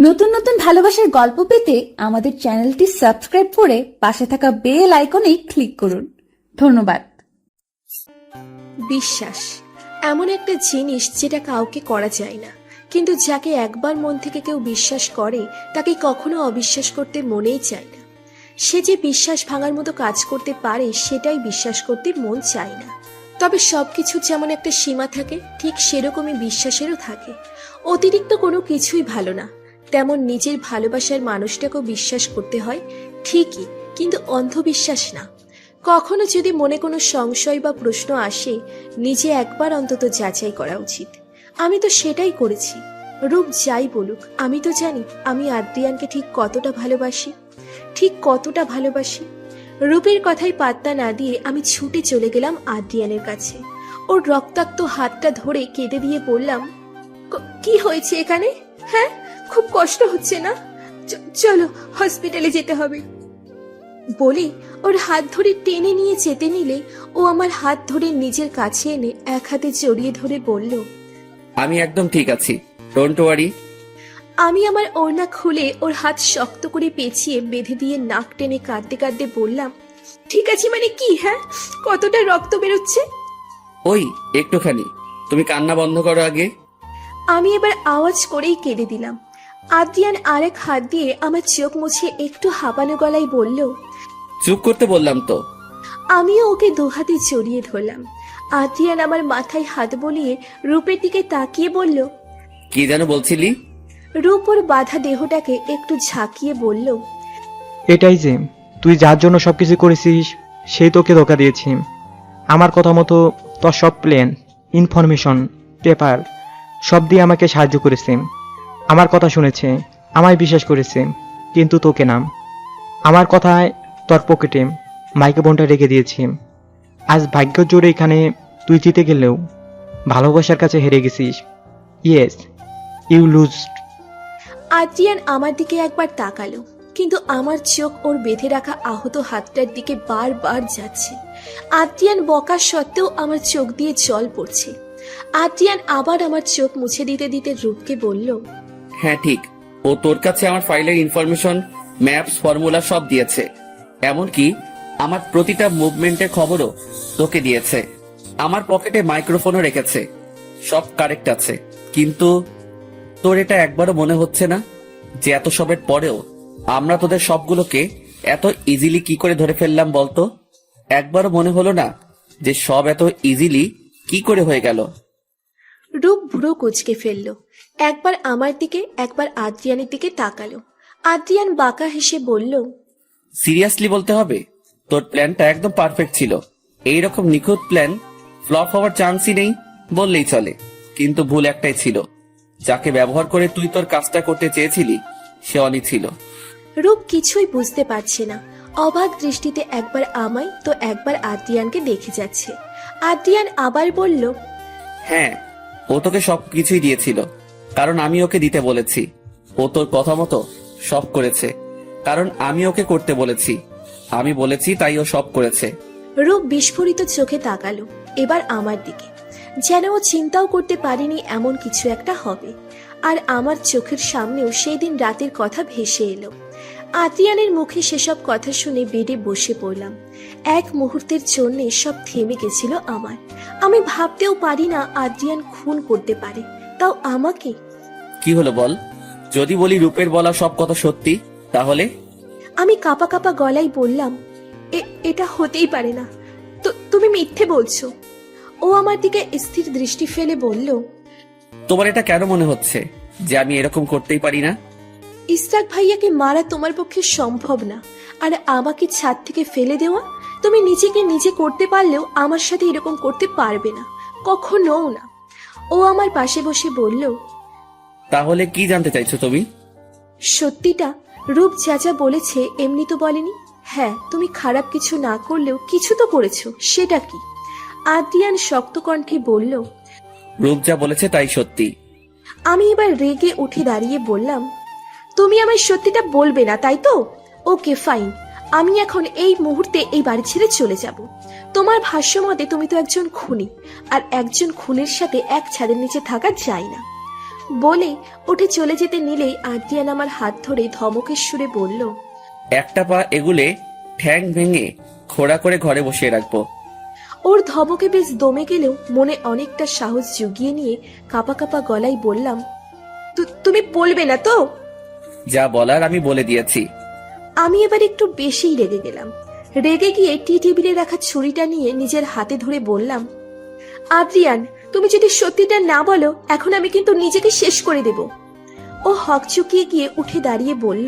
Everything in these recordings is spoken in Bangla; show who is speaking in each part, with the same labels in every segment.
Speaker 1: নতুন নতুন ভালোবাসার গল্প পেতে আমাদের চ্যানেলটি সাবস্ক্রাইব করে পাশে থাকা বেল আইকনে ক্লিক করুন। ধন্যবাদ।
Speaker 2: বিশ্বাস এমন একটা জিনিস যেটা কাউকে করা যায় না, কিন্তু যাকে একবার মন থেকে কেউ বিশ্বাস করে তাকে কখনো অবিশ্বাস করতে মনেই চায় না। সে যে বিশ্বাস ভাঙার মতো কাজ করতে পারে সেটাই বিশ্বাস করতে মন চায় না। তবে সবকিছুর যেমন একটা সীমা থাকে, ঠিক সেরকমই বিশ্বাসেরও থাকে। অতিরিক্ত কোনো কিছুই ভালো না, তেমন নিজের ভালোবাসার মানুষটাকেও বিশ্বাস করতে হয় ঠিকই, কিন্তু অন্ধবিশ্বাস না। কখনো যদি মনে কোনো সংশয় বা প্রশ্ন আসে, নিজে একবার অন্তত যাচাই করা উচিত। আমি তো সেটাই করেছি। রূপ যাই বলুক, আমি তো জানি আমি আদ্রিয়ানকে ঠিক কতটা ভালোবাসি। রূপের কথায় পাত্তা না দিয়ে আমি ছুটে চলে গেলাম আদ্রিয়ানের কাছে। ওর রক্তাক্ত হাতটা ধরে কেঁদে দিয়ে বললাম, কি হয়েছে এখানে? হ্যাঁ, খুব কষ্ট হচ্ছে না? চলো হসপিটালে যেতে হবে। বলে ওর হাত ধরে টেনে নিয়ে যেতে নিলে ও আমার হাত ধরে নিজের কাছে এনে এক হাতে জড়িয়ে ধরে বলল,
Speaker 3: আমি একদম ঠিক আছি, ডোন্ট ওয়ারি।
Speaker 2: আমি আমার ওড়না খুলে ওর হাত শক্ত করে পেঁচিয়ে বেঁধে দিয়ে নাক টেনে কাঁদতে কাঁদতে বললাম, ঠিক আছে মানে কি? হ্যাঁ, কতটা রক্ত বেরোচ্ছে?
Speaker 3: ওই একটুখানি, তুমি কান্না বন্ধ করো আগে।
Speaker 2: আমি এবার আওয়াজ করেই কেঁদে দিলাম। আদ্রিয়ান আরেক হাত দিয়ে আমার চোখ মুছে একটু হাঁপানো গলায় বলল,
Speaker 3: চুপ করতে বললাম তো।
Speaker 2: আমিও ওকে দুহাতে জড়িয়ে ধরলাম। আদ্রিয়ান আমার মাথায় হাত বলিয়ে রূপের দিকে তাকিয়ে বলল,
Speaker 3: কি যেন বলছিলি?
Speaker 2: রূপ ওর বাঁধা দেহটাকে একটু ঝাঁকিয়ে বলল,
Speaker 4: এটাই যে তুই যার জন্য সবকিছু করেছিস সেই তোকে ধোকা দিয়েছি। আমার কথা মতো তোর সব প্ল্যান, ইনফরমেশন, পেপার সব দিয়ে আমাকে সাহায্য করেছে, আমার কথা শুনেছে, আমায় বিশ্বাস করেছে, কিন্তু তোকে নাম আমার কথায় তোর পকেটে মাইক্রোফোনটা রেখে দিয়েছি। আজ ভাগ্য জোরে এখানে তুই জিতে গেলেও ভালোবাসার কাছে হেরে গেছিস। Yes, you loose.
Speaker 2: আদ্রিয়ান আমার দিকে একবার তাকালো, কিন্তু আমার চোখ ওর বেঁধে রাখা আহত হাতটার দিকে বারবার যাচ্ছে। আদ্রিয়ান বকা সত্ত্বেও আমার চোখ দিয়ে জল পড়ছে। আদ্রিয়ান আবার আমার চোখ মুছে দিতে দিতে রূপকে বলল,
Speaker 3: হ্যাঁ ঠিক, ও তোর কাছে আমার ফাইলের ইনফরমেশন, ম্যাপস, ফর্মুলা সব দিয়েছে। এমনকি আমার প্রতিটা মুভমেন্টের খবরও তোকে দিয়েছে। আমার পকেটে মাইক্রোফোনও রেখেছে। সব কারেক্ট আছে, কিন্তু তোর এটা একবারও মনে হচ্ছে না যে এত সবের পরেও আমরা তোদের সবগুলোকে এত ইজিলি কি করে ধরে ফেললাম বলতো? একবারও মনে হলো না যে সব এত ইজিলি কি করে হয়ে গেল?
Speaker 2: রূপ ভুরু কুঁচকে ফেলল। একবার আমার দিকে, একবার আদ্রিয়ানের দিকে তাকালো। আদ্রিয়ান বাঁকা হেসে বলল,
Speaker 3: সিরিয়াসলি বলতে হবে, তোর প্ল্যানটা একদম পারফেক্ট ছিল। এইরকম নিখুঁত প্ল্যান ফ্লপ হওয়ার চান্সই নেই বললেই চলে। কিন্তু ভুল একটাই ছিল, যাকে ব্যবহার করে তুই তোর কাজটা করতে চেয়েছিলি সে অনি ছিল।
Speaker 2: রূপ কিছুই বুঝতে পারছে না। অবাক দৃষ্টিতে একবার আমায় তো একবার আদ্রিয়ানকে দেখে যাচ্ছে। আদ্রিয়ান আবার বলল,
Speaker 3: হ্যাঁ, ও তোকে সব কিছুই দিয়েছিল, কারণ আমি ওকে দিতে বলেছি। ও তোর কথা মতো সব করেছে, কারণ আমি ওকে করতে বলেছি। আমি বলেছি তাই ও সব করেছে।
Speaker 2: রূপ বিস্ফোরিত চোখে তাকালো এবার আমার দিকে, যেন ও চিন্তাও করতে পারেনি এমন কিছু একটা হবে। আর আমার চোখের সামনেও সেই দিন রাতের কথা ভেসে এলো। আদ্রিয়ানের মুখে সেসব কথা শুনে বেডে বসে পড়লাম। এক মুহূর্তের জন্য সব থেমে গেছিল আমার। আমি ভাবতেও পারি না আদ্রিয়ান খুন করতে পারে, তাও আমাকে।
Speaker 3: কি হলো বল? যদি বলি রূপের বলা সব কথা সত্যি, তাহলে?
Speaker 2: আমি কাঁপা কাঁপা গলায় বললাম, এটা হতেই পারে না, তুমি মিথ্যে বলছো। ও আমার দিকে স্থির দৃষ্টি ফেলে বলল,
Speaker 3: তোমার এটা কেন মনে হচ্ছে যে আমি এরকম করতেই পারি না?
Speaker 2: ইসরাক ভাইয়াকে মারা তোমার পক্ষে সম্ভব না, আর আমাকে ছাদ থেকে ফেলে দেওয়া তুমি নিজেকে নিজে করতে পারলেও আমার সাথে এরকম করতে পারবে না, কখনোও না। ও আমার পাশে বসে বলল,
Speaker 3: তাহলে কি জানতে চাইছো তুমি?
Speaker 2: সত্যিটা। রূপ যা যা বলেছে এমনি তো বলেনি। হ্যাঁ, তুমি খারাপ কিছু না করলেও কিছু তো করেছো, সেটা কি? আদ্রিয়ান শক্ত কণ্ঠে বলল,
Speaker 3: রূপ যা বলেছে তাই সত্যি।
Speaker 2: আমি এবার রেগে উঠে দাঁড়িয়ে বললাম, তুমি আমায় সত্যিটা বলবে না তাই তো? ওকে ফাইন, আমি এখন এই মুহূর্তে এই বাড়ি ছেড়ে চলে যাব। তোমার ভাষ্য মতে তুমি তো একজন খুনি, আর একজন খুনের সাথে এক ছাদের নিচে থাকা যায় না। বলে উঠে চলে যেতে নিলেই আদ্রিয়ান আমার হাত ধরে ধমকের সুরে বলল,
Speaker 3: একটা পা এগুলে ঠ্যাং ভেঙে খোড়া করে ঘরে বসিয়ে রাখবো।
Speaker 2: ওর ধমকে বেশ দমে গেলেও মনে অনেকটা সাহস জুগিয়ে নিয়ে কাঁপা কাঁপা গলায় বললাম, তুমি বলবে না তো?
Speaker 3: যা বলার আমি বলে দিয়েছি।
Speaker 2: আমি এবার একটু বেশিই রেগে গেলাম। রেগে গিয়ে টি টেবিলে রাখা ছুরিটা নিয়ে নিজের হাতে ধরে বললাম, আদ্রিয়ান, তুমি যদি সত্যিটা না বলো এখন আমি কিন্তু নিজেকে শেষ করে দেব। ও হকচকিয়ে গিয়ে উঠে দাঁড়িয়ে বলল,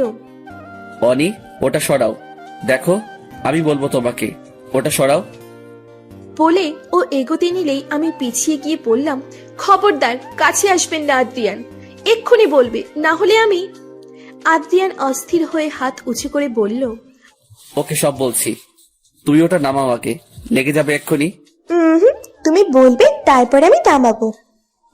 Speaker 3: অনি, ওটা সরাও। দেখো, আমি বলবো তোমাকে, ওটা সরাও।
Speaker 2: বলে ও এগোতে নিলেই আমি পিছিয়ে গিয়ে বললাম, খবরদার কাছে আসবেন না আদ্রিয়ান, এক্ষুনি বলবে, না হলে আমি। আদ্রিয়ান অস্থির হয়ে হাত উঁচু করে বলল,
Speaker 3: ওকে সব বলছি, তুই ওটা নামাও আগে, লেগে যাবে এক্ষুনি।
Speaker 2: তুমি বলবে তারপর আমি থামাবো।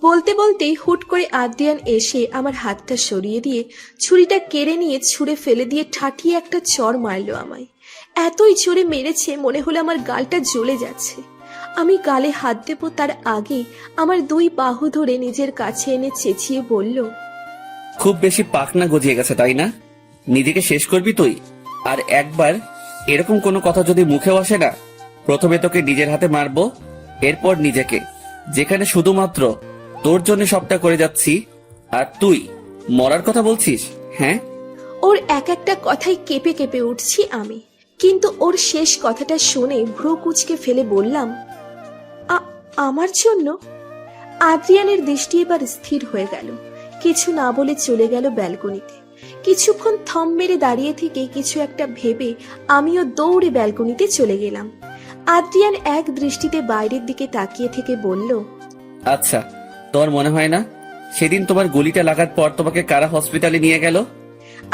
Speaker 2: বলতে বলতেই হুট করে আদ্রিয়ান এসে আমার হাতটা সরিয়ে দিয়ে ছুরিটা কেড়ে নিয়ে ছুঁড়ে ফেলে দিয়ে ঠাঠিয়ে একটা চড় মারলো আমায়। এতই জোরে মেরেছে মনে হলো আমার গালটা জ্বলে যাচ্ছে। আমি গালে হাত দেব তার আগে আমার দুই বাহু ধরে নিজের কাছে এনে চেঁচিয়ে বলল,
Speaker 3: খুব বেশি পাখনা গজিয়ে গেছে তাই না? নিজেকে শেষ করবি তুই? আর একবার এরকম কোনো কথা যদি মুখেও আসে না, প্রথমে তোকে নিজের হাতে মারবো, এরপর নিজেকে, যেখানে শুধুমাত্র তোর জন্য সবটা করে যাচ্ছি, আর তুই মরার কথা বলছিস। হ্যাঁ,
Speaker 2: ওর এক একটা কথাই কেঁপে কেঁপে উঠছি আমি। কিন্তু ওর শেষ কথাটা শুনে ভ্রু কুঁচকে ফেলে বললাম, আমার জন্য? আদ্রিয়ানের দৃষ্টি এবার স্থির হয়ে গেল। কিছু না বলে চলে গেল ব্যালকনিতে। কিছুক্ষণ থম মেরে দাঁড়িয়ে থেকে কিছু একটা ভেবে আমিও দৌড়ে ব্যালকনিতে চলে গেলাম। আদ্রিয়ান এক দৃষ্টিতে বাইরের দিকে তাকিয়ে থেকে বলল,
Speaker 3: আচ্ছা, তোমার মনে হয় না সেদিন তোমার গুলিটা লাগার পর তোমাকে কারা হসপিটালে নিয়ে গেল?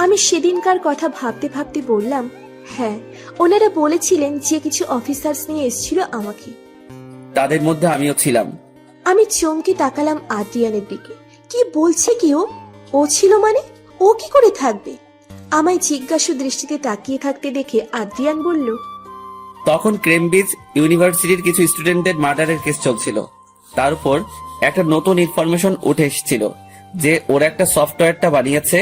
Speaker 2: আমি সেদিনকার কথা ভাবতে ভাবতে বললাম, হ্যাঁ, ওনারা বলেছিলেন যে কিছু অফিসার্স নিয়ে এসেছিল আমাকে।
Speaker 3: তাদের মধ্যে আমিও ছিলাম।
Speaker 2: আমি চমকে তাকালাম আদ্রিয়ানের দিকে। কি বলছে কি ও? ও ছিল মানে? ও কি করে থাকবে? আমায় জিজ্ঞাসু দৃষ্টিতে তাকিয়ে থাকতে দেখে আদ্রিয়ান বলল,
Speaker 3: তখন কেমব্রিজ ইউনিভার্সিটির কিছু স্টুডেন্টদের মার্ডারের কেস চলছিল। তার উপর একটা নতুন ইনফরমেশন উঠে এসেছিল যে ওরা একটা সফটওয়্যারটা বানিয়েছে,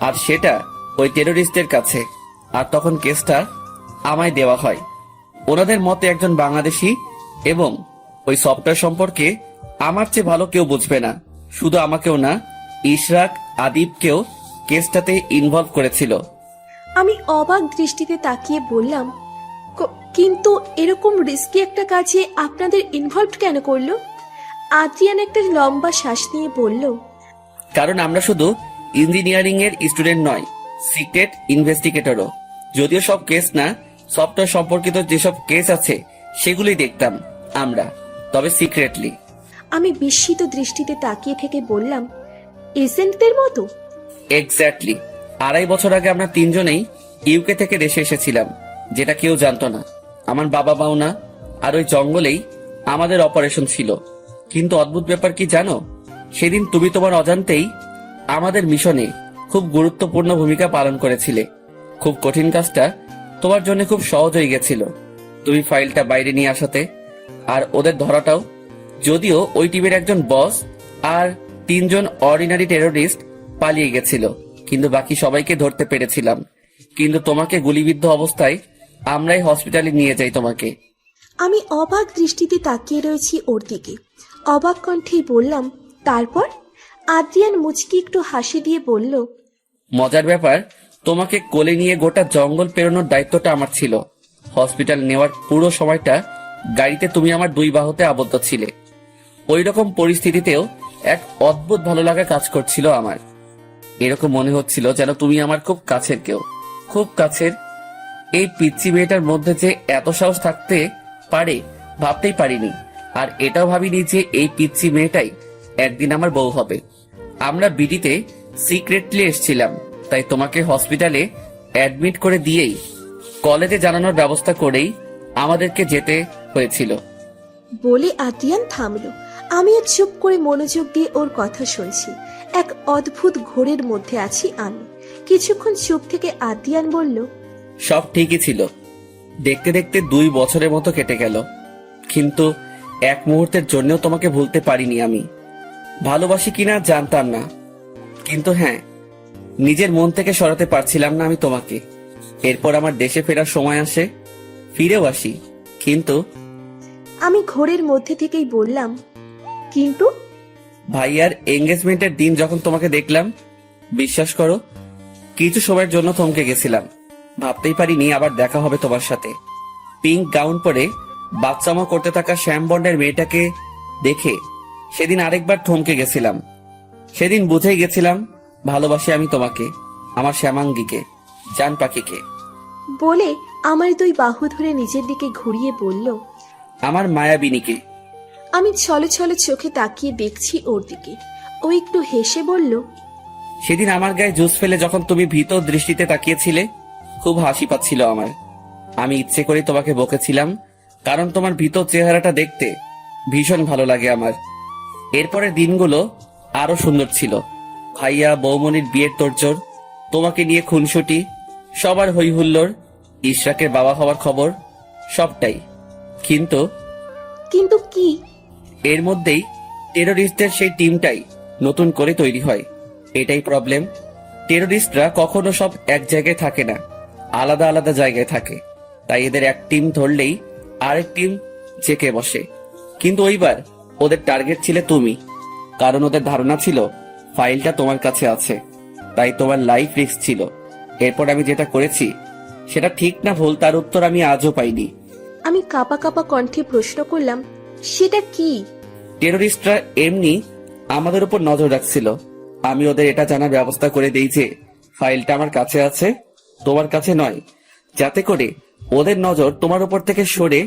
Speaker 3: আর সেটা ওই টেরোরিস্টদের কাছে। আর তখন কেসটা আমায় দেওয়া হয়। ওনাদের মতে একজন বাংলাদেশি, এবং ওই সফটওয়্যার সম্পর্কে আমার চেয়ে ভালো কেউ বুঝবে না। শুধু আমাকেও না, ইশরাক, আদিবকেও কেসটাতে ইনভলভ করেছিল।
Speaker 2: আমি অবাক দৃষ্টিতে তাকিয়ে বললাম, কিন্তু এরকম রিস্কি একটা কাজে আপনাদের ইনভলভ কেন করলো? আদ্রিয়ান একটা লম্বা শ্বাস নিয়ে বলল,
Speaker 3: কারণ আমরা শুধু ইঞ্জিনিয়ারিং এর স্টুডেন্ট নয়, সিক্রেট ইনভেস্টিগেটরও। যদিও সব কেস না, সফটওয়্যার সম্পর্কিত যেসব কেস আছে সেগুলোই দেখতাম আমরা, তবে সিক্রেটলি।
Speaker 2: আমি বিস্মিত দৃষ্টিতে তাকিয়ে থেকে বললাম, এজেন্টদের মতো?
Speaker 3: এক্স্যাক্টলি। 2.5 বছর আগে আমরা তিনজনেই ইউকে থেকে দেশে এসেছিলাম, যেটা কেউ জানতো না। আমার বাবা মাও না। আর ওই জঙ্গলেই আমাদের অপারেশন ছিল। কিন্তু অদ্ভুত ব্যাপার কি জানো, সেদিন তুমি তোমার অজান্তেই আমাদের মিশনে খুব গুরুত্বপূর্ণ ভূমিকা পালন করেছিলে। খুব কঠিন কাজটা তোমার জন্য খুব সহজ হয়ে গেছিল। তুমি ফাইলটা বাইরে নিয়ে আসাতে, আর ওদের ধরাটাও। যদিও ওই টিমের একজন বস আর 3 জন অর্ডিনারি টেরোরিস্ট পালিয়ে গেছিল, কিন্তু বাকি সবাইকে ধরতে পেরেছিলাম। কিন্তু তোমাকে গুলিবিদ্ধ অবস্থায় আমরাই হসপিটালে নিয়ে যাই তোমাকে।
Speaker 2: আমি অবাক দৃষ্টিতে তাকিয়ে রয়েছি ওর দিকে। অবাক কণ্ঠেই বললাম, তারপর? আদ্রিয়ান মুচকি একটু হাসি দিয়ে বলল,
Speaker 3: মজার ব্যাপার, তোমাকে কোলে নিয়ে গোটা জঙ্গল পেরোনোর দায়িত্বটা আমার ছিল। হসপিটাল নেওয়ার পুরো সময়টা গাড়িতে তুমি আমার 2 বাহুতে আবদ্ধ ছিলে। ওই রকম পরিস্থিতিতেও এক অদ্ভুত ভালো লাগা কাজ করছিল আমার। এরকম মনে হচ্ছিল যেন তুমি আমার খুব কাছের কেউ, খুব কাছের। এই পিচ্চি মেয়েটার মধ্যে যে এত সাহস থাকতে পারে ভাবতেই পারিনি। আর এটাও ভাবিনি যে এই পিচ্চি মেয়েটাই একদিন আমার বউ হবে। আমরা বিডিতে সিক্রেটলি এসেছিলাম, তাই তোমাকে হসপিটালে অ্যাডমিট করে দিয়েই কলেজে জানানোর ব্যবস্থা করেই আমাদেরকে যেতে হয়েছিল।
Speaker 2: বলে আদ্রিয়ান থামলো। আমিও চুপ করে মনোযোগ দিয়ে ওর কথা শুনছি। এক অদ্ভুত ঘোরের মধ্যে আছি আমি। কিছুক্ষণ চুপ থেকে আদ্রিয়ান বলল,
Speaker 3: সব ঠিকই ছিল। দেখতে দেখতে 2 বছরের মতো কেটে গেল, কিন্তু এক মুহূর্তের জন্যও তোমাকে ভুলতে পারিনি আমি। ভালোবাসি কিনা জানতাম না, কিন্তু হ্যাঁ, নিজের মন থেকে সরাতে পারছিলাম না আমি তোমাকে। এরপর আমার দেশে ফেরার সময় আসে, ফিরেও আসি, কিন্তু
Speaker 2: আমি ঘোরের মধ্যে থেকেই বললাম, কিন্তু
Speaker 3: ভাইয়ার এঙ্গেজমেন্টের দিন যখন তোমাকে দেখলাম, বিশ্বাস করো কিছু সময়ের জন্য থমকে গেছিলাম। ভাবতেই পারিনি আবার দেখা হবে তোমার সাথে। পিঙ্ক গাউন পরে বাচ্চামো করতে থাকা শ্যাম বন্ডের মেয়েটাকে দেখে সেদিন আরেকবার থমকে গেছিলাম। সেদিন বুঝেই গেছিলাম ভালোবাসি আমি তোমাকে, আমার শ্যামাঙ্গীকে, জান পাখিকে।
Speaker 2: বলে আমার দুই বাহু ধরে নিজের দিকে ঘুরিয়ে বলল,
Speaker 3: আমার মায়াবিনীকে।
Speaker 2: আমি ছলে ছলে চোখে তাকিয়ে দেখছি ওর দিকে। ও একটু হেসে বলল,
Speaker 3: সেদিন আমার গায়ে জুস ফেলে যখন তুমি ভীত দৃষ্টিতে তাকিয়েছিলে, খুব হাসি পাচ্ছিল আমার। আমি ইচ্ছে করে তোমাকে বকেছিলাম, কারণ তোমার ভীত চেহারাটা দেখতে ভীষণ ভালো লাগে আমার। এরপরের দিনগুলো আরো সুন্দর ছিল। ভাইয়া বৌমনির বিয়ের তোড়জোড়, তোমাকে নিয়ে খুনসুটি, সবার হই হুল্লোড়, ইশরাকের বাবা হওয়ার খবর, সবটাই। কিন্তু
Speaker 2: কিন্তু কি?
Speaker 3: এর মধ্যেই টেরোরিস্টদের সেই টিমটাই নতুন করে তৈরি হয়। এটাই প্রবলেম। টেরোরিস্টরা কখনো সব এক জায়গায় থাকে না, আলাদা আলাদা জায়গায় থাকে। তাই এদের এক টিম ধরলেই আরেক টিম জেকে বসে। কিন্তু ওইবার ওদের টার্গেট ছিলে তুমি, কারণ ওদের ধারণা ছিল ফাইলটা তোমার কাছে আছে, তাই তোমার লাইফ রিস্ক ছিল। এরপর আমি যেটা করেছি সেটা ঠিক না ভুল তার উত্তর আমি আজও পাইনি।
Speaker 2: আমি কাপা কাপা কণ্ঠে প্রশ্ন করলাম, সেটা কি?
Speaker 3: টেরোরিস্টরা এমনি আমাদের উপর নজর রাখছিল। আমি ওদের এটা জানার ব্যবস্থা করে দেই যে ফাইলটা আমার কাছে আছে, তোমার কাছে নয়, যাতে করে ওদের নজর তোমার উপর থেকে সরে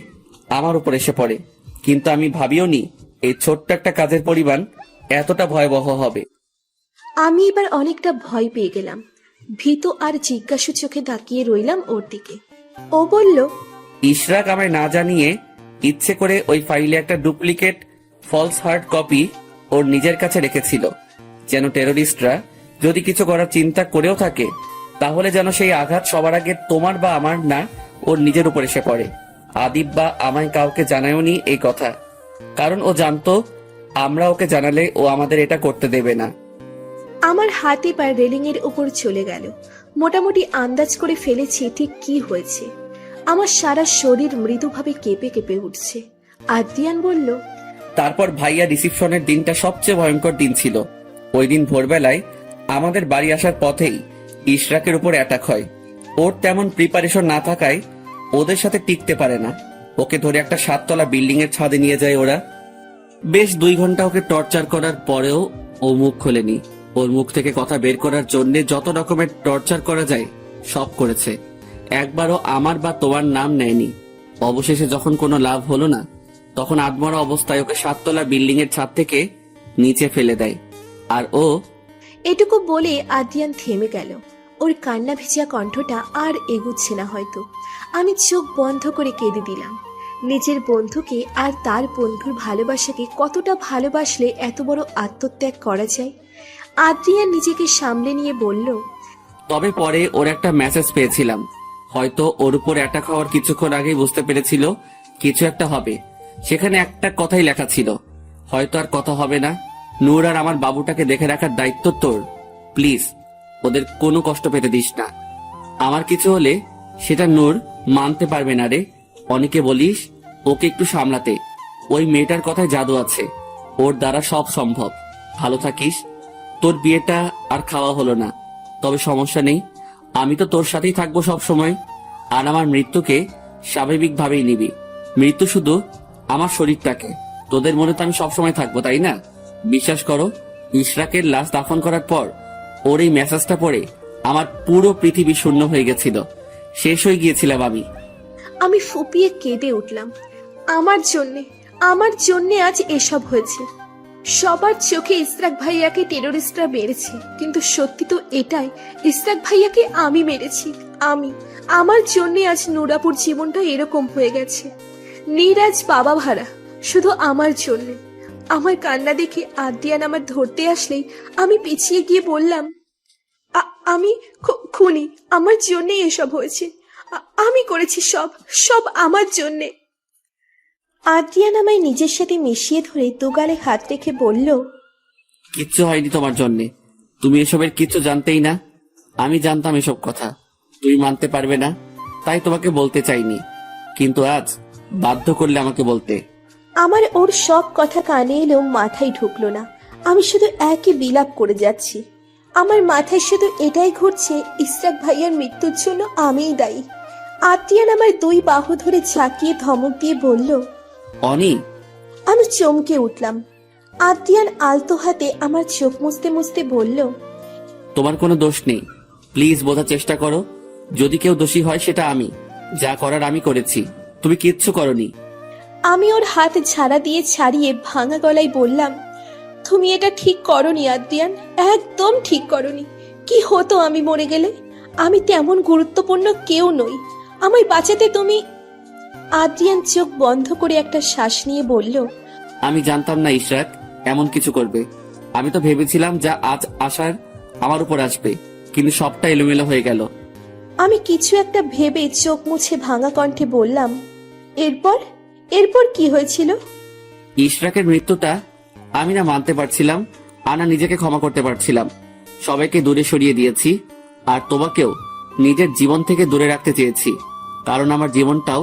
Speaker 3: আমার উপর এসে পড়ে। কিন্তু আমি ভাবিও নি এই ছোট্ট একটা কাজের পরিমাণ এতটা ভয়াবহ হবে।
Speaker 2: আমি এবার অনেকটা ভয় পেয়ে গেলাম। ভীত আর জিজ্ঞাসু চোখে তাকিয়ে রইলাম ওর দিকে। ও বলল,
Speaker 3: ইশরাক আমায় না জানিয়ে ইচ্ছে করে ওই ফাইলে একটা ডুপ্লিকেট ফলস হার্ড কপি ওর নিজের কাছে রেখেছিল, যেন টেরোরিস্টরা যদি কিছু করার চিন্তা করেও থাকে, তাহলে যেন সেই আঘাত সবার আগে তোমার বা আমার না, ওর নিজের উপর এসে পড়ে। আদিব বা আমায় কাউকে জানায়ওনি এই কথা, কারণ ও জানতো আমরা ওকে জানালে ও আমাদের এটা করতে দেবে না।
Speaker 2: আমার হাত এবার রেলিং এর উপর চলে গেল। মোটামুটি আন্দাজ করে ফেলেছি ঠিক কি হয়েছে। আমার সারা শরীর মৃদুভাবে কেঁপে কেঁপে উঠছে। আদ্রিয়ান বলল,
Speaker 3: তারপর ভাইয়া রিসিপশনের দিনটা সবচেয়ে ভয়ঙ্কর দিন ছিল। ওই দিন ভোরবেলায় আমাদের বাড়ি আসার পথেই ইশরাকের উপর অ্যাটাক হয়। ওর তেমন প্রিপারেশন না থাকায় ওদের সাথে টিকতে পারে না। ওকে ধরে একটা 7 তলা বিল্ডিং এর ছাদে নিয়ে যায় ওরা। বেশ 2 ঘন্টা ওকে টর্চার করার পরেও ও মুখ খোলেনি। ওর মুখ থেকে কথা বের করার জন্য যত রকমের টর্চার করা যায় সব করেছে। একবারও আমার বা তোমার নাম নেয়নি। অবশেষে যখন কোনো লাভ হলো না, তখন আধমরা অবস্থায় ওকে 7 তলা বিল্ডিং এর ছাদ থেকে নিচে ফেলে দেয়। আর ও
Speaker 2: এটুকু বলে আদ্রিয়ান থেমে গেল। ওর কান্না ভিজা কণ্ঠটা আর এগুচ্ছে না হয়তো। আমি চোখ বন্ধ করে কেঁদে দিলাম। নিজের বন্ধুকে আর তার বন্ধুর ভালোবাসাকে কতটা ভালোবাসলে এত বড় আত্মত্যাগ করা যায়। আদ্রিয়ান নিজেকে সামলে নিয়ে বলল,
Speaker 3: তবে পরে ওর একটা মেসেজ পেয়েছিলাম। হয়তো ওর উপর অ্যাটাক হওয়ার কিছুক্ষণ আগেই বুঝতে পেরেছিল কিছু একটা হবে। সেখানে একটা কথাই লেখা ছিল, হয়তো আর কথা হবে না। নূর আর আমার বাবুটাকে দেখে রাখার দায়িত্ব তোর। প্লিজ ওদের কোনো কষ্ট পেতে দিস না। আমার কিছু হলে সেটা নূর মানতে পারবে না রে। অনেকে বলিস ওকে একটু সামলাতে। ওই মেয়েটার কথায় জাদু আছে, ওর দ্বারা সব সম্ভব। ভালো থাকিস। তোর বিয়েটা আর খাওয়া হলো না, তবে সমস্যা নেই, আমি তো তোর সাথেই থাকবো সব সময়। আর আমার মৃত্যুকে স্বাভাবিকভাবেই নিবি। মৃত্যু শুধু আমার শরীরটাকে, তোদের মনে তো আমি সবসময় থাকবো, তাই না? বিশ্বাস করো, ইশরাকের লাশ দাফন করার পর ওর এই মেসেজটা পড়ে আমার পুরো পৃথিবী শূন্য হয়ে গেছিল। শেষ হয়ে গিয়েছিলাম আমি।
Speaker 2: আমি ফুপিয়ে কেঁদে উঠলাম। আমার জন্যে আজ এসব হয়েছে। সবার চোখে ইসরাক ভাইয়াকে টেরোরিস্টরা মেরেছে, কিন্তু সত্যি তো এটাই, ইসরাক ভাইয়াকে আমি মেরেছি। আমার জন্যে আজ নুরাপুর জীবনটা এরকম হয়ে গেছে। নীরাজ বাবা ভাড়া, শুধু আমার জন্যে। আমার কান্না দেখে আদ্রিয়ান আমার ধরতে আসলেই আমি পিছিয়ে গিয়ে বললাম, আমি খুনি, আমার জন্যেই এসব হয়েছে। আমি করেছি সব আমার জন্যে। আদ্রিয়ান আমায় নিজের সাথে মিশিয়ে ধরে দুগালে হাত রেখে বলল,
Speaker 3: কিচ্ছু হয়নি তোমার জন্যে। তুমি এসবের কিছু জানতেই না। আমি জানতাম এসব কথা, তুমি মানতে পারবে না, তাই তোমাকে বলতে চাইনি, কিন্তু আজ বাধ্য করলে আমাকে বলতে।
Speaker 2: আমার ওর সব কথা কানে এলেও মাথায় ঢুকলো না। আমি শুধু একই বিলাপ করে যাচ্ছি। আমার মাথায় শুধু এটাই ঘুরছে, ইশরাক ভাইয়ার মৃত্যুর জন্য আমিই দায়ী। আদ্রিয়ান আমার 2 বাহু ধরে ঝাঁকিয়ে ধমক দিয়ে বলল।
Speaker 3: অনি,
Speaker 2: আমি চমকে উঠলাম। আদ্রিয়ান আলতো হাতে আমার চোখ মুছতে মুছতে বলল,
Speaker 3: তোমার কোনো দোষ নেই, প্লিজ বোঝার চেষ্টা করো। যদি কেউ দোষী হয় সেটা আমি, যা করার আমি করেছি, তুমি কিচ্ছু করনি।
Speaker 2: আমি ওর হাত ঝাড়া দিয়ে ছাড়িয়ে ভাঙা গলায় বললাম, তুমি এটা ঠিক করনি আদ্রিয়ান, একদম ঠিক করনি। কি হতো আমি মরে গেলে? আমি তেমন গুরুত্বপূর্ণ কেউ নই, আমায় বাঁচাতে তুমি। আদ্রিয়ান চোখ বন্ধ করে একটা শ্বাস নিয়ে বলল,
Speaker 3: আমি জানতাম না ইশরাক এমন কিছু করবে। আমি তো ভেবেছিলাম যা আজ আসার আমার উপর আসবে, কিন্তু সবটা এলোমেলো হয়ে গেল।
Speaker 2: আমি কিছু একটা ভেবে চোখ মুছে ভাঙা কণ্ঠে বললাম, এরপর এরপর কি হয়েছিল?
Speaker 3: ইশরাকের মৃত্যুটা আমি না মানতে পারছিলাম, আর না নিজেকে ক্ষমা করতে পারছিলাম। সবাইকে দূরে সরিয়ে দিয়েছি, আর তোমাকেও নিজের জীবন থেকে দূরে রাখতে চেয়েছি, কারণ আমার জীবনটাও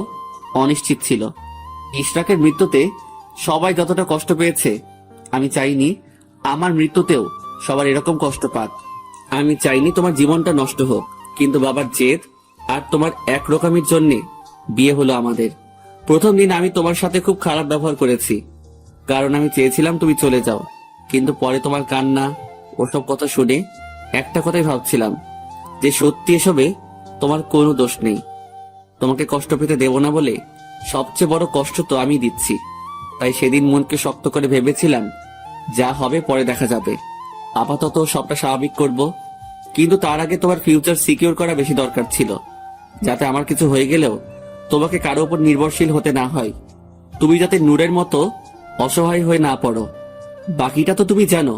Speaker 3: অনিশ্চিত ছিল। ইশরাকের মৃত্যুতে সবাই যতটা কষ্ট পেয়েছে, আমি চাইনি আমার মৃত্যুতেও সবার এরকম কষ্ট পাক। আমি চাইনি তোমার জীবনটা নষ্ট হোক, কিন্তু বাবার জেদ আর তোমার একরকমের জন্যে বিয়ে হলো আমাদের। প্রথম দিন আমি তোমার সাথে খুব খারাপ ব্যবহার করেছি, কারণ আমি চেয়েছিলাম তুমি চলে যাও, কিন্তু পরে তোমার কান্না ওসব কথা শুনে একটা কথাই ভাবছিলাম যে সত্যি এসবে তোমার কোনো দোষ নেই। তোমাকে কষ্ট পেতে দেব না বলে সবচেয়ে বড় কষ্ট তো আমি দিচ্ছি। তাই সেদিন মনকে শক্ত করে ভেবেছিলাম যা হবে পরে দেখা যাবে, আপাতত সবটা স্বাভাবিক করব, কিন্তু তার আগে তোমার ফিউচার সিকিউর করা বেশি দরকার ছিল, যাতে আমার কিছু হয়ে গেলেও তোমাকে কারো উপর নির্ভরশীল হতে না হয়। তুমি যাতে নূরের মতো অসহায় হয়ে না পড়ো, বাকিটা তো তুমি জানো।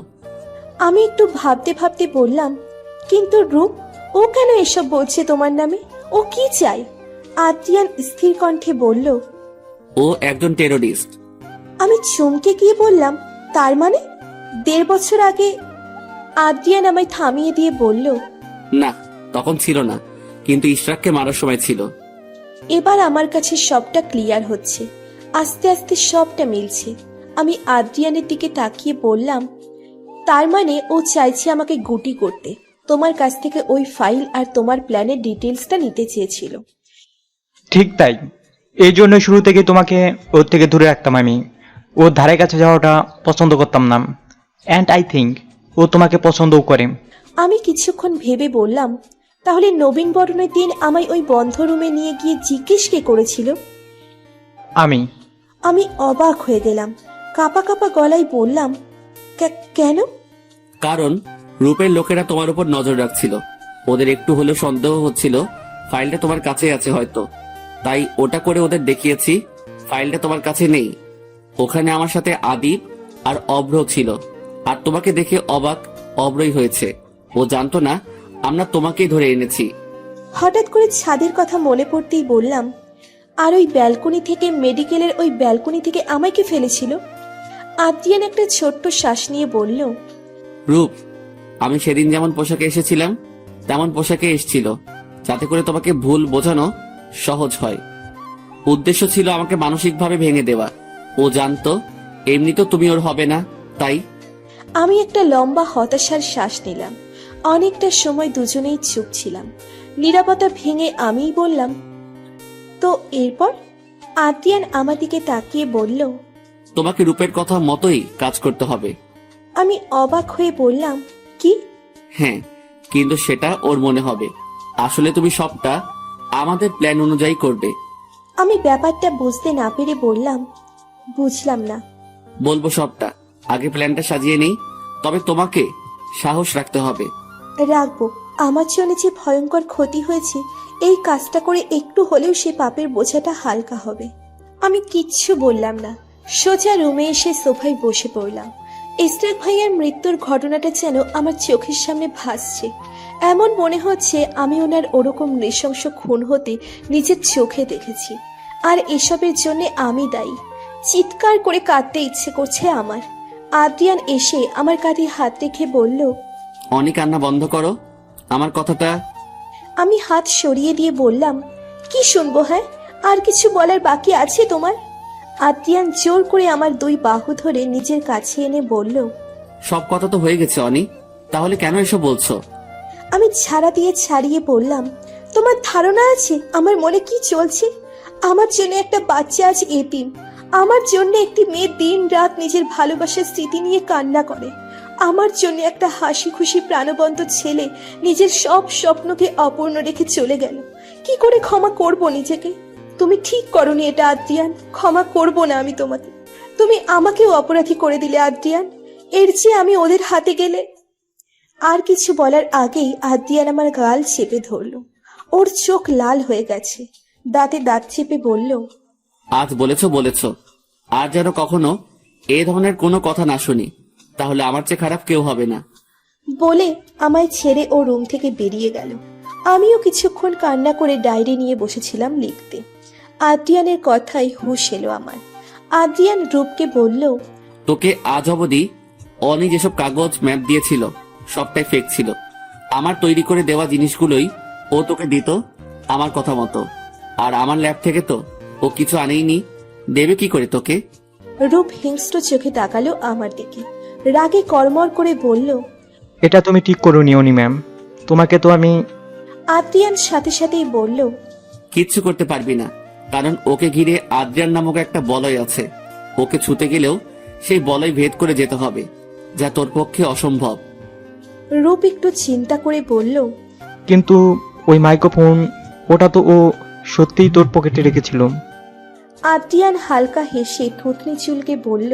Speaker 2: আমি একটু ভাবতে ভাবতে বললাম, কিন্তু রূপ, ও কেন এসব বলছে তোমার নামে? ও কি চায়? আদ্রিয়ান স্থির কণ্ঠে বলল,
Speaker 3: ও একজন টেরোরিস্ট।
Speaker 2: আমি চমকে গিয়ে বললাম, তার মানে 1.5 বছর আগে? আদ্রিয়ান আমায় থামিয়ে দিয়ে বলল,
Speaker 3: না, তখন ছিল না, কিন্তু ইশরাককে মারার সময় ছিল।
Speaker 2: এবার আমার কাছে সবটা ক্লিয়ার হচ্ছে, আস্তে আস্তে সবটা মিলছে। আমি আদ্রিয়ানের দিকে তাকিয়ে বললাম, তার মানে ও চাইছে আমাকে গুটি করতে, তোমার কাছ থেকে ওই ফাইল আর তোমার প্ল্যানের ডিটেলসটা নিতে চেয়েছিল।
Speaker 4: ঠিক তাই, এই জন্য শুরু থেকে তোমাকে ওর থেকে দূরে রাখতাম আমি। ওর ধারে কাছে যাওয়াটা পছন্দ করতাম না, অ্যান্ড আই থিঙ্ক ও তোমাকে পছন্দও করে।
Speaker 2: আমি কিছুক্ষণ ভেবে বললাম, তাহলে নবীন বরণের দিন আমায় ওই বন্ধ রুমে নিয়ে গিয়ে জিজ্ঞেস কে করেছিল?
Speaker 4: আমি
Speaker 2: আমি অবাক হয়ে গেলাম, কাঁপা কাঁপা গলায় বললাম, কেন?
Speaker 3: কারণ রূপের লোকেরা তোমার উপর নজর রাখছিল, ওদের একটু হলেও সন্দেহ হচ্ছিল ফাইলটা তোমার কাছে আছে হয়তো, তাই ওটা করে ওদের দেখিয়েছি ফাইলটা তোমার কাছে নেই। ওখানে আমার সাথে আদিব আর অভ্র ছিল, আর তোমাকে দেখে অবাক অভ্রই হয়েছে। ও জানতো না আমরা তোমাকেই ধরে এনেছি।
Speaker 2: হঠাৎ করে ছাদের কথা মনে পড়তেই বললাম, আর ওই ব্যালকনি থেকে, মেডিকেলের ওই ব্যালকনি থেকে আমায় কে ফেলেছিল? আদ্রিয়ান একটা ছোট্ট শ্বাস নিয়ে বলল,
Speaker 3: রূপ, আমি সেদিন যেমন পোশাকে এসেছিলাম তেমন পোশাকে এসেছিল, যাতে করে তোমাকে ভুল বোঝানো সহজ হয়। উদ্দেশ্য ছিল আমাকে মানসিকভাবে ভেঙে দেওয়া। ও জানতো এমনিতেও তুমি ওর হবে না, তাই।
Speaker 2: আমি একটা লম্বা হতাশার শ্বাস নিলাম। অনেকটা সময় দুজনেই চুপ ছিলাম। নীরবতা ভেঙে আমিই বললাম, তো এরপর? আদ্রিয়ান আমার দিকে তাকিয়ে বলল,
Speaker 3: তোমাকে রূপের কথা মতোই কাজ করতে হবে।
Speaker 2: আমি অবাক হয়ে বললাম, কি?
Speaker 3: হ্যাঁ, কিন্তু সেটা ওর মনে হবে আসলে তুমি সবটা আমাদের প্ল্যান অনুযায়ী করবে।
Speaker 2: আমি ব্যাপারটা বুঝতে না পেরে বললাম, বুঝলাম না।
Speaker 3: বলবো সবটা, আগে প্ল্যানটা সাজিয়ে নেই। তবে তোমাকে সাহস রাখতে হবে।
Speaker 2: রাখবো। আমার জন্য যে ভয়ঙ্কর ক্ষতি হয়েছে, এই কাজটা করে একটু হলেও সে পাপের বোঝাটা হালকা হবে। আমি কিচ্ছু বললাম না, সোজা রুমে এসে সোফায় বসে পড়লাম। ইশরাক ভাইয়ার মৃত্যুর ঘটনাটা যেন আমার চোখের সামনে ভাসছে। এমন মনে হচ্ছে আমি ওনার ওরকম নৃশংস খুন হতে নিজের চোখে দেখেছি, আর এসবের জন্য আমি দায়ী। চিৎকার করে কাঁদতে ইচ্ছে করছে আমার। আদ্রিয়ান এসে আমার কাঁধে হাত রেখে বলল,
Speaker 3: অনি, কান্না বন্ধ করো। আমার কথাটা
Speaker 2: আমি হাত সরিয়ে দিয়ে বললাম, কি শুনবো? হ্যাঁ, আর কিছু বলার বাকি আছে তোমার? আদ্রিয়ান জোর করে আমার দুই বাহু ধরে নিজের কাছে এনে বলল।
Speaker 3: সব কথা তো হয়ে গেছে অনি, তাহলে কেন এসব বলছো?
Speaker 2: আমি ছাড়া দিয়ে ছাড়িয়ে বললাম, তোমার ধারণা আছে আমার মনে কি চলছে? আমার জন্য একটা বাচ্চা আজ এতিম। আমার জন্য একটি মেয়ে দিন রাত নিজের ভালোবাসার স্মৃতি নিয়ে কান্না করে। আমার জন্য একটা হাসি খুশি প্রাণবন্ত ছেলে নিজের সব স্বপ্নকে অপূর্ণ রেখে চলে গেল। কি করে ক্ষমা করব নিজেকে? তুমি ঠিক করনি এটা আদ্রিয়ান, ক্ষমা করব না আমি তোমাকে। তুমি আমাকেও অপরাধী করে দিলে আদ্রিয়ান। এর চেয়ে আমি ওদের হাতে গেলে। আর কিছু বলার আগেই আদ্রিয়ান আমার গাল চেপে ধরলো। ওর চোখ লাল হয়ে গেছে, দাঁতে দাঁত চেপে বলল,
Speaker 3: আজ বলেছো, আর যেন কখনো এ ধরনের কোনো কথা না শুনি, তাহলে আমার চেয়ে খারাপ কেউ হবে না।
Speaker 2: বলে আমায় ছেড়ে ও রুম থেকে বেরিয়ে গেল। আমিও কিছুক্ষণ কান্না করে ডায়েরি নিয়ে বসেছিলাম লিখতে। আদ্রিয়ানের কথাই হুঁশ এলো আমার। আদ্রিয়ান রূপকে বলল,
Speaker 3: তোকে আজ অবধি অনি যেসব কাগজ ম্যাপ দিয়েছিল সবটাই ফেক ছিল। আমার তৈরি করে দেওয়া জিনিসগুলোই ও তোকে দিত আমার কথা মতো। আর আমার ল্যাব থেকে তো ও কিছু আনেইনি, দেবে কি করে তোকে?
Speaker 2: রূপ হিংস্র চোখে তাকালো আমার দিকে, রাগে কড়মড় করে বলল,
Speaker 4: এটা তুমি ঠিক করোনি অনি ম্যাম, তোমাকে তো আমি।
Speaker 2: আদ্রিয়ান সাথে সাথেই বলল,
Speaker 3: কিচ্ছু করতে পারবি না, কারণ ওকে ঘিরে আদ্রিয়ান নামক একটা বলয় আছে। ওকে ছুতে গেলেও সেই বলয় ভেদ করে যেতে হবে, যা তোর পক্ষে অসম্ভব।
Speaker 2: রূপ একটু চিন্তা করে বলল,
Speaker 4: কিন্তু ওই মাইক্রোফোন, ওটা তো ও সত্যিই তোর পকেটে রেখেছিল।
Speaker 2: আদ্রিয়ান হালকা হেসে থুতনি চুলকে বলল,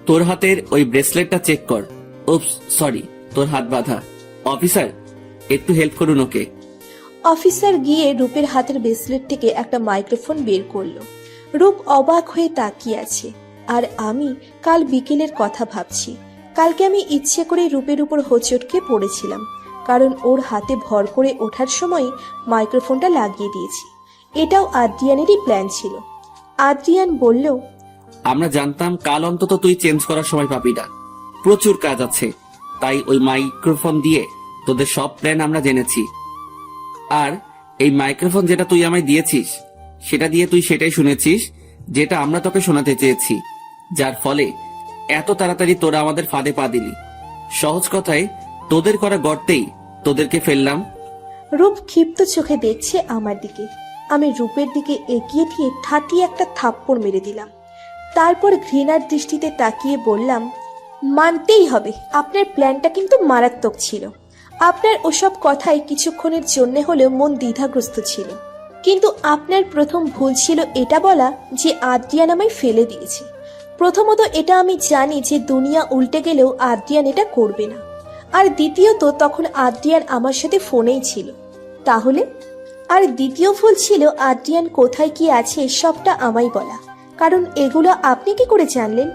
Speaker 3: তোর হাতের ওই ব্রেসলেটটা চেক কর। উপস, সরি, তোর হাত বাঁধা। অফিসার, একটু হেল্প করুন ওকে।
Speaker 2: অফিসার গিয়ে রূপের হাতের ব্রেসলেট থেকে একটা মাইক্রোফোন বের করলো। রূপ অবাক হয়ে তাকিয়ে আছে, আর আমি কাল বিকেলের কথা ভাবছি। কালকে আমি ইচ্ছে করে রূপের উপর হোঁচটকে পড়েছিলাম, কারণ ওর হাতে ভর করে ওঠার সময় মাইক্রোফোনটা লাগিয়ে দিয়েছি। এটাও আদ্রিয়ানেরই প্ল্যান ছিল। আদ্রিয়ান বলল,
Speaker 3: আমরা জানতাম কাল অন্তত তুই চেঞ্জ করার সময় পাবি না, প্রচুর কাজ আছে, তাই ওই মাইক্রোফোন দিয়ে তোদের সব প্ল্যান আমরা জেনেছি। আর এই মাইক্রোফোন যেটা তুই আমায় দিয়েছিস, সেটা দিয়ে তুই সেটাই শুনেছিস যেটা আমরা তোকে শোনাতে চেয়েছি, যার ফলে এত তাড়াতাড়ি তোরা আমাদের ফাঁদে পা দিলি। সহজ কথায়, তোদের করা গর্তেই তোদেরকে ফেললাম।
Speaker 2: রূপ ক্ষিপ্ত চোখে দেখছে আমার দিকে। আমি রূপের দিকে এগিয়ে দিয়ে ঠাটিয়ে একটা থাপ্পড় মেরে দিলাম। তারপর ঘৃণার দৃষ্টিতে তাকিয়ে বললাম, মানতেই হবে আপনার প্ল্যানটা কিন্তু মারাত্মক ছিল। আপনার ওসব কথাই কিছুক্ষণের জন্য হলেও মন দ্বিধাগ্রস্ত ছিল, কিন্তু আপনার প্রথম ভুল ছিল এটা বলা যে আদ্রিয়ান আমায় ফেলে দিয়েছে। প্রথমত এটা আমি জানি যে দুনিয়া উল্টে গেলেও আদ্রিয়ান এটা করবে না। আর দ্বিতীয়ত তখন আদ্রিয়ান আমার সাথে ফোনেই ছিল। তাহলে আর দ্বিতীয় ভুল ছিল আদ্রিয়ান কোথায় কি আছে সবটা আমায় বলা, কারণ এগুলো আপনি কি করে জানলেন?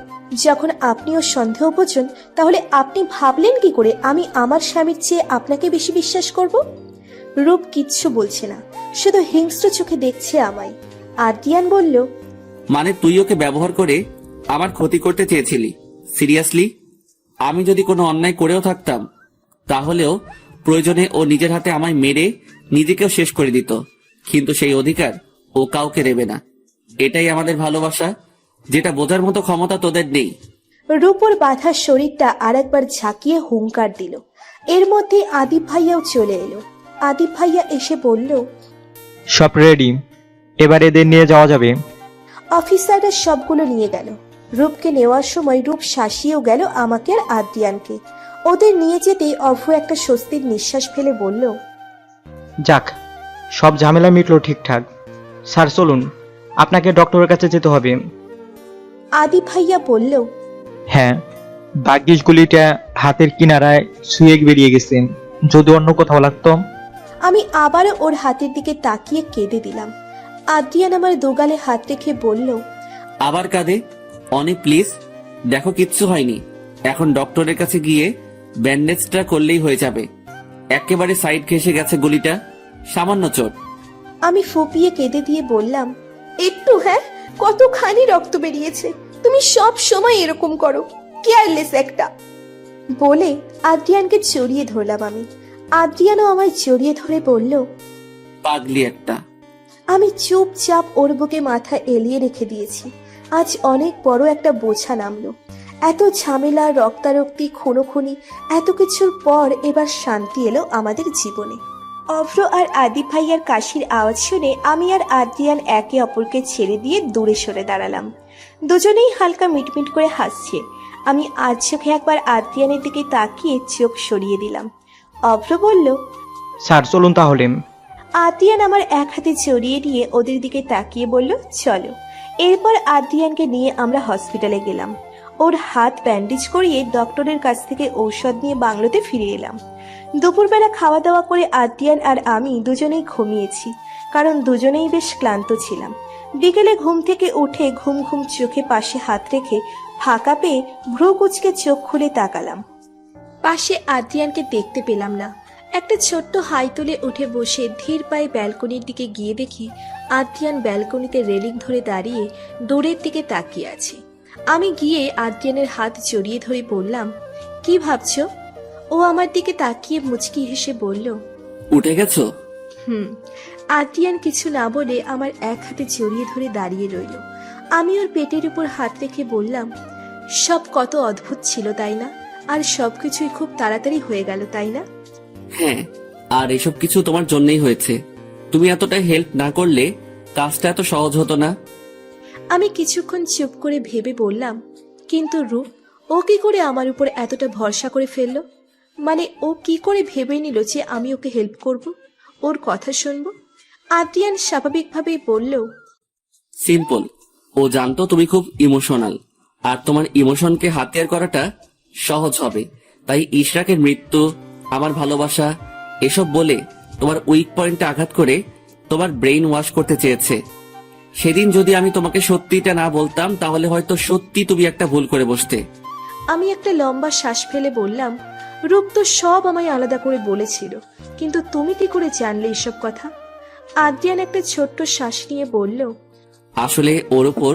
Speaker 2: যখন আপনিও সন্দেহভাজন, তাহলে আপনি ভাবলেন কি করে আমি আমার স্বামীর চেয়ে আপনাকে বেশি বিশ্বাস করব? রূপ কিচ্ছু বলছে না, শুধু হিংস্র চোখে দেখছে আমায়। আদ্রিয়ান বলল,
Speaker 3: মানে তুই ওকে ব্যবহার করে আমার ক্ষতি করতে চেয়েছিলি? সিরিয়াসলি? আমি যদি কোনো অন্যায় করেও থাকতাম, তাহলেও প্রয়োজনে ও নিজের হাতে আমায় মেরে নিজেকেও শেষ করে দিত, কিন্তু সেই অধিকার ও কাউকে দেবে না। এটাই আমাদের ভালোবাসা, যেটা বোঝার মতো ক্ষমতা তোদের নেই।
Speaker 2: রূপর বাঁধা শরীরটা আরেকবার ঝাঁকিয়ে হুঙ্কার দিল। এর মধ্যে আদিপ ভাইয়াও চলে এলো। আদিপ ভাইয়া এসে বলল,
Speaker 4: সব রেডি, এবার এদের নিয়ে যাওয়া যাবে।
Speaker 2: অফিসাররা সবগুলো নিয়ে গেল। রূপকে নেওয়ার সময় রূপ শাসিয়েও গেল আমাকে আর আদ্রিয়ানকে। ওদের নিয়ে যেতেই অভু একটা স্বস্তির নিঃশ্বাস ফেলে বলল,
Speaker 4: যাক, সব ঝামেলা মিটলো ঠিকঠাক। স্যার চলুন, আপনাকে ডক্টরের কাছে যেতে হবে।
Speaker 2: আদিপ ভাইয়া বলল,
Speaker 4: হ্যাঁ, ভাগ্যিস গুলিটা হাতের কিনারায় ছুঁয়ে বেরিয়ে গেছে, যদি অন্য কোথাও লাগতো।
Speaker 2: আমি আবারও ওর হাতের দিকে তাকিয়ে কেঁদে দিলাম। আদ্রিয়ান আমার দোগালে হাত রেখে বলল,
Speaker 3: আবার কাঁদে? অনি প্লিজ, দেখো কিচ্ছু হয়নি। এখন ডক্টরের কাছে গিয়ে ব্যান্ডেজটা করলেই হয়ে যাবে। একেবারে সাইড ঘেঁষে গেছে গুলিটা, সামান্য চোট।
Speaker 2: আমি ফুপিয়ে কেঁদে দিয়ে বললাম, একটু? হ্যাঁ, কতখানি রক্ত বেরিয়েছে। তুমি সব সময় এরকম করো, কেয়ারলেস একটা। বলে আদ্রিয়ানকে জড়িয়ে ধরলাম আমি। আদ্রিয়ানও আমায় জড়িয়ে ধরে বলল,
Speaker 3: পাগলি একটা।
Speaker 2: আমি চুপচাপ ওর বুকে মাথা এলিয়ে রেখে দিয়েছি। আজ অনেক বড় একটা বোঝা নামলো। এত ঝামেলা, রক্তারক্তি, খুনোখুনি, এত কিছুর পর এবার শান্তি এলো আমাদের জীবনে। অভ্র আর আদি ভাইয়ার কাশির আওয়াজ শুনে আমি আর আদ্রিয়ান একে অপরকে ছেড়ে দিয়ে দূরে সরে দাঁড়ালাম। দুজনেই হালকা মিটমিট করে হাসছে। আমি আজ চোখে একবার আদ্রিয়ানের দিকে তাকিয়ে চোখ সরিয়ে দিলাম। অভ্র বলল,
Speaker 4: স্যার চলুন তাহলে।
Speaker 2: আদ্রিয়ান আমার এক হাতে জড়িয়ে দিয়ে ওদের দিকে তাকিয়ে বলল, চলো। এরপর আদ্রিয়ানকে নিয়ে আমরা হসপিটালে গেলাম। ওর হাত ব্যান্ডেজ করিয়ে ডক্টরের কাছ থেকে ঔষধ নিয়ে বাংলোতে ফিরে এলাম। দুপুরবেলা খাওয়া দাওয়া করে আদ্রিয়ান আর আমি দুজনেই ঘুমিয়েছি, কারণ দুজনেই বেশ ক্লান্ত ছিলাম। বিকেলে ঘুম থেকে উঠে ঘুম ঘুম চোখে পাশে হাত রেখে ফাঁকা পেয়ে ভ্রু কুচকে চোখ খুলে তাকালাম। পাশে আদ্রিয়ানকে দেখতে পেলাম না। একটা ছোট্ট হাই তুলে উঠে বসে ধীর পায়ে ব্যালকনির দিকে গিয়ে দেখি আদ্রিয়ান ব্যালকনিতে রেলিং ধরে দাঁড়িয়ে দূরের দিকে তাকিয়ে আছে। আমি গিয়ে আদ্রিয়ানের হাত জড়িয়ে ধরে বললাম, কি ভাবছো? ও আমার দিকে তাকিয়ে মুচকি হেসে বলল,
Speaker 3: উঠে গেছো?
Speaker 2: আদ্রিয়ান কিছু না বলে আমার এক হাতে জড়িয়ে ধরে দাঁড়িয়ে রইল। আমি ওর পেটের উপর হাত রেখে বললাম, সব কত অদ্ভুত ছিল তাই না? আর সবকিছুই খুব তাড়াতাড়ি হয়ে গেল তাই না?
Speaker 3: হ্যাঁ, আর এসব কিছু তোমার জন্যই হয়েছে। তুমি এতটা হেল্প না করলে কাজটা এত সহজ হতো না।
Speaker 2: আমি কিছুক্ষণ চুপ করে ভেবে বললাম, কিন্তু রূপ, ও কি করে আমার উপর এতটা ভরসা করে ফেললো? মানে ও কি করে ভেবে নিল যে আমি ওকে হেল্প করব, ওর কথা শুনবো? আদ্রিয়ান স্বাভাবিকভাবেই বলল,
Speaker 3: সিম্পল, ও জানতো তুমি খুব ইমোশনাল, আর তোমার ইমোশনকে হাতিয়ার করাটা সহজ হবে। তাই ইশরাকের মৃত্যু, আমার ভালোবাসা, এসব বলে তোমার উইক পয়েন্টে আঘাত করে তোমার ব্রেইন ওয়াশ করতে চেয়েছে। সেদিন যদি আমি তোমাকে সত্যিটা না বলতাম, তাহলে হয়তো সত্যি তুমি একটা ভুল করে বসতে।
Speaker 2: আমি একটা লম্বা শ্বাস ফেলে বললাম, রূপ তো সব আমায় আলাদা করে বলেছিল, কিন্তু তুমি কি করে জানলে এসব কথা? আদ্রিয়ান একটা ছোট্ট শ্বাস নিয়ে বলল,
Speaker 3: আসলে ওর উপর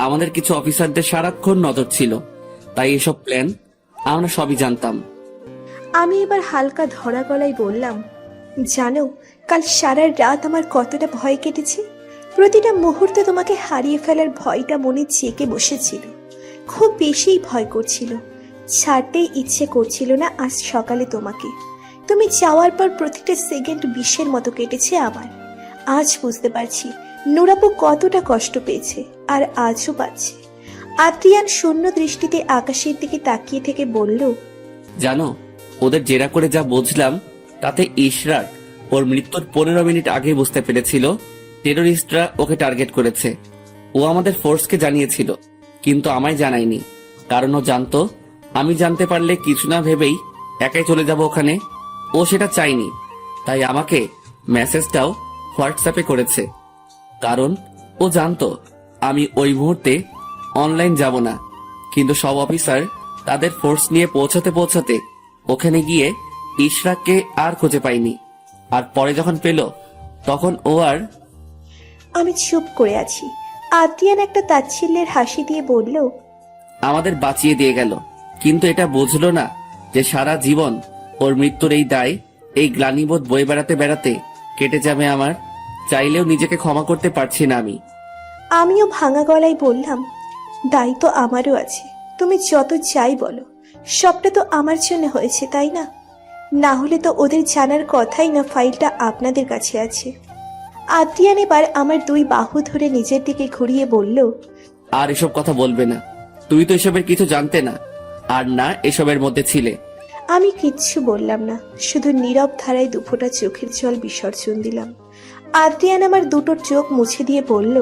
Speaker 3: আমাদের কিছু অফিসারদের সারাক্ষণ নজর ছিল, তাই এসব প্ল্যান আমরা সবই জানতাম।
Speaker 2: আমি এবার হালকা ধরা গলায় বললাম, জানো কাল সারা রাত আমার কতটা ভয় কেটেছে। প্রতিটা মুহূর্তে তোমাকে হারিয়ে ফেলার ভয়টা মনে চেকে বসেছিল। খুব বেশিই ভয় করছিল, ছাড়তেই ইচ্ছে করছিল না আজ সকালে তোমাকে। তুমি যাওয়ার পর প্রতিটা সেকেন্ড বিষের মতো কেটেছে আমার। আজ বুঝতে পারছি নুরাপু কতটা কষ্ট পেয়েছে, আর আজও পাচ্ছে। আদ্রিয়ান শূন্য দৃষ্টিতে আকাশের দিকে তাকিয়ে থেকে বলল,
Speaker 3: জানো, ওদের জেরা করে যা বুঝলাম তাতে ইশরাক ওর মৃত্যুর 15 মিনিট আগে বুঝতে পেরেছিল টেররিস্টরা ওকে টার্গেট করেছে। ও আমাদের ফোর্সকে জানিয়েছিল, কিন্তু আমায় জানায়নি, কারণ ও জানতো আমি জানতে পারলে কিছু না ভেবেই একাই চলে যাব ওখানে। ও সেটা চায়নি, তাই আমাকে মেসেজটাও হোয়াটসঅ্যাপে করেছে, কারণ ও জানতো আমি ওই মুহূর্তে অনলাইন যাব না। কিন্তু সব অফিসার তাদের ফোর্স নিয়ে পৌঁছাতে ওখানে গিয়ে ইশরাককে আর খুঁজে পাইনি। আর পরে যখন পেল, তখন ও আর।
Speaker 2: আমি চুপ করে আছি। আদ্রিয়ান একটা তাচ্ছিল্যের হাসি দিয়ে বলল,
Speaker 3: আমাদের বাঁচিয়ে দিয়ে গেল, কিন্তু এটা বুঝলো না যে সারা জীবন ওর মৃত্যুর এই দায়, এই গ্লানিবোধ বয়ে বেড়াতে কেটে যাবে আমার। চাইলেও নিজেকে ক্ষমা করতে পারছি না আমি।
Speaker 2: আমিও ভাঙা গলায় বললাম, দায়িত্ব আমারও আছে। তুমি যত চাই বলো, সবটা তো আমার জন্য হয়েছে তাই না? না হলে তো ওদের জানার কথাই না ফাইলটা আপনাদের কাছে আছে। আদ্রিয়ান এবার আমার দুই বাহু ধরে নিজের দিকে ঘুরিয়ে বলল,
Speaker 3: আর এসব কথা বলবে না, তুমি তো এসবের কিছু জানতে না, আর না এসবের মধ্যে ছিলে।
Speaker 2: আমি কিচ্ছু বললাম না, শুধু নীরব ধারায় দুফোঁটা চোখের জল বিসর্জন দিলাম। আদ্রিয়ান আমার দুটো চোখ মুছে দিয়ে বলল,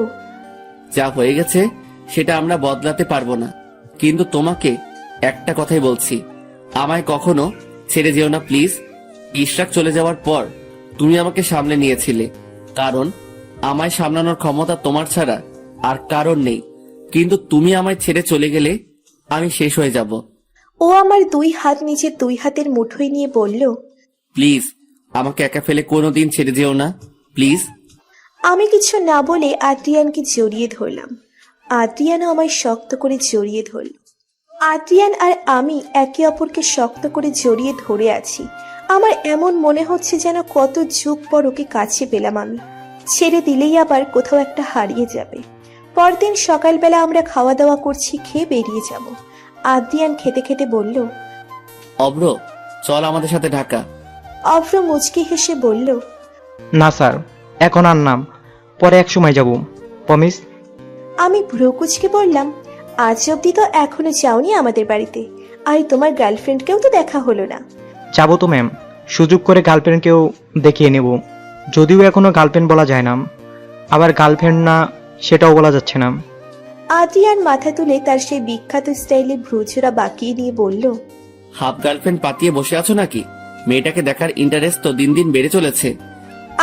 Speaker 3: যা হয়ে গেছে সেটা আমরা বদলাতে পারবো না, কিন্তু তোমাকে একটা কথাই বলছি, আমায় কখনো ছেড়ে যেও না প্লিজ। ইশরাক চলে যাওয়ার পর তুমি আমাকে সামলে নিয়েছিলে, কারণ আমায় সামলানোর ক্ষমতা তোমার ছাড়া আর কারণ নেই। কিন্তু তুমি আমায় ছেড়ে চলে গেলে আমি শেষ হয়ে যাব।
Speaker 2: ও আমার দুই হাত নিজের দুই হাতের মুঠোয় নিয়ে বলল,
Speaker 3: প্লিজ আমাকে একা ফেলে কোনোদিন ছেড়ে যেও না প্লিজ।
Speaker 2: আমি কিছু না বলে আদ্রিয়ানকে জড়িয়ে ধরলাম। আদ্রিয়ানও আমায় শক্ত করে জড়িয়ে ধরল। আদ্রিয়ান আর আমি একে অপরকে শক্ত করে জড়িয়ে ধরে আছি। আমার এমন মনে হচ্ছে যেন কত যুগ পর ওকে কাছে পেলাম আমি। ছেড়ে দিলেই আবার কোথাও একটা হারিয়ে যাবে। পরদিন সকালবেলা আমরা খাওয়া দাওয়া করছি, খেয়ে বেরিয়ে যাব। আদ্রিয়ান খেতে খেতে বলল,
Speaker 3: অব্র, চল আমাদের সাথে ঢাকা।
Speaker 2: অভ্র মুচকি হেসে বলল,
Speaker 4: না স্যার, এখন আর নাম, পরে এক সময় যাব, প্রমিস।
Speaker 2: আমি ভ্রুকুচকে বললাম, আজ অব্দি তো এখনো যাওনি আমাদের বাড়িতে, আর তোমার গার্লফ্রেন্ডকেও তো দেখা হলো না।
Speaker 4: যাবো তো ম্যাম, সুযোগ করে গার্লফ্রেন্ডকেও দেখিয়ে নেব। যদিও এখনো গার্লফ্রেন্ড বলা যায় না, আবার গার্লফ্রেন্ড না সেটাও বলা যাচ্ছে না।
Speaker 2: আদ্রিয়ান মাথা তুলে তার সেই বিখ্যাত স্টাইলে ভ্রুজোড়া বাঁকিয়ে নিয়ে বলল,
Speaker 3: হাফ গার্লফ্রেন্ড পাতিয়ে বসে আছো নাকি? মেয়েটাকে দেখার ইন্টারেস্ট তো দিন দিন বেড়ে চলেছে।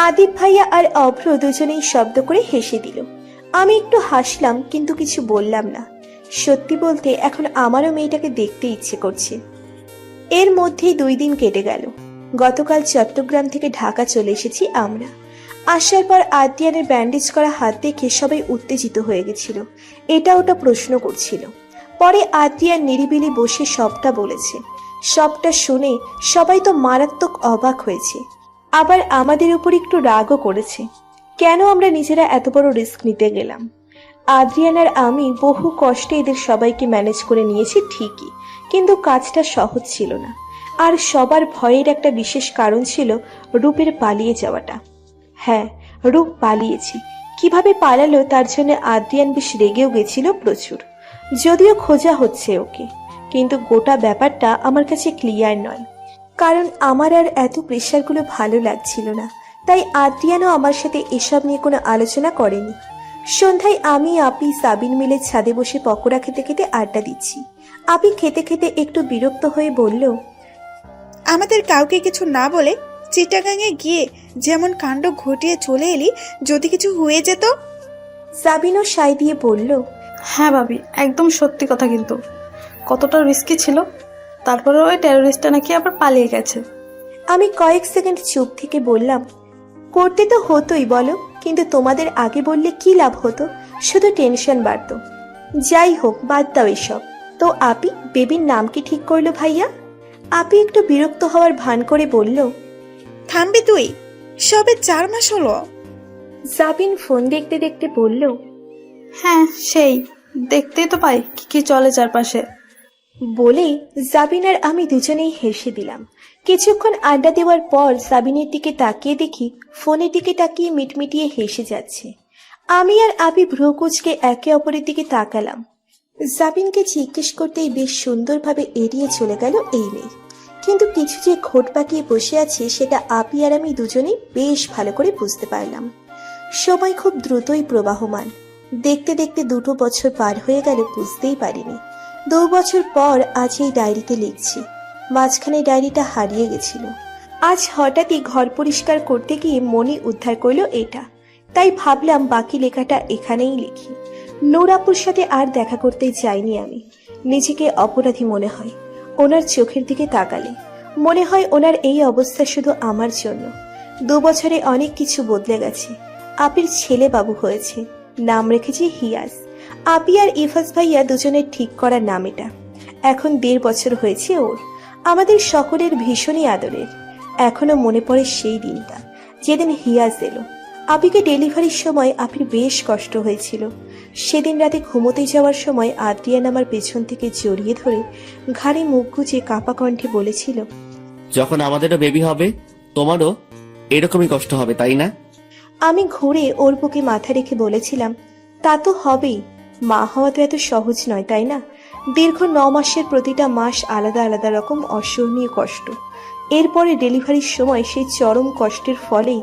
Speaker 2: আদিব ভাইয়া আর অভ্র দুজনেই শব্দ করে হেসে দিল। আমি একটু হাসলাম, কিন্তু কিছু বললাম না। সত্যি বলতে এখন আমারও মেয়েটাকে দেখতে ইচ্ছে করছে। এর মধ্যেই 2 দিন কেটে গেল। গতকাল চট্টগ্রাম থেকে ঢাকা চলে এসেছি আমরা। আসার পর আদ্রিয়ানের ব্যান্ডেজ করা হাত দেখে সবাই উত্তেজিত হয়ে গেছিল, এটা ওটা প্রশ্ন করছিল। পরে আদ্রিয়ান নিরিবিলি বসে সবটা বলেছে। সবটা শুনে সবাই তো মারাত্মক অবাক হয়েছে, আবার আমাদের উপর একটু রাগও করেছে। কেন আমরা নিজেরা এত বড় রিস্ক নিতে গেলাম? আদ্রিয়ান আর আমি বহু কষ্টে এদের সবাইকে ম্যানেজ করে নিয়েছি ঠিকই, কিন্তু কাজটা সহজ ছিল না। আর সবার ভয়ের একটা বিশেষ কারণ ছিল রূপের পালিয়ে যাওয়াটা। হ্যাঁ, রূপ পালিয়েছি। কিভাবে পালালো তার জন্য আদ্রিয়ান বেশ রেগেও গেছিল প্রচুর। যদিও খোঁজা হচ্ছে ওকে, কিন্তু গোটা ব্যাপারটা আমার কাছে ক্লিয়ার নয়। কারণ আমার আর এত প্রেশারগুলো ভালো লাগছিল না, তাই আদ্রিয়ানও আমার সাথে এসব নিয়ে কোনো আলোচনা করেনি। সন্ধ্যায় আমি, আপি, সাবিন মিলে ছাদে বসে পকোড়া খেতে খেতে আড্ডা দিচ্ছি। আপি খেতে খেতে একটু বিরক্ত হয়ে বলল,
Speaker 5: আমাদের কাউকে কিছু না বলে চিটাগাঙে গিয়ে যেমন কাণ্ড ঘটিয়ে চলে এলি, যদি কিছু হয়ে যেত।
Speaker 2: সাবিনও সাই দিয়ে বলল,
Speaker 6: হ্যাঁ ভাবি, একদম সত্যি কথা। কিন্তু কতটা রিস্কি ছিল। তারপরে ওই টেরোরিস্টটা নাকি আবার পালিয়ে গেছে।
Speaker 2: আমি কয়েক সেকেন্ড চুপ থেকে বললাম, করতে তো হতোই বলো, কিন্তু তোমাদের আগে বললে কি লাভ হতো? শুধু টেনশন বাড়তো। যাই হোক, বাদ দাও এসব। তো আপি, বেবির নাম কি ঠিক করলো ভাইয়া? আপি একটু বিরক্ত হওয়ার ভান করে বলল,
Speaker 5: থামবি তুই, সবে 4 মাস হলো।
Speaker 2: সাবিন ফোন দেখতে দেখতে বলল,
Speaker 6: হ্যাঁ সেই, দেখতেই তো পাই কি কি চলে চারপাশে।
Speaker 2: বলেই সাবিন আর আমি দুজনেই হেসে দিলাম। কিছুক্ষণ আড্ডা দেওয়ার পর সাবিনের দিকে তাকিয়ে দেখি ফোনের দিকে তাকিয়ে মিটমিটিয়ে হেসে যাচ্ছে। আমি আর আপি ভ্রুকুচকে একে অপরের দিকে তাকালাম। সাবিনকে জিজ্ঞেস করতেই বেশ সুন্দরভাবে এড়িয়ে চলে গেল এই মেয়ে। কিন্তু কিছু যে ঘোট পাকিয়ে বসে আছে সেটা আপি আর আমি দুজনেই বেশ ভালো করে বুঝতে পারলাম। সময় খুব দ্রুতই প্রবাহমান। দেখতে দেখতে 2 বছর পার হয়ে গেল, বুঝতেই পারিনি। 2 বছর পর আজ এই ডায়েরিতে লিখছি। মাঝখানে ডায়েরিটা হারিয়ে গেছিল। আজ হঠাৎই ঘর পরিষ্কার করতে গিয়ে মনি উদ্ধার করলো এটা, তাই ভাবলাম বাকি লেখাটা এখানেই লিখি। নূরাপুর সাথে আর দেখা করতে যাইনি আমি। নিজেকে অপরাধী মনে হয় ওনার চোখের দিকে তাকালে। মনে হয় ওনার এই অবস্থা শুধু আমার জন্য। 2 বছরে অনেক কিছু বদলে গেছে। আপির ছেলে বাবু হয়েছে, নাম রেখেছি হিয়াজ। আপি আর ইফাজ ভাইয়া দুজনের ঠিক করা নাম এটা। এখন 1.5 বছর হয়েছে ওর। আমাদের সকলের ভীষণই আদরের। এখনো মনে পড়ে সেই দিনটা যেদিন হিয়াজ এলো। আপিকে ডেলিভারির সময় আপির বেশ কষ্ট হয়েছিল। সেদিন রাতে ঘুমোতে যাওয়ার সময় আদ্রিয়ান আমার পেছন থেকে জড়িয়ে ধরে ঘাড়ে মুখ গুজে কাঁপা কণ্ঠে বলেছিল,
Speaker 3: যখন আমাদেরও বেবি হবে তোমারও এরকমই কষ্ট হবে, তাই না?
Speaker 2: আমি ঘুরে ওর বুকে মাথা রেখে বলেছিলাম, তা তো হবেই। মা হওয়া তো এত সহজ নয়, তাই না? দীর্ঘ 9 মাসের প্রতিটা মাস আলাদা আলাদা রকম অসহনীয় কষ্ট। এরপরে ডেলিভারির সময় সেই চরম কষ্টের ফলেই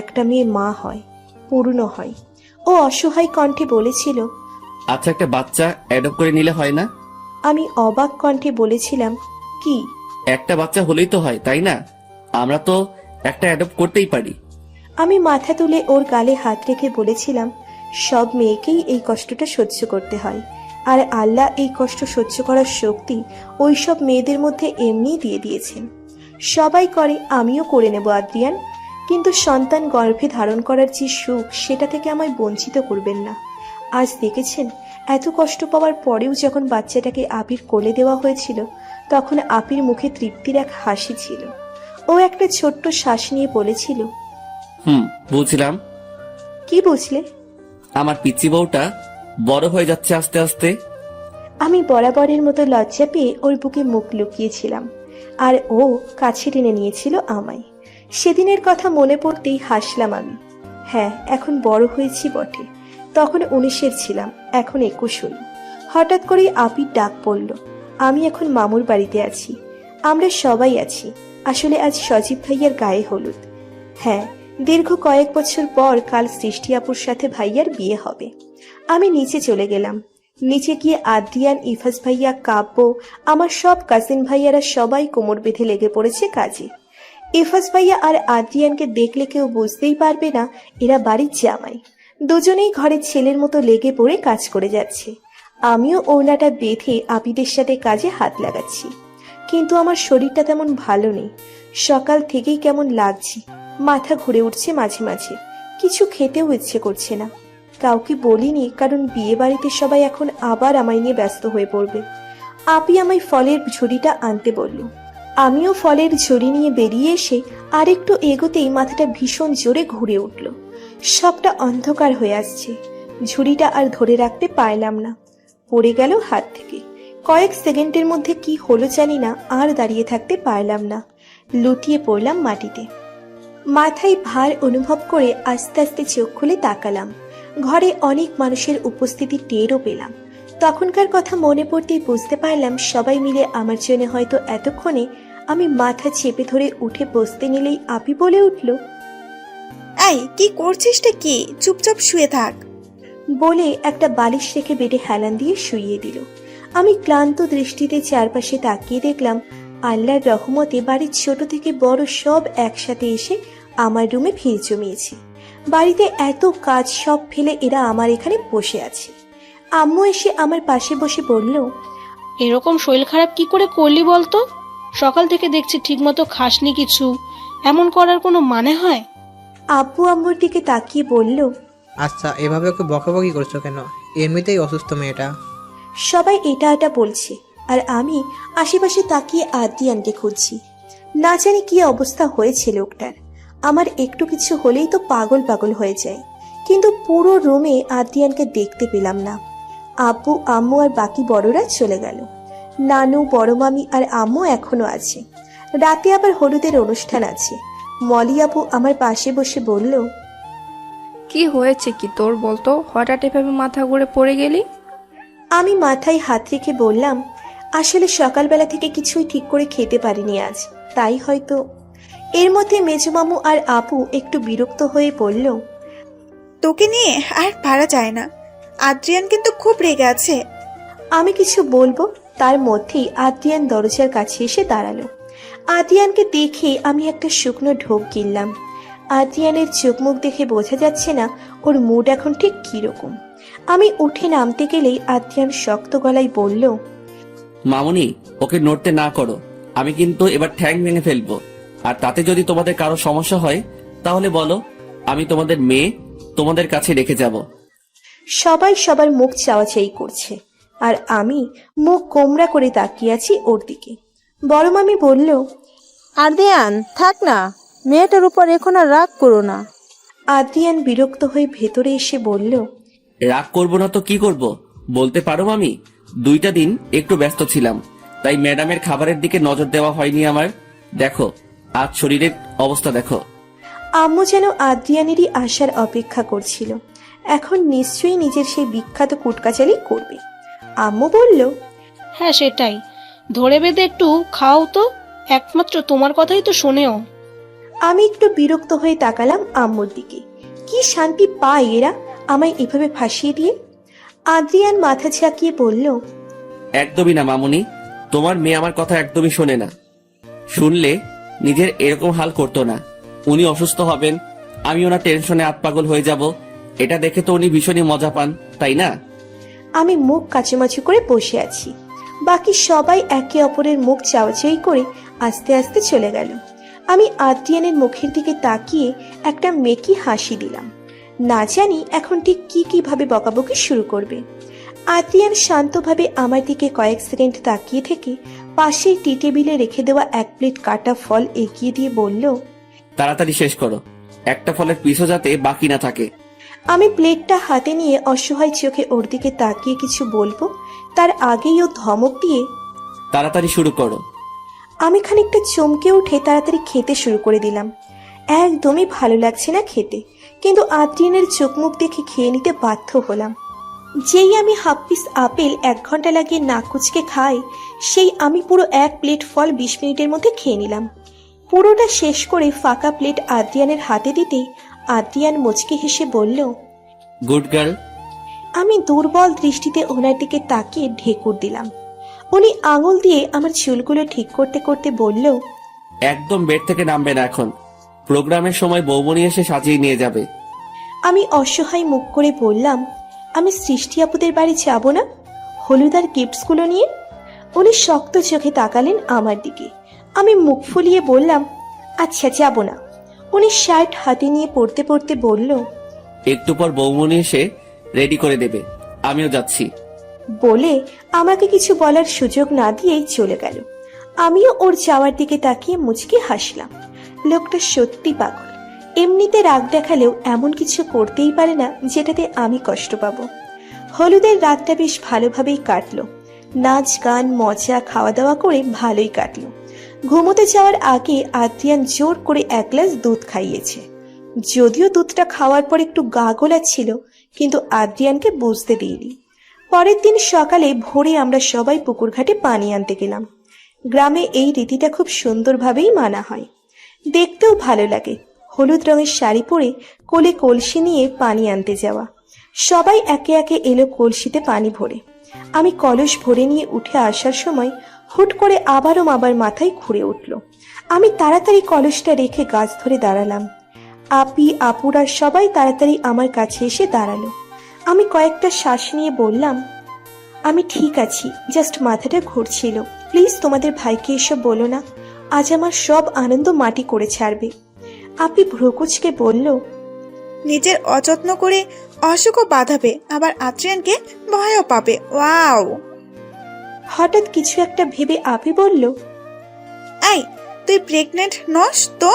Speaker 2: একটা মেয়ে মা হয়, পূর্ণ হয়। ও অসহায় কণ্ঠে বলেছিল,
Speaker 3: আচ্ছা, একটা বাচ্চা অ্যাডপ্ট করে নিলে হয় না?
Speaker 2: আমি অবাক কণ্ঠে বলেছিলাম, কি?
Speaker 3: একটা বাচ্চা হলেই তো হয়, তাই না? আমরা তো একটা অ্যাডপ্ট করতেই পারি।
Speaker 2: আমি মাথা তুলে ওর গালে হাত রেখে বলেছিলাম, সব মেয়েকেই এই কষ্টটা সহ্য করতে হয়, আর আল্লাহ এই কষ্ট সহ্য করার শক্তি ওই সব মেয়েদের মধ্যে এমনিই দিয়ে দিয়েছেন। সবাই করে, আমিও করে নেব আদ্রিয়ান, কিন্তু সন্তান গর্ভে ধারণ করার যে সুখ, সেটা থেকে আমায় বঞ্চিত করবেন না। আজ দেখেছেন এত কষ্ট পাওয়ার পরেও যখন বাচ্চাটাকে আপির কোলে দেওয়া হয়েছিল, তখন আপির মুখে তৃপ্তির এক হাসি ছিল। ও একটা ছোট্ট শ্বাস নিয়ে বলেছিল,
Speaker 3: বুঝলাম।
Speaker 2: কি বুঝলে?
Speaker 3: আমার পিচ্চি বউটা বড় হয়ে যাচ্ছে আস্তে আস্তে।
Speaker 2: আমি বরাবরের মতো লজ্জা পেয়ে ওর বুকে মুখ লুকিয়েছিলাম, আর ও কাছে টেনে নিয়েছিল আমায়। সেদিনের কথা মনে পড়তেই হাসলাম আমি। হ্যাঁ, এখন বড় হয়েছি বটে, তখন 19-এর ছিলাম, এখন 21 হল। হঠাৎ করেই আপির ডাক পড়ল। আমি এখন মামুর বাড়িতে আছি, আমরা সবাই আছি। আসলে আজ সজীব ভাইয়ার গায়ে হলুদ। হ্যাঁ, দীর্ঘ কয়েক বছর পর কাল সৃষ্টি আপুর সাথে ভাইয়ার বিয়ে হবে। আমি নিচে চলে গেলাম। নিচে গিয়ে আদ্রিয়ান, ইফাজ ভাইয়া, কাব্য, আমার সব কাজিন ভাইয়ারা সবাই কোমর বেঁধে লেগে পড়েছে কাজে। ইফাজ ভাইয়া আর আদ্রিয়ানকে দেখলে কেউ বুঝতেই পারবে না এরা বাড়ির জামাই। দুজনেই ঘরের ছেলের মতো লেগে পড়ে কাজ করে যাচ্ছে। আমিও ওড়নাটা বেঁধে আপিদের সাথে কাজে হাত লাগাচ্ছি। কিন্তু আমার শরীরটা তেমন ভালো নেই। সকাল থেকেই কেমন লাগছে, মাথা ঘুরে উঠছে মাঝে মাঝে, কিছু খেতেও ইচ্ছে করছে না। কাউকে বলিনি, কারণ বিয়ে বাড়িতে সবাই এখন আবার আমায় নিয়ে ব্যস্ত হয়ে পড়বে। আপি আমায় ফলের ঝুড়িটা আনতে বলল। আমিও ফলের ঝুড়ি নিয়ে বেরিয়ে এসে আরেকটু এগোতেই মাথাটা ভীষণ জোরে ঘুরে উঠল। সবটা অন্ধকার হয়ে আসছে। ঝুড়িটা আর ধরে রাখতে পারলাম না, পড়ে গেল হাত থেকে। কয়েক সেকেন্ডের মধ্যে কি হলো জানি না, আর দাঁড়িয়ে থাকতে পারলাম না, লুটিয়ে পড়লাম মাটিতে। মাথায় ভার অনুভব করে আস্তে আস্তে চোখ খুলে তাকালাম। ঘরে অনেক মানুষের উপস্থিতি টেরও পেলাম। তখনকার কথা মনে পড়তেই বুঝতে পারলাম সবাই মিলে আমার জন্য হয়তো এতক্ষণে আমি মাথা চেপে ধরে উঠে বসতে নিলেই আপি বলে উঠল,
Speaker 5: এই কি করছিসটা কি? চুপচাপ শুয়ে থাক।
Speaker 2: বলে একটা বালিশ রেখে বেডে হেলান দিয়ে শুইয়ে দিল। আমি ক্লান্ত দৃষ্টিতে চারপাশে তাকিয়ে দেখলাম আল্লাহর রহমতে বাড়ির ছোট থেকে বড় সব একসাথে এসে আমার রুমে ভিড় জমিয়েছে। বাড়িতে এত কাজ সব ফেলে এরা আমার এখানে বসে আছে। আম্মু এসে আমার পাশে বসে বলল,
Speaker 7: এরকম শরীর খারাপ কি করে করলি বলতো? সকাল থেকে দেখছি ঠিকমতো খাসনি কিছু, এমন করার কোনো মানে হয়?
Speaker 2: আব্বু আম্মুর দিকে তাকিয়ে বলল,
Speaker 8: আচ্ছা, এভাবে ওকে বকাবকি করছো কেন? এমনিতেই অসুস্থ মেয়েটা।
Speaker 2: সবাই এটা বলছে, আর আমি আশেপাশে তাকিয়ে আদ্রিয়ানকে খুঁজছি। না জানি কি অবস্থা হয়েছে লোকটার। আমার একটু কিছু হলেই তো পাগল পাগল হয়ে যায়, কিন্তু পুরো রুমে আদ্রিয়ানকে দেখতে পেলাম না। আব্বু আম্মু আর বাকি বড়রা চলে গেল। নানু, বড় মামি আর আম্মু এখনো আছে। রাতে আবার হলুদের অনুষ্ঠান আছে। মলি আপু আমার পাশে বসে বলল,
Speaker 9: কি হয়েছে কি তোর বলতো? হঠাৎ এভাবে মাথা ঘুরে পড়ে গেলি?
Speaker 2: আমি মাথায় হাত রেখে বললাম, আসলে সকালবেলা থেকে কিছুই ঠিক করে খেতে পারিনি আজ, তাই হয়তো। এর মধ্যে মেজমামু আর আপু একটু বিরক্ত হয়ে পড়ল,
Speaker 5: তোকে নিয়ে আর পারা যায় না। আদ্রিয়ান কিন্তু খুব রেগে আছে।
Speaker 2: আমি কিছু বলবো তার মধ্যেই আদ্রিয়ান দরজার কাছে এসে দাঁড়ালো। আদ্রিয়ানকে দেখে আমি একটা শুকনো ঢোক গিললাম। আদ্রিয়ানের চোখ মুখ দেখে বোঝা যাচ্ছে না ওর মুড এখন ঠিক কিরকম। আমি উঠে নামতে গেলেই আদ্রিয়ান শক্ত গলায় বলল,
Speaker 3: মামুনি, ওকে নড়তে না করো, আমি কিন্তু এবার ঠ্যাং ভেঙে ফেলবো। আর তাতে যদি তোমাদের কারো সমস্যা হয় তাহলে বলো, আমি তোমাদের মেয়ে তোমাদের কাছে রেখে যাব।
Speaker 2: সবাই সবার মুখ চাওয়াচাই করছে, আর আমি মুখ গোমরা করে তাকিয়ে আছি ওর দিকে। বড় মামি বলল,
Speaker 10: আদ্রিয়ান থাক না, মেয়েটার উপর এখন আর রাগ করো না।
Speaker 2: আদ্রিয়ান বিরক্ত হয়ে ভেতরে এসে বলল,
Speaker 3: রাগ করবো না তো কি করব বলতে পারো মামি? 2টা দিন একটু ব্যস্ত ছিলাম, তাই ম্যাডামের খাবারের দিকে নজর দেওয়া হয়নি আমার। দেখো আজ শরীরের অবস্থা দেখো।
Speaker 2: আম্মু যেন আদ্রিয়ানেরই আসার অপেক্ষা করছিল। এখন নিশ্চয়ই নিজের সেই বিখ্যাত কুটকাচালি করবে। আম্মু বলল,
Speaker 7: হ্যাঁ সেটাই, ধরে বেঁধে একটু খাও তো, একমাত্র তোমার কথাই তো শোনেও।
Speaker 2: আমি একটু বিরক্ত হয়ে তাকালাম আম্মুর দিকে। কি শান্তি পায় এরা আমায় এভাবে ফাঁসিয়ে দিয়ে। আদ্রিয়ান মাথা ঝাঁকিয়ে বলল,
Speaker 3: একদমই না মামুনি, তোমার মেয়ে আমার কথা একদমই শোনে না। শুনলে নিজের এরকম হাল করতো না। উনি অসুস্থ হবেন, আমি ওনার টেনশনে আতপাগল হয়ে যাব, এটা দেখে তো উনি ভীষণই মজা পান, তাই না?
Speaker 2: আমি মুখ কাচুমাচু করে বসে আছি। বাকি সবাই একে অপরের মুখ চাওয়াচাই করে আস্তে আস্তে চলে গেল। আমি আদ্রিয়ানের মুখের দিকে তাকিয়ে একটা মেকি হাসি দিলাম। না জানি এখন ঠিক কিভাবে বকাবকি শুরু করবে। আদ্রিয়ান শান্তভাবে আমার দিকে কয়েক সেকেন্ড তাকিয়ে থেকে পাশেই টি টেবিলে রেখে দেওয়া 1 প্লেট কাটা ফল এগিয়ে দিয়ে বলল,
Speaker 3: তাড়াতাড়ি শেষ করো, একটা ফলের পিছও যাতে বাকি না থাকে।
Speaker 2: আমি প্লেটটা হাতে নিয়ে অসহায় চোখে ওর দিকে তাকিয়ে কিছু বলবো তার আগেই ও ধমক দিয়ে
Speaker 3: তাড়াতাড়ি শুরু করো।
Speaker 2: আমি খানিকটা চমকে উঠে তাড়াতাড়ি খেতে শুরু করে দিলাম। একদমই ভালো লাগছে না খেতে, কিন্তু আদ্রিয়ানের চোখ মুখ দেখে খেয়ে নিতে বাধ্য হলাম। যেই আমি হাফ পিস আপেল 1 ঘন্টা লাগিয়ে নাক কুচকে খাই, সেই আমি পুরো 1 প্লেট ফল 20 মিনিটের মধ্যে খেয়ে নিলাম। পুরোটা শেষ করে ফাঁকা প্লেট আদ্রিয়ানের হাতে দিতেই আদ্রিয়ান মুচকি হেসে বলল,
Speaker 3: গুড গার্ল।
Speaker 2: আমি দুর্বল দৃষ্টিতে ওনার দিকে তাকিয়ে ঢেকুর দিলাম। উনি আঙুল দিয়ে আমার চুলগুলো ঠিক করতে করতে বলল,
Speaker 3: একদম বেড থেকে নামবে না এখন, প্রোগ্রামের সময় বৌমনি এসে সাজিয়ে নিয়ে যাবে।
Speaker 2: আমি অসহায় মুখ করে বললাম, আমি সৃষ্টি আপুদের বাড়ি যাব না হলুদার গিফটসগুলো নিয়ে? উনি শক্ত চোখে তাকালেন আমার দিকে। আমি মুখ ফুলিয়ে বললাম, আচ্ছা যাব না। উনি শার্ট হাতে নিয়ে পড়তে পড়তে বলল,
Speaker 3: একটু পর বৌমনি এসে রেডি করে দেবে, আমিও যাচ্ছি।
Speaker 2: বলে আমাকে কিছু বলার সুযোগ না দিয়েই চলে গেল। আমিও ওর যাওয়ার দিকে তাকিয়ে মুচকি হাসলাম। লোকটা সত্যি পাগল, এমনিতে রাগ দেখালেও এমন কিছু করতেই পারে না যেটাতে আমি কষ্ট পাবো। হলুদের রাতটা বেশ ভালোভাবেই কাটলো। নাচ গান মজা খাওয়া দাওয়া করে ভালোই কাটলো। ঘুমোতে যাওয়ার আগে আদ্রিয়ান জোর করে 1 গ্লাস দুধ খাইয়েছে। যদিও দুধটা খাওয়ার পর একটু গা গোলা ছিল, কিন্তু আদ্রিয়ানকে বুঝতে দিইনি। পরের দিন সকালে ভোরে আমরা সবাই পুকুর ঘাটে পানি আনতে গেলাম। গ্রামে এই রীতিটা খুব সুন্দরভাবেই মানা হয়, দেখতেও ভালো লাগে। হলুদ রঙের শাড়ি পরে কোলে কলসি নিয়ে পানি আনতে যাওয়া। সবাই একে একে এলো কলসিতে পানি ভরে। আমি কলস ভরে নিয়ে উঠে আসার সময় হুট করে আবারও আমার মাথায় ঘুরে উঠল। আমি তাড়াতাড়ি কলসটা রেখে গাছ ধরে দাঁড়ালাম। আপি আপুরা সবাই তাড়াতাড়ি আমার কাছে এসে দাঁড়ালো। আমি কয়েকটা শ্বাস নিয়ে বললাম, আমি ঠিক আছি, জাস্ট মাথাটা ঘুরছিল। প্লিজ তোমাদের ভাইকে এসব বলো না, আজ আমার সব আনন্দ মাটি করে ছাড়বে। আপি ভ্রুকুচকে বলল,
Speaker 5: নিজের অযত্ন করে অসুখও বাঁধাবে, আবার আদ্রিয়ানকে ভয়ও পাবে। ওয়াও!
Speaker 2: হঠাৎ কিছু একটা ভেবে আপি বলল,
Speaker 5: এই, তুই প্রেগনেন্ট নস তো?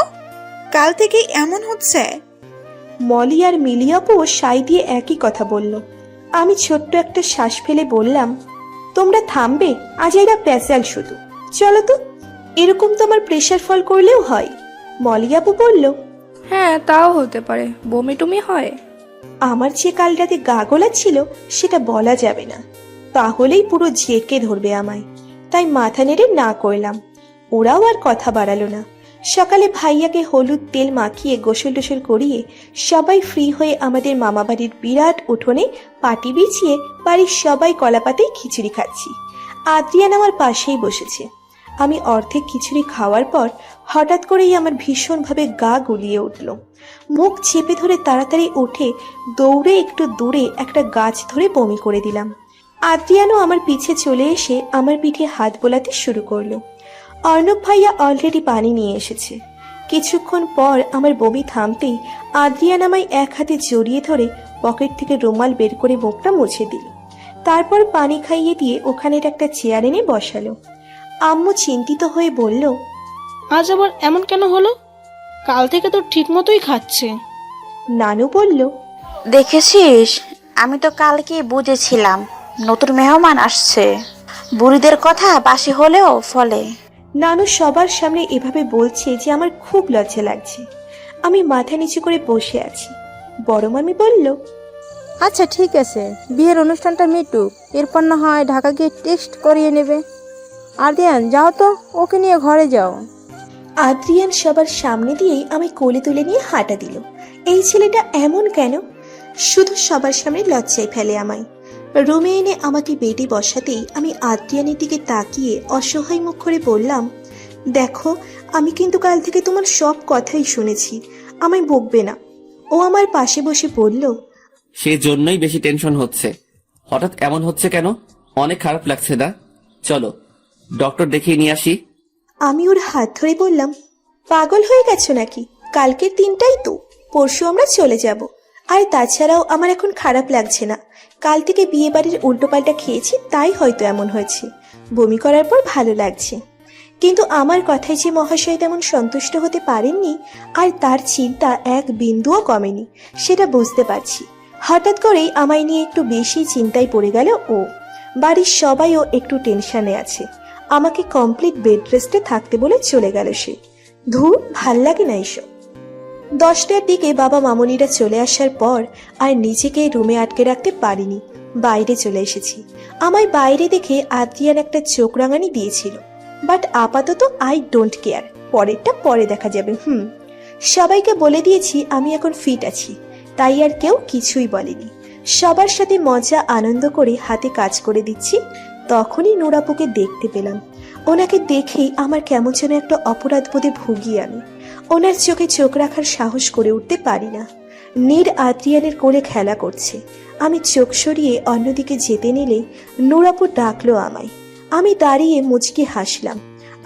Speaker 5: কাল থেকেই এমন হচ্ছে।
Speaker 2: মলি আর মিলি আপুও সাই দিয়ে একই কথা বলল। আমি ছোট্ট একটা শ্বাস ফেলে বললাম, তোমরা থামবে? আজ এরা প্যাচাল শুধু। চলো তো, এরকম তোমার প্রেশার ফল করলেও হয়। মলি আপু বলল,
Speaker 9: হ্যাঁ তাও হতে পারে, বমি টুমি হয়।
Speaker 2: আমার যে কাল রাতে গা গোলা ছিল সেটা বলা যাবে না, তাহলেই পুরো জেকে ধরবে আমায়। তাই মাথা নেড়ে না করলাম। ওরাও আর কথা বাড়ালো না। সকালে ভাইয়াকে হলুদ তেল মাখিয়ে গোসল টোসল করিয়ে সবাই ফ্রি হয়ে আমাদের মামাবাড়ির বিরাট উঠোনে পাটি বিছিয়ে বাড়ির সবাই কলাপাতায় খিচুড়ি খাচ্ছি। আদ্রিয়ান আমার পাশেই বসেছে। আমি অর্ধেক খিচুড়ি খাওয়ার পর হঠাৎ করেই আমার ভীষণভাবে গা গুলিয়ে উঠল। মুখ চেপে ধরে তাড়াতাড়ি উঠে দৌড়ে একটু দূরে একটা গাছ ধরে বমি করে দিলাম। আদ্রিয়ানও আমার পিছে চলে এসে আমার পিঠে হাত বোলাতে শুরু করলো। অর্ণব ভাইয়া অলরেডি পানি নিয়ে এসেছে। কিছুক্ষণ পর আমার বমি থামতেই আদ্রিয়ান আমায় 1 হাতে জড়িয়ে ধরে পকেট থেকে রুমাল বের করে মুখটা মুছে দিল। তারপর পানি খাইয়ে দিয়ে ওখানের একটা চেয়ার এনে বসালো। আম্মু চিন্তিত হয়ে বলল,
Speaker 7: আজ আবার এমন কেন হলো? কাল থেকে তো ঠিক মতোই খাচ্ছে।
Speaker 2: নানু বলল,
Speaker 10: দেখেছিস, আমি তো কালকেই বুঝেছিলাম নতুন মেহমান আসছে। বুড়িদের কথা বাসি হলেও ফলে।
Speaker 2: নানু সবার সামনে এভাবে বলছে যে আমার খুব লজ্জা লাগছে। আমি মাথা নিচু করে বসে আছি। বড় মামি বলল,
Speaker 10: আচ্ছা ঠিক আছে, বিয়ের অনুষ্ঠানটা মিটুক, এরপর না হয় ঢাকা গিয়ে টেস্ট করিয়ে নেবে। আদ্রিয়ান যাও তো, ওকে নিয়ে ঘরে যাও।
Speaker 2: আদ্রিয়ান সবার সামনে দিয়েই আমি কোলে তুলে নিয়ে হাঁটা দিল। এই ছেলেটা এমন কেন? শুধু সবার সামনে লজ্জায় ফেলে আমায়। রুমে এনে আমাকে বেডে বসাতেই আমি আদ্রিয়ানের দিকে তাকিয়ে অসহায় মুখ করে বললাম, দেখো, আমি কিন্তু কাল থেকে তোমার সব কথাই শুনেছি, আমায় বকবে না। ও আমার পাশে বসে বলল,
Speaker 3: সেজন্যই বেশি টেনশন হচ্ছে। হঠাৎ এমন হচ্ছে কেন? অনেক খারাপ লাগছে না? চলো ডক্টর দেখিয়ে নিয়ে আসি।
Speaker 2: আমি ওর হাত ধরে বললাম, পাগল হয়ে গেছো নাকি? কালকের দিনটাই তো, পরশু আমরা চলে যাব। আর তাছাড়াও আমার এখন খারাপ লাগছে না। কাল থেকে বিয়ে বাড়ির উল্টোপাল্টা খেয়েছি, তাই হয়তো এমন হয়েছে। বমি করার পর ভালো লাগছে। কিন্তু আমার কথায় যে মহাশয় তেমন সন্তুষ্ট হতে পারেননি, আর তার চিন্তা এক বিন্দুও কমেনি, সেটা বুঝতে পারছি। হঠাৎ করেই আমায় নিয়ে একটু বেশি চিন্তায় পড়ে গেল ও। বাড়ির সবাইও একটু টেনশনে আছে। আমাকে কমপ্লিট বেড রেস্টে থাকতে বলে চলে গেল সে। ধুর, ভাল লাগে না এসব। 10টার দিকে বাবা মামুনিরা চলে আসার পর আর নিজেকে রুমে আটকে রাখতে পারিনি, বাইরে চলে এসেছি। আমায় বাইরে দেখে আদ্রিয়ান একটা চোখ রাঙানি দিয়েছিল, বাট আপাতত আই ডোন্ট কেয়ার, পরেরটা পরে দেখা যাবে। সবাইকে বলে দিয়েছি আমি এখন ফিট আছি, তাই আর কেউ কিছুই বলেনি। সবার সাথে মজা আনন্দ করে হাতে কাজ করে দিচ্ছি, তখনই নুরাপুকে দেখতে পেলাম। ওনাকে দেখেই আমার কেমন যেন একটা অপরাধ বোধে ভুগি আমি। ওনার চোখে চোখ রাখার সাহস করে উঠতে পারি না। নীর আদ্রিয়ানের কোলে খেলা করছে। আমি চোখ সরিয়ে অন্যদিকে যেতে নিলেই নুরাপু ডাকলো আমায়। আমি দাঁড়িয়ে মুচকি হাসলাম।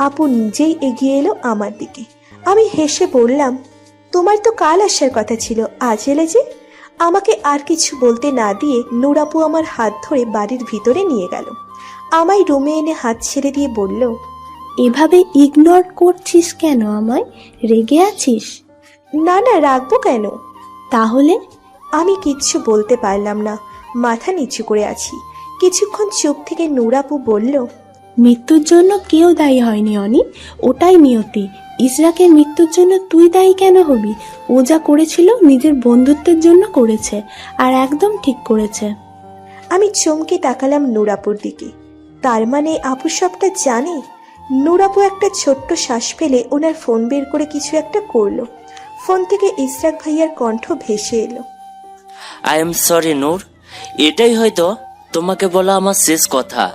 Speaker 2: আপু নিজেই এগিয়ে এলো আমার দিকে। আমি হেসে বললাম, তোমার তো কাল আসার কথা ছিল, আজ এলে যে? আমাকে আর কিছু বলতে না দিয়ে নুরাপু আমার হাত ধরে বাড়ির ভিতরে নিয়ে গেল। আমায় রুমে এনে হাত ছেড়ে দিয়ে বলল,
Speaker 11: এভাবে ইগনোর করছিস কেন আমায়? রেগে আছিস?
Speaker 2: না না, রাখবো কেন?
Speaker 11: তাহলে?
Speaker 2: আমি কিচ্ছু বলতে পারলাম না, মাথা নিচু করে আছি। কিছুক্ষণ চুপ থেকে নুরাপু বলল,
Speaker 11: মৃত্যুর জন্য কেউ দায়ী হয়নি অনি, ওটাই নিয়তি। ইসরাকের মৃত্যুর জন্য তুই দায়ী কেন হবি? ও যা করেছিল নিজের বন্ধুত্বের জন্য করেছে, আর একদম ঠিক করেছে।
Speaker 2: আমি চমকে তাকালাম নুরাপুর দিকে। তার মানে আপু সবটা জানে? নুরাপু একটা ছোট্ট শ্বাস ফেলে ওনার ফোন বের করে কিছু একটা করলো। ফোন থেকে ইসরাক ভাইয়ার কণ্ঠ ভেসে এলো,
Speaker 12: আই এম সরি নূর, এটাই হয়তো তোমাকে বলা আমার শেষ কথা।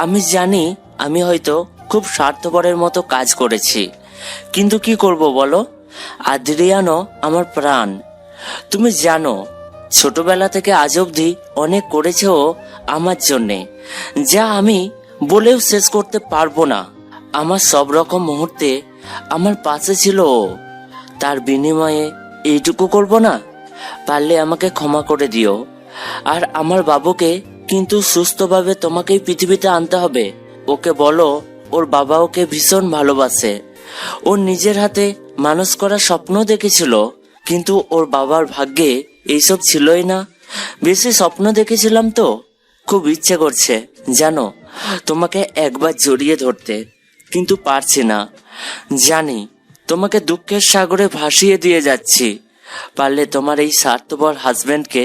Speaker 12: আমি জানি আমি হয়তো খুব স্বার্থপরের মতো কাজ করেছি, কিন্তু কি করব বলো, আদ্রিয়ানও আমার প্রাণ। তুমি জানো ছোটবেলা থেকে আজ অবধি অনেক করেছে ও আমার জন্যে, যা আমি বলেও শেষ করতে পারবো না। আমার সব রকম মুহূর্তে আমার পাশে ছিল ও, তার বিনিময়ে এইটুকু করব না? পারলে আমাকে ক্ষমা করে দিও। আর আমার বাবুকে কিন্তু সুস্থভাবে তোমাকেই পৃথিবীতে আনতে হবে। ওকে বলো ওর বাবা ওকে ভীষণ ভালোবাসে। ওর নিজের হাতে মানুষ করার স্বপ্ন দেখেছিল, কিন্তু ওর বাবার ভাগ্যে এইসব ছিলই না। বেশি স্বপ্ন দেখেছিলাম তো, খুব ইচ্ছে করছে জানো তোমাকে একবার জড়িয়ে ধরতে, কিন্তু পারছি না। জানি তোমাকে দুঃখের সাগরে ভাসিয়ে দিয়ে যাচ্ছি। পারলে তোমার এই স্বার্থপর হাজবেন্ডকে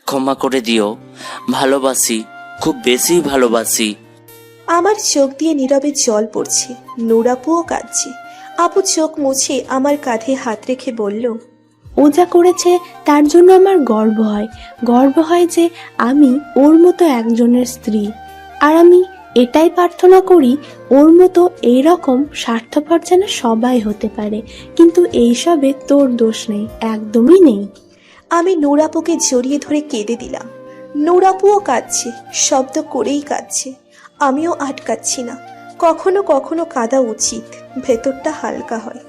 Speaker 12: ক্ষমা করে দিও। ভালোবাসি, খুব বেশি ভালোবাসি।
Speaker 2: আমার চোখ দিয়ে নীরবে জল পড়ছে। নুরাপুও কাঁদছে। আপু চোখ মুছে আমার কাঁধে হাত রেখে বলল,
Speaker 11: ও যা করেছে তার জন্য আমার গর্ব হয়। গর্ব হয় যে আমি ওর মতো একজনের স্ত্রী। আর আমি এটাই প্রার্থনা করি ওর মতো এইরকম স্বার্থপর যেন সবাই হতে পারে। কিন্তু এইসবে তোর দোষ নেই, একদমই নেই।
Speaker 2: আমি নুরাপুকে জড়িয়ে ধরে কেঁদে দিলাম। নুরাপুও কাঁদছে, শব্দ করেই কাঁদছে। আমিও আটকাচ্ছি না। কখনো কখনো কাঁদা উচিত, ভেতরটা হালকা হয়।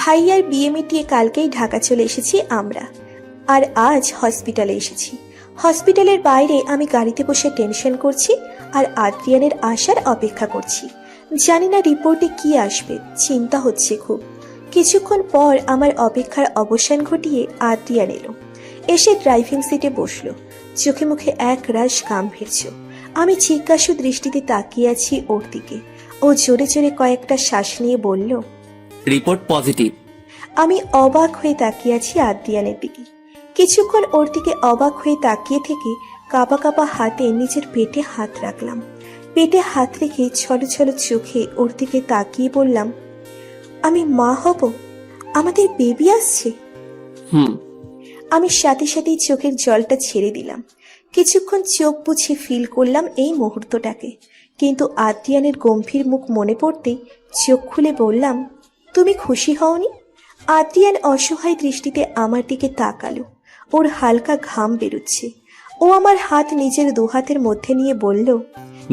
Speaker 2: ভাইয়ার বিয়ে মিটিয়ে কালকেই ঢাকা চলে এসেছি আমরা, আর আজ হসপিটালে এসেছি। হসপিটালের বাইরে আমি গাড়িতে বসে টেনশন করছি আর আদ্রিয়ানের আসার অপেক্ষা করছি। জানি না রিপোর্টে কি আসবে, চিন্তা হচ্ছে খুব। কিছুক্ষণ পর আমার অপেক্ষার অবসান ঘটিয়ে আদ্রিয়ান এলো। এসে ড্রাইভিং সিটে বসলো। চোখে মুখে এক রাশ গাম্ভীর্য। আমি জিজ্ঞাসু দৃষ্টিতে তাকিয়ে আছি ওর দিকে। ও জোরে জোরে কয়েকটা শ্বাস নিয়ে বলল,
Speaker 3: রিপোর্ট পজিটিভ।
Speaker 2: আমি অবাক হয়ে তাকিয়ে আছি আদ্রিয়ানের দিকে। কিছুক্ষণ ওর দিকে অবাক হয়ে তাকিয়ে থেকে কাঁপা কাঁপা হাতে নিজের পেটে হাত রাখলাম। পেটে হাত রেখে ছলো ছলো চোখে ওর দিকে তাকিয়ে বললাম, আমি মা হব? আমাদের বেবি আসছে? আমি সাথে সাথেই চোখের জলটা ছেড়ে দিলাম। কিছুক্ষণ চোখ বুঝে ফিল করলাম এই মুহূর্তটাকে, কিন্তু আদ্রিয়ানের গম্ভীর মুখ মনে পড়তেই চোখ খুলে বললাম, তুমি খুশি হওনি? আদ্রিয়ান অসহায় দৃষ্টিতে আমার দিকে তাকালো। ওর হালকা ঘাম বেরোচ্ছে। ও আমার হাত নিজের দুহাতের মধ্যে নিয়ে বলল,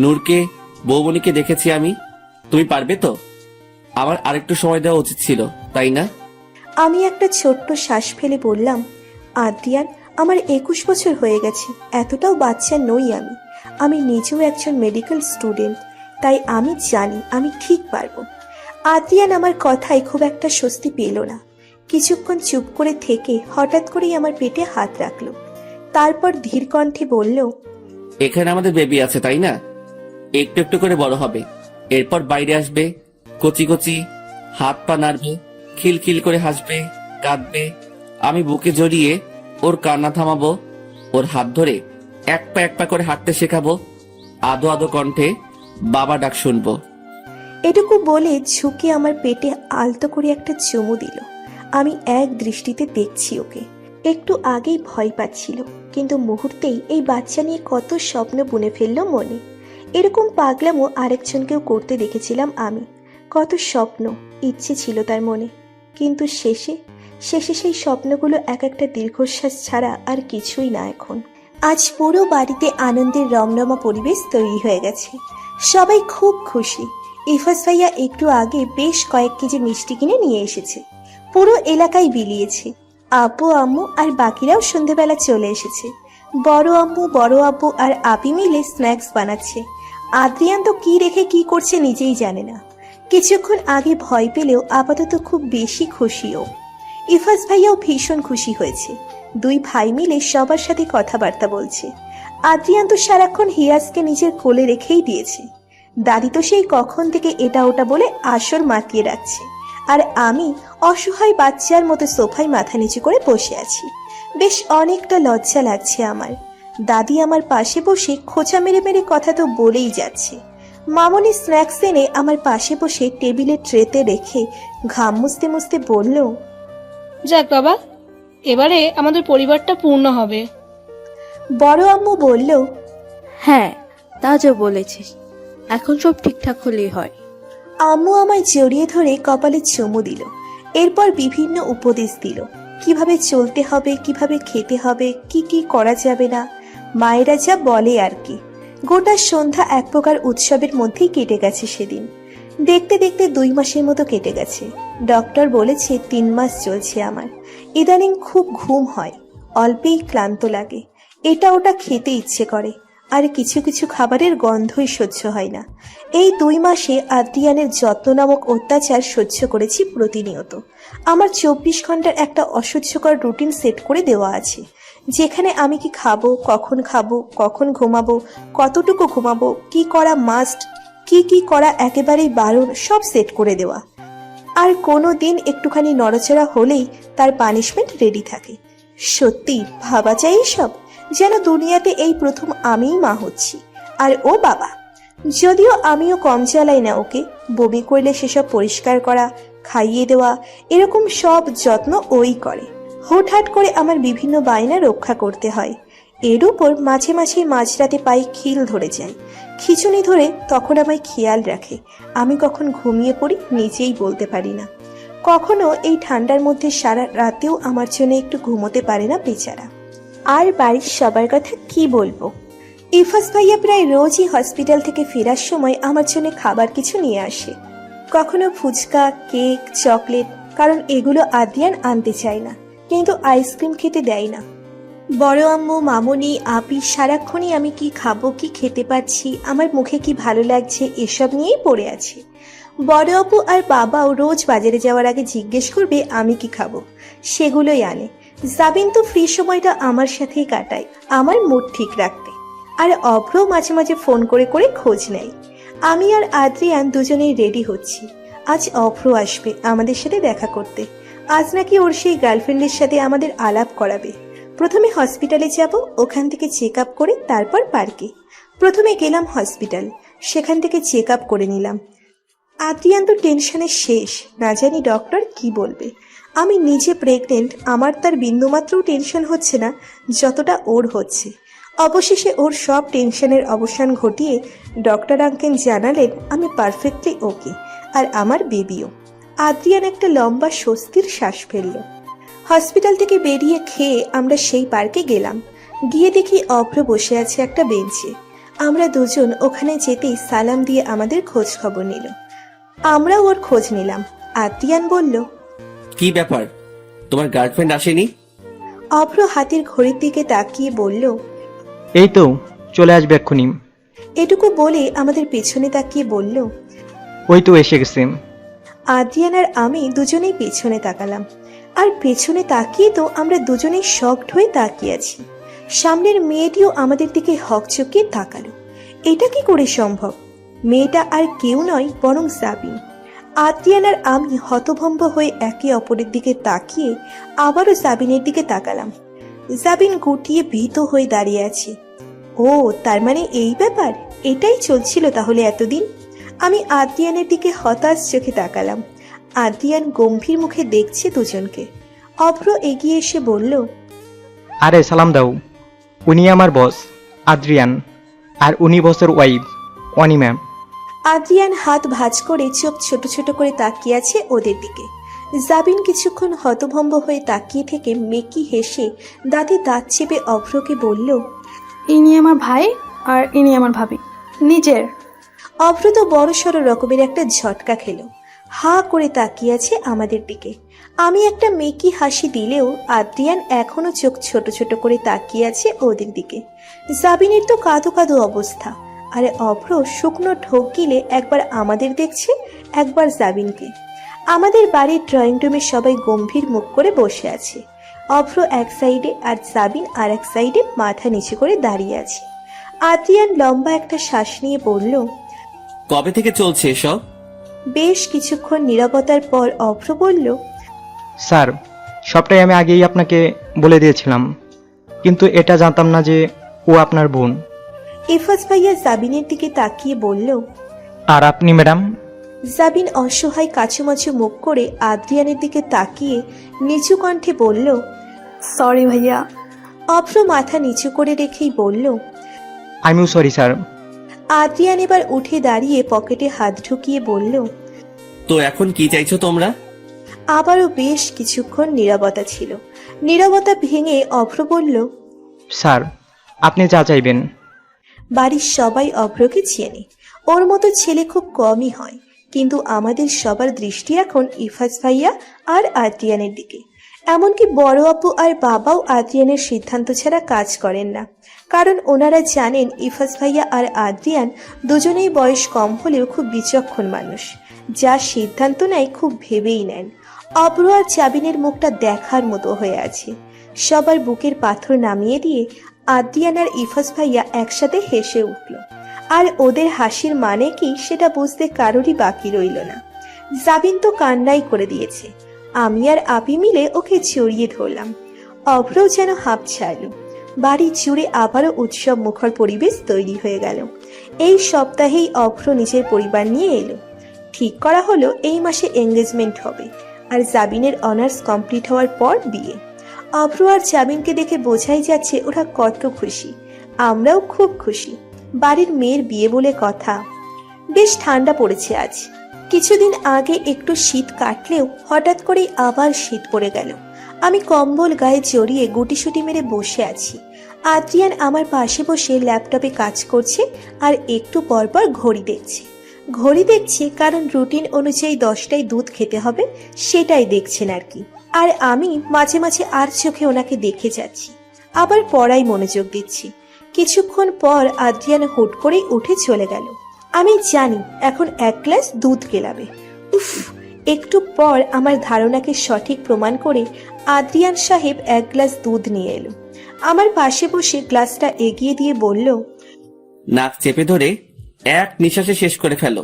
Speaker 3: নূরকে, বৌমনিকে দেখেছি আমি, তুমি পারবে তো? আমার আরেকটু সময় দেওয়া উচিত ছিল, তাই না?
Speaker 2: আমি একটা ছোট্ট শ্বাস ফেলে বললাম, আদ্রিয়ান, আমার 21 বছর হয়ে গেছে, এতটাও বাচ্চা নই আমি। আমি নিজেও একজন মেডিকেল স্টুডেন্ট, তাই আমি জানি আমি ঠিক পারবো। আদ্রিয়ান আমার কথায় খুব একটা স্বস্তি পেল না। কিছুক্ষণ চুপ করে থেকে হঠাৎ করেই আমার পেটে হাত রাখলো। তারপর ধীর কণ্ঠে বলল,
Speaker 3: এখানে আমাদের বেবি আছে তাই না? একটু একটু করে বড় হবে, এরপর বাইরে আসবে, কচি কচি হাত পা নাড়বে, খিলখিল করে হাসবে, কাঁদবে। আমি বুকে জড়িয়ে ওর কান্না থামাবো, ওর হাত ধরে এক পা করে হাঁটতে শেখাবো, আদো আদো কণ্ঠে বাবা ডাক শুনবো।
Speaker 2: এটুকু বলে ঝুঁকে আমার পেটে আলতো করে একটা চুমু দিল। আমি এক দৃষ্টিতে দেখছি ওকে। একটু আগেই ভয় পাচ্ছিল, কিন্তু মুহূর্তেই এই বাচ্চা নিয়ে কত স্বপ্ন বুনে ফেললো মনে। এরকম পাগলামো আরেকজনকেও করতে দেখেছিলাম আমি। কত স্বপ্ন, ইচ্ছে ছিল তার মনে, কিন্তু শেষে সেই স্বপ্নগুলো এক একটা দীর্ঘশ্বাস ছাড়া আর কিছুই না এখন। আজ পুরো বাড়িতে আনন্দের রমরমা পরিবেশ তৈরি হয়ে গেছে। সবাই খুব খুশি। ইফাজ ভাইয়া একটু আগে বেশ কয়েক কেজি মিষ্টি কিনে নিয়ে এসেছে, পুরো এলাকায় বিলিয়েছে। আব্বু আম্মু আর বাকিরাও সন্ধেবেলা চলে এসেছে। বড় আম্মু, বড় আব্বু আর আপি মিলে স্ন্যাক্স বানাচ্ছে। আদ্রিয়ান তো কি রেখে কি করছে নিজেই জানে না। কিছুক্ষণ আগে ভয় পেলেও আপাতত খুব বেশি খুশিও। ইফাজ ভাইয়াও ভীষণ খুশি হয়েছে। দুই ভাই মিলে সবার সাথে কথাবার্তা বলছে। আদ্রিয়ান তো সারাক্ষণ হিয়াজকে নিজের কোলে রেখেই দিয়েছে। দাদি তো সেই কখন থেকে এটা ওটা বলে আসর মাতিয়ে রাখছে, আর আমি অসহায় বাচ্চার মতো সোফায় মাথা নিচু করে বসে আছি। বেশ অনেকটা লজ্জা লাগছে আমার। দাদি আমার পাশে বসে খোঁচা মেরে মেরে কথা তো বলেই যাচ্ছে। মামনি স্ন্যাক্স এনে আমার পাশে বসে টেবিলের ট্রেতে রেখে ঘাম মুছতে মুছতে বলল,
Speaker 7: যাক বাবা, এবারে আমাদের পরিবারটা পূর্ণ হবে।
Speaker 2: বড় আম্মু বলল,
Speaker 11: হ্যাঁ, তা যা বলেছিস, এখন সব ঠিকঠাক হলেই হয়।
Speaker 2: আম্মু আমায় জড়িয়ে ধরে কপালে চুমু দিল। এরপর বিভিন্ন উপদেশ দিল, কিভাবে চলতে হবে, কিভাবে খেতে হবে, কি কি করা যাবে না। মায়েরা যা বলে আর কি। গোটা সন্ধ্যা এক প্রকার উৎসবের মধ্যেই কেটে গেছে সেদিন। দেখতে দেখতে 2 মাসের মতো কেটে গেছে। ডক্টর বলেছে 3 মাস চলছে আমার। ইদানিং খুব ঘুম হয়, অল্পেই ক্লান্ত লাগে, এটা ওটা খেতে ইচ্ছে করে, আর কিছু কিছু খাবারের গন্ধই সহ্য হয় না। এই 2 মাসে আদ্রিয়ানের যত্ন নামক অত্যাচার সহ্য করেছি প্রতিনিয়ত। আমার 24 ঘন্টার একটা অসহ্যকর রুটিন সেট করে দেওয়া আছে, যেখানে আমি কি খাবো, কখন ঘুমাবো, কতটুকু ঘুমাবো, কি করা মাস্ট, কি করা একেবারেই বারণ, সব সেট করে দেওয়া। আর কোনো দিন একটুখানি নড়াচড়া হলেই তার পানিশমেন্ট রেডি থাকে। সত্যি ভাবা যায় সব, যেন দুনিয়াতে এই প্রথম আমিই মা হচ্ছি, আর ও বাবা। যদিও আমিও কম চালাই না ওকে। বমি করলে সেসব পরিষ্কার করা, খাইয়ে দেওয়া, এরকম সব যত্ন ওই করে। হুটহাট করে আমার বিভিন্ন বায়না রক্ষা করতে হয়। এর উপর মাঝে মাঝে মাঝরাতে পায়ে খিল ধরে যায়। খিঁচুনি ধরে তখন আমায় খেয়াল রাখে। আমি কখন ঘুমিয়ে পড়ি নিজেই বলতে পারি না। কখনো এই ঠান্ডার মধ্যে সারা রাতেও আমার জন্য একটু ঘুমোতে পারে না বেচারা। আর বাড়ির সবার কথা কি বলবো। ইফাজ ভাইয়া প্রায় রোজই হসপিটাল থেকে ফেরার সময় আমার জন্য খাবার কিছু নিয়ে আসে। কখনো ফুচকা, কেক, চকলেট, কারণ এগুলো আদ্রিয়ান আনতে চায় না, কিন্তু আইসক্রিম খেতে দেয় না। বড় আম্মু, মামনি, আপি সারাক্ষণই আমি কি খাবো, কি খেতে পাচ্ছি, আমার মুখে কি ভালো লাগছে, এসব নিয়েই পড়ে আছে। বড় আপু আর বাবাও রোজ বাজারে যাওয়ার আগে জিজ্ঞেস করবে আমি কি খাবো, সেগুলোই আনে। জাবিন তো ফ্রি সময়টা আমার সাথেই কাটায় আমার মুড ঠিক রাখতে। আর অভ্র মাঝে মাঝে ফোন করে করে খোঁজ নেয়। আমি আর আদ্রিয়ান দুজনেই রেডি হচ্ছি। আজ অভ্র আসবে আমাদের সাথে দেখা করতে। আজ নাকি ওর সেই গার্লফ্রেন্ডের সাথে আমাদের আলাপ করাবে। প্রথমে হসপিটালে যাব, ওখান থেকে চেক আপ করে তারপর পার্কে। প্রথমে গেলাম হসপিটাল, সেখান থেকে চেক আপ করে নিলাম। আদ্রিয়ান তো টেনশনে শেষ, না জানি ডক্টর কি বলবে। আমি নিজে প্রেগনেন্ট, আমার তার বিন্দুমাত্রও টেনশন হচ্ছে না যতটা ওর হচ্ছে। অবশেষে ওর সব টেনশনের অবসান ঘটিয়ে ডক্টর আঙ্কেল জানালেন আমি পারফেক্টলি ওকে, আর আমার বেবিও। আদ্রিয়ান একটা লম্বা স্বস্তির শ্বাস ফেলল। হসপিটাল থেকে বেরিয়ে খেয়ে আমরা সেই পার্কে গেলাম। গিয়ে দেখি অভ্র বসে আছে একটা বেঞ্চে। আমরা দুজন ওখানে যেতেই সালাম দিয়ে আমাদের খোঁজ খবর নিল। আমরাও ওর খোঁজ নিলাম। আদ্রিয়ান বলল,
Speaker 3: কি ব্যাপার, তোমার গার্লফ্রেন্ড আসেনি?
Speaker 2: অভ্র হাতের ঘড়ির দিকে তাকিয়ে বলল,
Speaker 4: এই তো চলে আসবে এক্ষুনি।
Speaker 2: এটুকু বলে আমাদের পেছনে তাকিয়ে বলল।
Speaker 4: ওই তো এসে গেছে।
Speaker 2: আদ্রিয়ান আর আমি দুজনেই পেছনে তাকালাম, আর পেছনে তাকিয়ে তো আমরা দুজনেই শকড হয়ে তাকিয়ে আছি। সামনের মেয়েটিও আমাদের দিকে হকচকিয়ে তাকালো। এটা কি করে সম্ভব? মেয়েটা আর কেউ নয় বরং জাবিন। আদ্রিয়ান আর আমি হতভম্ব হয়ে একে অপরের দিকে তাকিয়ে আবারও জাবিনের দিকে তাকালাম। জাবিন গুটিয়ে ভীত হয়ে দাঁড়িয়ে আছে। ও, তার মানে এই ব্যাপার, এটাই চলছিল তাহলে এতদিন। আমি আদ্রিয়ানের দিকে হতাশ চোখে তাকালাম। আদ্রিয়ান গম্ভীর মুখে দেখছে দুজনকে। অভ্র এগিয়ে এসে বলল,
Speaker 4: আরে সালাম দাও, উনি আমার বস আদ্রিয়ান, আর উনি বসের ওয়াইফ অনি ম্যাম।
Speaker 2: আদ্রিয়ান হাত ভাঁজ করে চোখ ছোট ছোট করে তাকিয়ে আছে ওদের দিকে। জাবিন কিছুক্ষণ হতভম্ব হয়ে তাকিয়ে থেকে মেকি হেসে দাঁতে দাঁত চেপে অভ্রকে বলল,
Speaker 6: ইনি আমার ভাই আর ইনি আমার ভাবি নিজের।
Speaker 2: অভ্র তো বড়সড় রকমের একটা ঝটকা খেলো, হা করে তাকিয়ে আছে আমাদের দিকে। আমি একটা মেকি হাসি দিলেও আদ্রিয়ান এখনো চোখ ছোট ছোট করে তাকিয়ে আছে ওদের দিকে। জাবিনের তো কাঁদো কাঁদো অবস্থা, আরে অভ্র শুকনো ঢোক গিলে একবার আমাদের দেখছে, একবার জাবিনকে। আমাদের বাড়ির ড্রয়িং রুমে সবাই গম্ভীর মুখ করে বসে আছে। অভ্র এক সাইডে আর জাবিন আর এক সাইডে মাথা নিচু করে দাঁড়িয়ে আছে। আদ্রিয়ান লম্বা একটা শ্বাস নিয়ে বলল,
Speaker 3: কবে থেকে চলছে এসব?
Speaker 2: বেশ কিছুক্ষণ নীরবতার পর অভ্র বলল,
Speaker 4: স্যার, সবটাই আমি আগেই আপনাকে বলে দিয়েছিলাম, কিন্তু এটা জানতাম না যে ও আপনার বোন।
Speaker 2: ইফাজ ভাইয়া জাবিনের দিকে তাকিয়ে বলল।
Speaker 4: আর আপনি ম্যাডাম?
Speaker 2: জাবিন অসহায় কাছুমাছু মুখ করে আদ্রিয়ানের দিকে তাকিয়ে নিচু কণ্ঠে বলল,
Speaker 6: সরি ভাইয়া।
Speaker 2: অভ্র মাথা নিচু করে রেখেই বলল,
Speaker 4: আমিও সরি স্যার।
Speaker 2: আদ্রিয়ান এবার উঠে দাঁড়িয়ে পকেটে হাত ঢুকিয়ে বলল।
Speaker 3: তো এখন কি চাইছো তোমরা?
Speaker 2: আবারও বেশ কিছুক্ষণ নীরবতা ছিল। নীরবতা ভেঙে অভ্র বলল,
Speaker 4: স্যার, আপনি যা চাইবেন।
Speaker 2: বাড়ির সবাই অভ্রকে চেনে, ওর মতো ছেলে খুব কমই হয়, কিন্তু আমাদের সবার দৃষ্টি এখন ইফাজ ভাইয়া আর আদ্রিয়ানের দিকে। এমনকি বড় আপু আর বাবাও আদ্রিয়ানের সিদ্ধান্ত ছাড়া কাজ করেন না, কারণ ওনারা জানেন ইফাজ ভাইয়া আর আদ্রিয়ান দুজনেই বয়স কম হলেও খুব বিচক্ষণ মানুষ, যা সিদ্ধান্ত নেয় খুব ভেবেই নেন। অভ্র আর জাবিনের মুখটা দেখার মতো হয়ে আছে। সবার বুকের পাথর নামিয়ে দিয়ে আদ্রিয়ান আর ইফাজ ভাইয়া একসাথে হেসে উঠল, আর ওদের হাসির মানে কি সেটা বুঝতে কারোরই বাকি রইল না। জাবিন তো কান্নাই করে দিয়েছে। আমি আর আপি মিলে ওকে জড়িয়ে ধরলাম। অভ্রও যেন হাঁপ ছাড়ল। বাড়ি জুড়ে আবারও উৎসব মুখর পরিবেশ তৈরি হয়ে গেল। এই সপ্তাহেই অভ্র নিজের পরিবার নিয়ে এলো। ঠিক করা হলো এই মাসে এঙ্গেজমেন্ট হবে, আর জাবিনের অনার্স কমপ্লিট হওয়ার পর বিয়ে। অভ্র আর জাবিনকে দেখে বোঝাই যাচ্ছে ওরা কত খুশি। আমরাও খুব খুশি। বাড়ির মেয়ের বিয়ে বলে কথা। বেশ ঠান্ডা পড়েছে আজ। কিছুদিন আগে একটু শীত কাটলেও হঠাৎ করেই আবার শীত পড়ে গেল। আমি কম্বল গায়ে জড়িয়ে গুটিসুটি মেরে বসে আছি। আদ্রিয়ান আমার পাশে বসে ল্যাপটপে কাজ করছে আর একটু পরপর ঘড়ি দেখছে কারণ রুটিন অনুযায়ী 10টায় দুধ খেতে হবে, সেটাই দেখছেন আর কি। আর আমি মাঝে মাঝে আর চোখে ওনাকে দেখে যাচ্ছি, আবার পড়ায় মনোযোগ দিচ্ছি। কিছুক্ষণ পর আদ্রিয়ান হুট করেই উঠে চলে গেল। আমি জানি এখন 1 গ্লাস দুধ গেলাবে। উফ, একটু পর আমার ধারণাকে সঠিক প্রমাণ করে আদ্রিয়ান সাহেব 1 গ্লাস দুধ নিয়ে এলো। আমার পাশে বসে গ্লাসটা এগিয়ে দিয়ে বলল,
Speaker 3: নাক চেপে ধরে এক নিঃশ্বাসে শেষ করে ফেলো।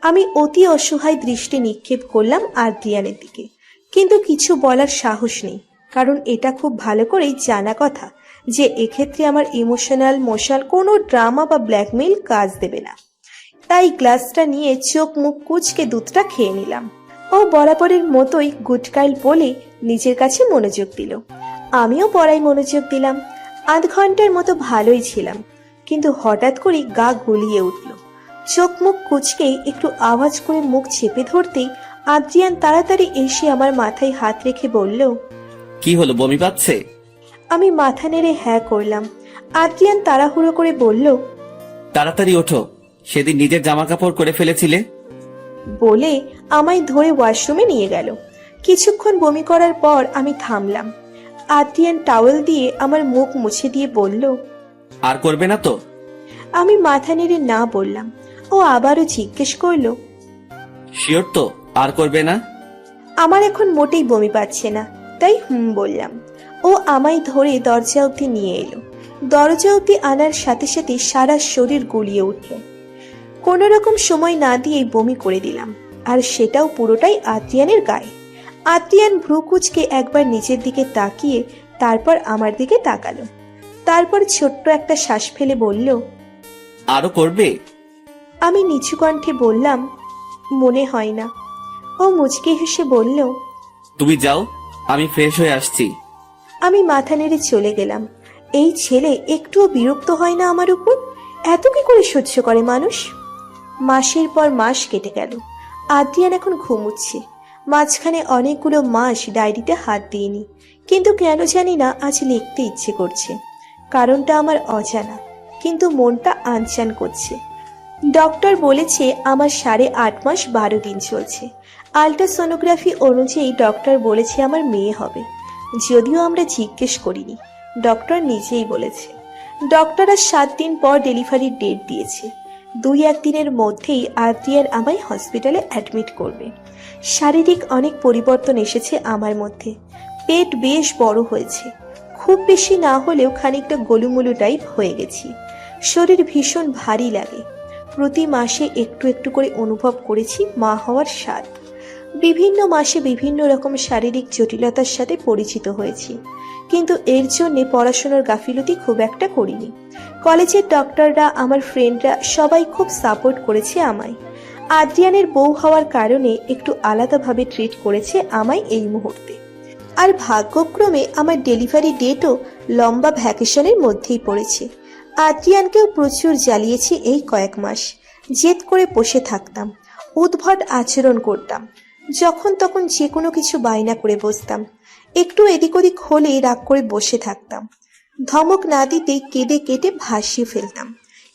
Speaker 2: আমি অতি অসহায় দৃষ্টি নিক্ষেপ করলাম আদ্রিয়ানের দিকে, কিন্তু কিছু বলার সাহস নেই, কারণ এটা খুব ভালো করেই জানা কথা যে এক্ষেত্রে আমার ইমোশনাল মোশন কোনো ড্রামা বা ব্ল্যাকমেইল কাজ দেবে না। তাই গ্লাসটা নিয়ে চোখ মুখ কুচকে দুধটা খেয়ে নিলাম। ও বরাবরের মতোই গুডকাইল বলে নিজের কাছে মনোযোগ দিল। আমিও পড়ায় মনোযোগ দিলাম। 8 ঘন্টার মতো ভালোই ছিলাম, কিন্তু হঠাৎ করে গা গুলিয়ে উঠল। চোখ মুখ কুচকে একটু আওয়াজ করে মুখ চেপে ধরতেই আদ্রিয়ান তাড়াতাড়ি এসে আমার মাথায় হাত রেখে বলল,
Speaker 3: কি হলো, বমি পাচ্ছে?
Speaker 2: আমি মাথা নেড়ে হ্যাঁ করলাম। আদ্রিয়ান তাড়াহুড়ো করে বলল,
Speaker 3: তাড়াতাড়ি ওঠো, সেদিন নিজের জামা কাপড় করে ফেলেছিলে।
Speaker 2: বলে আমায় ধরে ওয়াশরুমে নিয়ে গেল। কিছুক্ষণ বমি করার পর আমি থামলাম। আদ্রিয়ান টাওয়েল দিয়ে আমার মুখ মুছে দিয়ে বলল,
Speaker 3: আর করবে না তো?
Speaker 2: আমি মাথা নেড়ে না বললাম। ও আবারও জিজ্ঞেস করলো,
Speaker 3: শিওর তো আর করবে না?
Speaker 2: আমার এখন মোটেই বমি পাচ্ছে না, তাই বললাম। ও আমায় ধরে দরজা অবধি নিয়ে এলো। দরজা অবধি আনার সাথে সাথে সারা শরীর গুলিয়ে উঠল। কোনো রকম সময় না দিয়েই বমি করে দিলাম, আর সেটাও পুরোটাই আদ্রিয়ানের গায়ে। আদ্রিয়ান ভ্রুকুচকে একবার নিচের দিকে তাকিয়ে তারপর আমার দিকে তাকালো। তারপর ছোট্ট একটা শ্বাস ফেলে বলল,
Speaker 3: আরো করবে?
Speaker 2: আমি নিচু কণ্ঠে বললাম, মনে হয় না। ও মুচকি হেসে বলল,
Speaker 3: তুমি যাও, আমি ফ্রেশ হয়ে আসছি।
Speaker 2: আমি মাথা নেড়ে চলে গেলাম। এই ছেলে একটুও বিরক্ত হয় না আমার উপর? এত কি করে সহ্য করে মানুষ? মাসের পর মাস কেটে গেল। আদ্রিয়ান এখন ঘুমুচ্ছে। মাঝখানে অনেকগুলো মাস ডায়েরিতে হাত দিইনি, কিন্তু কেন জানি না আজ লিখতে ইচ্ছে করছে। কারণটা আমার অজানা, কিন্তু মনটা আনচান করছে। ডক্টর বলেছে আমার 8.5 মাস 12 দিন চলছে। আল্ট্রাসোনোগ্রাফি অনুযায়ী ডক্টর বলেছে আমার মেয়ে হবে, যদিও আমরা জিজ্ঞেস করিনি, ডক্টর নিজেই বলেছে। ডক্টর আর 7 দিন পর ডেলিভারির ডেট দিয়েছে। 2-1 দিনের মধ্যেই আদ্রিয়ান আমায় হসপিটালে অ্যাডমিট করবে। শারীরিক অনেক পরিবর্তন এসেছে আমার মধ্যে। পেট বেশ বড় হয়েছে, খুব বেশি না হলেও খানিকটা গোলুমুলু টাইপ হয়ে গেছি। শরীর ভীষণ ভারী লাগে। প্রতি মাসে একটু একটু করে অনুভব করেছি মা হওয়ার স্বাদ। বিভিন্ন মাসে বিভিন্ন রকম শারীরিক জটিলতার সাথে পরিচিত হয়েছি, কিন্তু এর জন্যে পড়াশোনার গাফিলতি খুব একটা করিনি। কলেজের ডক্টররা, আমার ফ্রেন্ডরা সবাই খুব সাপোর্ট করেছে আমায়। আদ্রিয়ানের বউ হওয়ার কারণে একটু আলাদাভাবে ট্রিট করেছে আমায় এই মুহূর্তে। আর ভাগ্যক্রমে আমার ডেলিভারি ডেটও লম্বা ভ্যাকেশনের মধ্যেই পড়েছে। আদ্রিয়ানকেও প্রচুর জ্বালিয়েছি এই কয়েক মাস। জেদ করে বসে থাকতাম, উদ্ভট আচরণ করতাম, যখন তখন যে কোনো কিছু বায়না করে বসতাম। একটু এদিক ওদিক হলেই রাগ করে বসে থাকতাম। ধমক না দিতেই কেঁদে কেটে ভাসিয়ে ফেলতাম।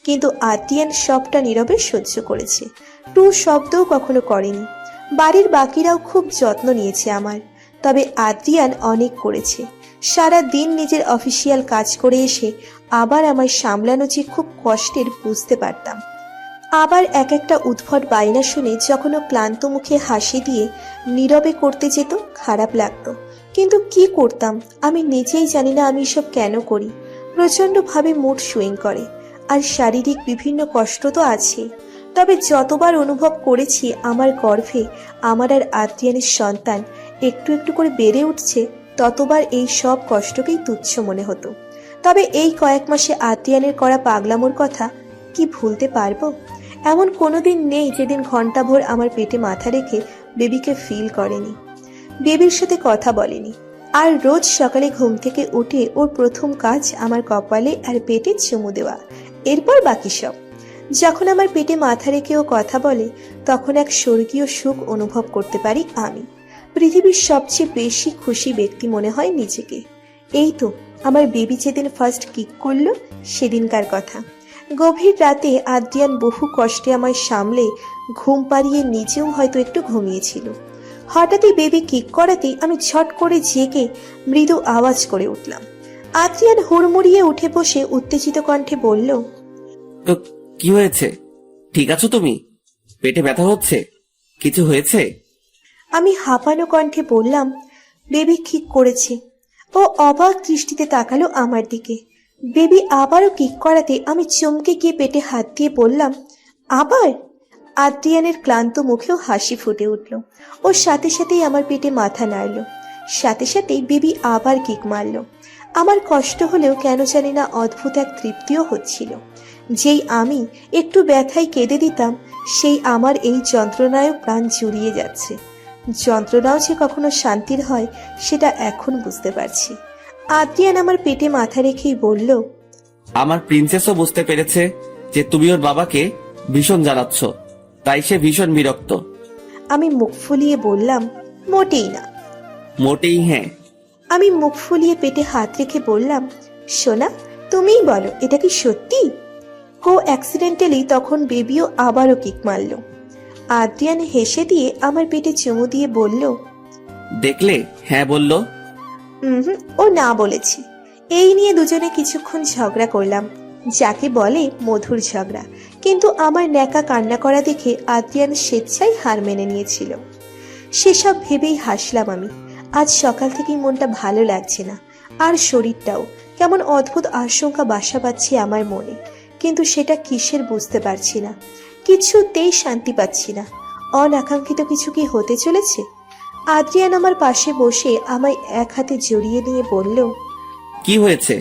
Speaker 2: কিন্তু আদ্রিয়ান সবটা নীরবে সহ্য করেছে, টু শব্দও কখনো করেনি। বাড়ির বাকিরাও খুব যত্ন নিয়েছে আমার, তবে আদ্রিয়ান অনেক করেছে। সারা দিন নিজের অফিসিয়াল কাজ করে এসে আবার আমায় সামলানো যে খুব কষ্টের বুঝতে পারতাম। আবার এক একটা উদ্ভট বায়না শুনে যখন ও ক্লান্ত মুখে হাসি দিয়ে নীরবে করতে যেত, খারাপ লাগতো। কিন্তু কি করতাম আমি নিজেই জানি না আমি এসব কেন করি। প্রচণ্ডভাবে মুড সুইং করে, আর শারীরিক বিভিন্ন কষ্ট তো আছে। তবে যতবার অনুভব করেছি আমার গর্ভে আমার আর আদ্রিয়ানের সন্তান একটু একটু করে বেড়ে উঠছে, ততবার এই সব কষ্টকেই তুচ্ছ মনে হতো। তবে এই কয়েক মাসে আদ্রিয়ানের করা পাগলামোর কথা কি ভুলতে পারবো? এমন কোনোদিন নেই যেদিন ঘন্টাভর আমার পেটে মাথা রেখে বেবিকে ফিল করেনি, বেবির সাথে কথা বলেনি। আর রোজ সকালে ঘুম থেকে উঠে ওর প্রথম কাজ আমার কপালে আর পেটে চুমু দেওয়া, এরপর বাকি সব। যখন আমার পেটে মাথা রেখে ও কথা বলে, তখন এক স্বর্গীয় সুখ অনুভব করতে পারি আমি। পৃথিবীর সবচেয়ে বেশি খুশি ব্যক্তি মনে হয় নিজেকে। এই তো আমার বেবি যেদিন ফার্স্ট কিক করলো সেদিনকার কথা। গভীর রাতে আদ্রিয়ান বহু কষ্টে আমায় সামলে ঘুম পাড়িয়ে নিজেও হয়তো একটু ঘুমিয়েছিল। হঠাৎই বেবি কিক করাতেই আমি ঝট করে জেগে মৃদু আওয়াজ করে উঠলাম। আদ্রিয়ান হুড়মুড়িয়ে উঠে বসে উত্তেজিত কণ্ঠে বলল,
Speaker 3: তো কি হয়েছে? ঠিক আছো তুমি? পেটে ব্যথা হচ্ছে? কিছু হয়েছে?
Speaker 2: আমি হাঁপানো কণ্ঠে বললাম, বেবি কিক করেছে। ও অবাক দৃষ্টিতে তাকালো আমার দিকে। বেবি আবারও কিক করাতে আমি চমকে গিয়ে পেটে হাত দিয়ে বললাম, আবার? আদ্রিয়ানের ক্লান্ত মুখেও হাসি ফুটে উঠল। ওর সাথে সাথেই আমার পেটে মাথা নাড়ল। সাথে সাথেই বেবি আবার কিক মারল। আমার কষ্ট হলেও কেন জানি না অদ্ভুত এক তৃপ্তিও হচ্ছিল। যেই আমি একটু ব্যথায় কেঁদে দিতাম, সেই আমার এই যন্ত্রণায়ও প্রাণ জুড়িয়ে যাচ্ছে। যন্ত্রণাও যে কখনো শান্তির হয় সেটা এখন বুঝতে পারছি। আদ্রিয়ান আমার পেটে মাথা রেখেই বলল,
Speaker 3: আমার প্রিন্সেসও বুঝতে পেরেছে যে তুমি ওর বাবাকে ভীষণ জ্বালাচ্ছ, তাই সে ভীষণ বিরক্ত।
Speaker 2: আমি মুখ ফুলিয়ে বললাম, মোটেই না।
Speaker 3: মোটেই হ্যাঁ।
Speaker 2: আমি মুখ ফুলিয়ে পেটে হাত রেখে বললাম, সোনা তুমিই বলো, এটা কি সত্যি? কো অ্যাক্সিডেন্টালি তখন বেবিও আবারও কিক মারল। আদ্রিয়ান হেসে দিয়ে আমার পেটে চুমু দিয়ে বলল,
Speaker 3: দেখলে হ্যাঁ বলল।
Speaker 2: ও না বলেছে। এই নিয়ে দুজনে কিছুক্ষণ ঝগড়া করলাম, যাকে বলে মধুর ঝগড়া। কিন্তু আমার ন্যাকা কান্না করা দেখে আদ্রিয়ান স্বেচ্ছায় হার মেনে নিয়েছিল। সেসব ভেবেই হাসলাম আমি। আজ সকাল থেকেই মনটা ভালো লাগছে না, আর শরীরটাও কেমন অদ্ভুত আশঙ্কা বাসা বাঁধছে আমার মনে। কিন্তু সেটা কিসের বুঝতে পারছি না, কিছুতেই শান্তি পাচ্ছি না। অনাকাঙ্ক্ষিত কিছু কি হতে চলেছে? আদ্রিয়ান আমার পাশে বসে আমায় এক হাতে জড়িয়ে নিয়ে বলল,
Speaker 3: কি হয়েছে?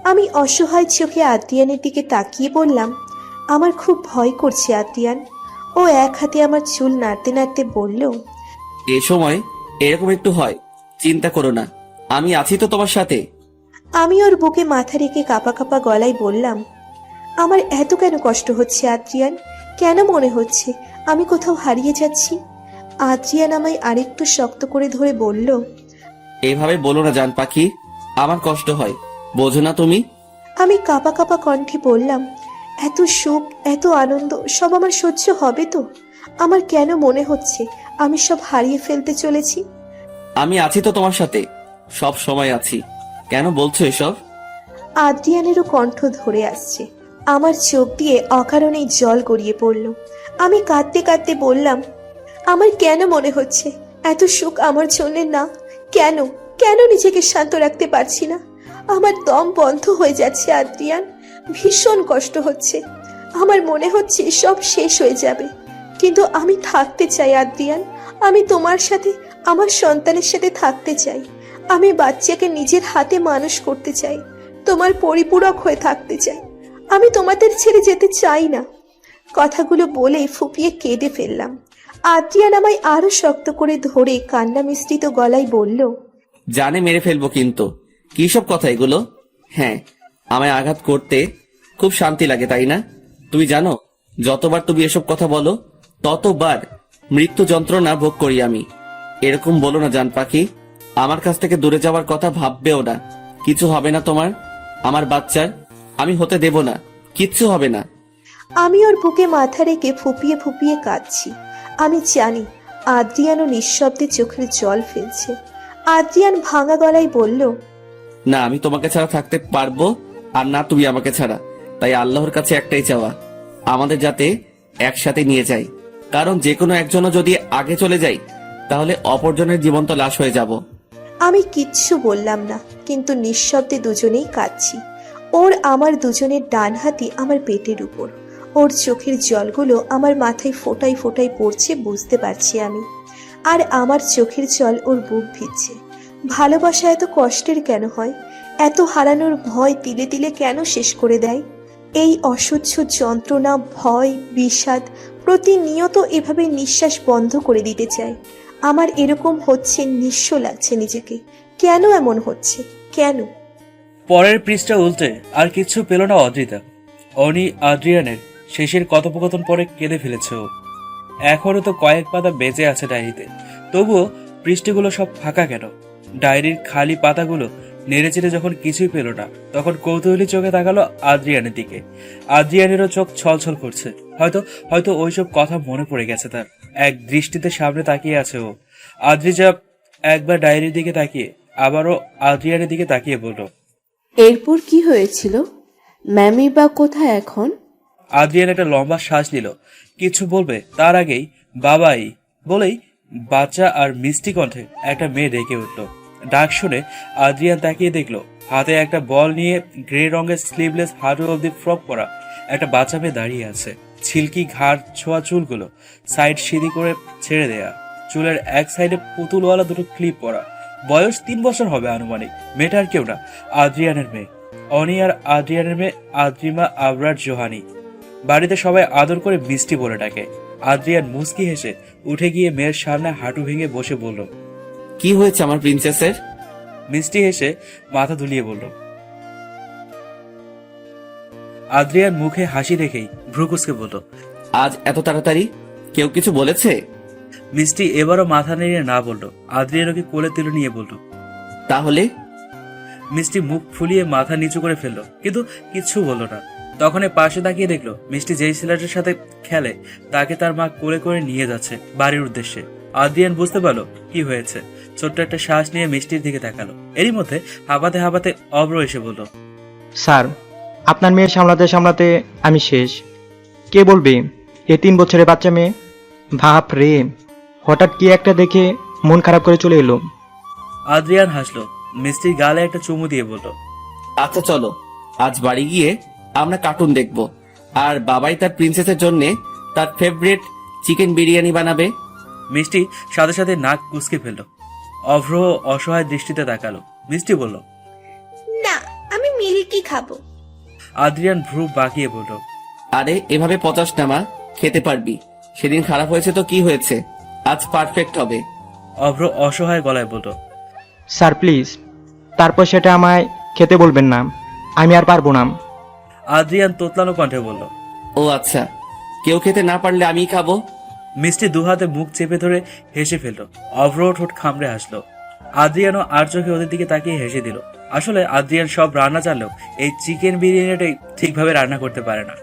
Speaker 2: আমি অসহায় চোখে আদ্রিয়ানের দিকে তাকিয়ে বললাম, আমার খুব ভয় করছে আদ্রিয়ান। ও এক হাতে আমার চুল নাড়তে নাড়তে বলল,
Speaker 3: এ সময় এরকম একটু হয়, চিন্তা করো না, আমি আছি তো তোমার সাথে।
Speaker 2: আমি ওর বুকে মাথা রেখে কাঁপা কাঁপা গলায় বললাম, আমার এত কেন কষ্ট হচ্ছে আদ্রিয়ান? কেন মনে হচ্ছে আমি কোথাও হারিয়ে যাচ্ছি? আদ্রিয়ান আমায় আরেকটু শক্ত করে ধরে বলল,
Speaker 3: এভাবে বলো না জান পাখি, আমার কষ্ট হয়, বোঝো না তুমি?
Speaker 2: আমি কাঁপা কাঁপা কণ্ঠে বললাম, এত সুখ, এত আনন্দ সব আমার সহ্য হবে তো? আমার কেন মনে হচ্ছে আমি সব হারিয়ে ফেলতে চলেছি?
Speaker 3: আমি আছি তো তোমার সাথে, সব সময় আছি। কেন বলছো এসব?
Speaker 2: আদ্রিয়ানেরও কণ্ঠ ধরে আসছে। আমার চোখ দিয়ে অকারণেই জল গড়িয়ে পড়ল। আমি কাঁদতে কাঁদতে বললাম, আমার কেন মনে হচ্ছে এত সুখ আমার জন্য না? কেন কেন নিজেকে শান্ত রাখতে পারছি না? আমার দম বন্ধ হয়ে যাচ্ছে আদ্রিয়ান, ভীষণ কষ্ট হচ্ছে। আমার মনে হচ্ছে সব শেষ হয়ে যাবে, কিন্তু আমি থাকতে চাই আদ্রিয়ান। আমি তোমার সাথে, আমার সন্তানের সাথে থাকতে চাই। আমি বাচ্চাকে নিজের হাতে মানুষ করতে চাই, তোমার পরিপূরক হয়ে থাকতে চাই। আমি তোমাদের ছেড়ে যেতে চাই না। কথাগুলো বলে ফুপিয়ে কেঁদে ফেললাম। আদ্রিয়ান আমায় আরো শক্ত করে ধরে কান্না মিশ্রিত গলায় বলল,
Speaker 3: জানে মেরে ফেলবো কিন্তু। কি সব কথা এগুলো? হ্যাঁ, আমায় আঘাত করতে খুব শান্তি লাগে, তাই না? তুমি জানো, যতবার তুমি এসব কথা বলো ততবার মৃত্যু যন্ত্রণা ভোগ করি আমি। এরকম বলো না জান পাখি, আমার কাছ থেকে দূরে যাওয়ার কথা ভাববেও না। কিছু হবে না তোমার, আমার বাচ্চার, আমি হতে দেব না, কিচ্ছু হবে না।
Speaker 2: আমি ওর বুকে মাথা রেখে ফুপিয়ে ফুপিয়ে কাঁদছি। আমি জানি আদ্রিয়ানও নিঃশব্দে চোখের জল ফেলছে। আদ্রিয়ান ভাঙা গলায় বলল,
Speaker 3: না, আমি তোমাকে ছাড়া থাকতে পারবো, আর না তুমি আমাকে ছাড়া। তাই আল্লাহর কাছে একটাই চাওয়া, আমাদের যাতে একসাথে নিয়ে যায়। কারণ যে কোনো একজনও যদি আগে চলে যায়, তাহলে অপরজনের জীবন্ত লাশ হয়ে যাব।
Speaker 2: আমি কিচ্ছু বললাম না, কিন্তু নিঃশব্দে দুজনেই কাঁদছি। ওর আমার দুজনের ডান হাতি আমার পেটের উপর। ওর চোখের জলগুলো আমার মাথায় ফোঁটায় ফোঁটায় পড়ছে, বুঝতে পারছি আমি। আর আমার চোখের জল ওর বুক ভিজছে। ভালোবাসা এত কষ্টের কেন হয়? এত হারানোর ভয় তিলে তিলে কেন শেষ করে দেয়? এই অসহ্য যন্ত্রণা, ভয়, বিষাদ প্রতিনিয়ত এভাবে নিঃশ্বাস বন্ধ করে দিতে চায়। আমার এরকম হচ্ছে, নিঃস্ব লাগছে নিজেকে। কেন এমন হচ্ছে, কেন?
Speaker 13: পরের পৃষ্ঠা উল্টে আর কিছু পেল না অদ্রিতা। অনি আদ্রিয়ানের শেষের কথোপকথন পরে কেঁদে ফেলেছে ও। এখনো তো কয়েক পাতা বেঁচে আছে ডায়েরিতে, তবুও পৃষ্ঠগুলো সব ফাঁকা কেন? ডায়েরির খালি পাতাগুলো নেড়ে চেড়ে যখন কিছুই পেল না, তখন কৌতূহলী চোখে তাকালো আদ্রিয়ানের দিকে। আদ্রিয়ানেরও চোখ ছলছল করছে। হয়তো হয়তো ওইসব কথা মনে পড়ে গেছে তার। এক দৃষ্টিতে সামনে তাকিয়ে আছে ও। আদ্রিজা একবার ডায়েরির দিকে তাকিয়ে আবারও আদ্রিয়ানের দিকে তাকিয়ে বলল,
Speaker 11: এরপর কি হয়েছিল? ম্যামি বা কোথায় এখন?
Speaker 13: আদ্রিয়ান একটা লম্বা শ্বাস নিল। কিছু বলবে তার আগেই বাবাই বলেই বাচ্চা আর মিষ্টি কণ্ঠে একটা মেয়ে ডেকে উঠল। ডাক শুনে আদ্রিয়ান তাকিয়ে দেখলো হাতে একটা বল নিয়ে গ্রে রঙের স্লিভলেস হাঁটু অব্দি ফ্রক পরা একটা বাচ্চা মেয়ে দাঁড়িয়ে আছে। ছিলকি ঘাড় ছোঁয়া চুলগুলো সাইড সিঁড়ি করে ছেড়ে দেয়া, চুলের এক সাইডে পুতুলওয়ালা দুটো ক্লিপ পরা। বয়স 3 বছর হবে আনুমানিক। মেয়েটার কেউ না, আদ্রিয়ানের মেয়ে অনি আর আদ্রিয়ানের মেয়ে আদ্রিমা আবরার জোহানি। বাড়িতে সবাই আদর করে মিষ্টি বলে ডাকে। আদ্রিয়ান মুস্কি হেসে উঠে গিয়ে মেয়ের সামনে হাঁটু ভেঙে বসে বলল,
Speaker 3: কি হয়েছে আমার প্রিন্সেসের?
Speaker 13: মিষ্টি হেসে মাথা দুলিয়ে বলল। আদ্রিয়ান মুখে হাসি দেখেই ভ্রুকুসকে বলল,
Speaker 3: আজ এত তাড়াতাড়ি? কেউ কিছু বলেছে?
Speaker 13: মিষ্টি এবারও মাথা নেড়ে না বলল। আদ্রিয়ান ওকে কোলে তুলে নিয়ে বলল,
Speaker 3: তাহলে?
Speaker 13: মিষ্টি মুখ ফুলিয়ে মাথা নিচু করে ফেললো, কিন্তু কিচ্ছু বলল না। তখন পাশে তাকিয়ে দেখলো মিষ্টি যেই ছেলেটার সাথে খেলে তাকে তার মা কোলে করে নিয়ে যাচ্ছে বাড়ির উদ্দেশ্যে। আদ্রিয়ান বুঝতে পারলো কি হয়েছে। ছোট্ট একটা শ্বাস নিয়ে মিষ্টির দিকে তাকালো। এরই মধ্যে হাঁপাতে হাঁপাতে অভ্র এসে বলল,
Speaker 4: স্যার, আপনার মেয়ে সামলাতে সামলাতে আমি শেষ। কে বলবে এ 3 বছরের বাচ্চা মেয়ে? ভাব রে, হঠাৎ কি একটা দেখে মন খারাপ করে চলে এলো।
Speaker 13: আদ্রিয়ান হাসলো, মিষ্টির গালে একটা চুমু দিয়ে বলল,
Speaker 3: আচ্ছা চলো, আজ বাড়ি গিয়ে আমরা কার্টুন দেখব, আর বাবাই তার প্রিন্সেসের জন্য তার ফেভারিট চিকেন বিরিয়ানি বানাবে।
Speaker 13: মিষ্টি সাথে সাথে নাক কুচকে ফেলল। অভ্র অসহায় দৃষ্টিতে তাকালো। মিষ্টি বলল,
Speaker 2: না, আমি মিল্কি খাবো।
Speaker 13: আদ্রিয়ান ভ্রু বাঁকিয়ে বলল,
Speaker 3: আরে এভাবে 50 নামা, খেতে পারবি। সেদিন খারাপ হয়েছে তো কি হয়েছে, আজ পারফেক্ট হবে।
Speaker 13: অভ্র অসহায় গলায় বলল,
Speaker 4: স্যার প্লিজ, তারপর সেটা আমায় খেতে বলবেন না, আমি আর পারবো না।
Speaker 13: আদ্রিয়ান তোতলানো কণ্ঠে বলল,
Speaker 3: ও আচ্ছা, কেউ খেতে না পারলে আমিই খাবো।
Speaker 13: মিষ্টি দুহাতে মুখ চেপে ধরে হেসে ফেলল। অভ্র ঠোঁট খামড়ে হাসলো। আদ্রিয়ানও আর চোখে ওদের দিকে তাকিয়ে হেসে দিল। আসলে আদ্রিয়ান সব রান্না জানলেও এই চিকেন বিরিয়ানিটাই ঠিকভাবে রান্না করতে পারে না,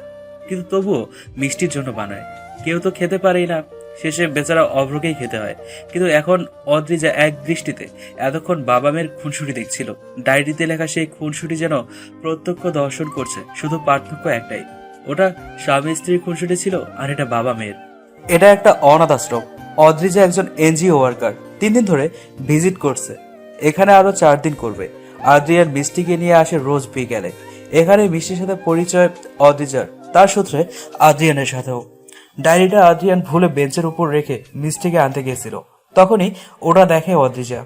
Speaker 13: কিন্তু তবুও মিষ্টির জন্য বানায়। কেউ তো খেতে পারেই না, শেষে বেচারা অভ্রকেই খেতে হয়। কিন্তু এখন অদ্রিজা এক দৃষ্টিতে এতক্ষণ বাবা মেয়ের খুনসুটি দেখছিল। ডায়েরিতে লেখা সেই খুনসুটি যেন প্রত্যক্ষ দর্শন করছে। শুধু পার্থক্য একটাই, ওটা স্বামী স্ত্রীর খুনসুটি ছিল, আর এটা বাবা মেয়ের। এটা একটা অনাথ আশ্রম। অদ্রিজা একজন এনজিও ওয়ার্কার, 3 দিন ধরে ভিজিট করছে। এখানে আরো 4 দিন করবে। আদ্রিয়ান মিষ্টিকে নিয়ে আসে রোজ বিকেলে। এখানে মিষ্টির সাথে পরিচয় অদ্রিজার, তার সূত্রে আদ্রিয়ানের সাথেও। ডায়েরিটা আদ্রিয়ান ভুলে বেঞ্চের উপর রেখে মিষ্টিকে আনতে গিয়েছিল। তখনই ওটা দেখে অদ্রিজা।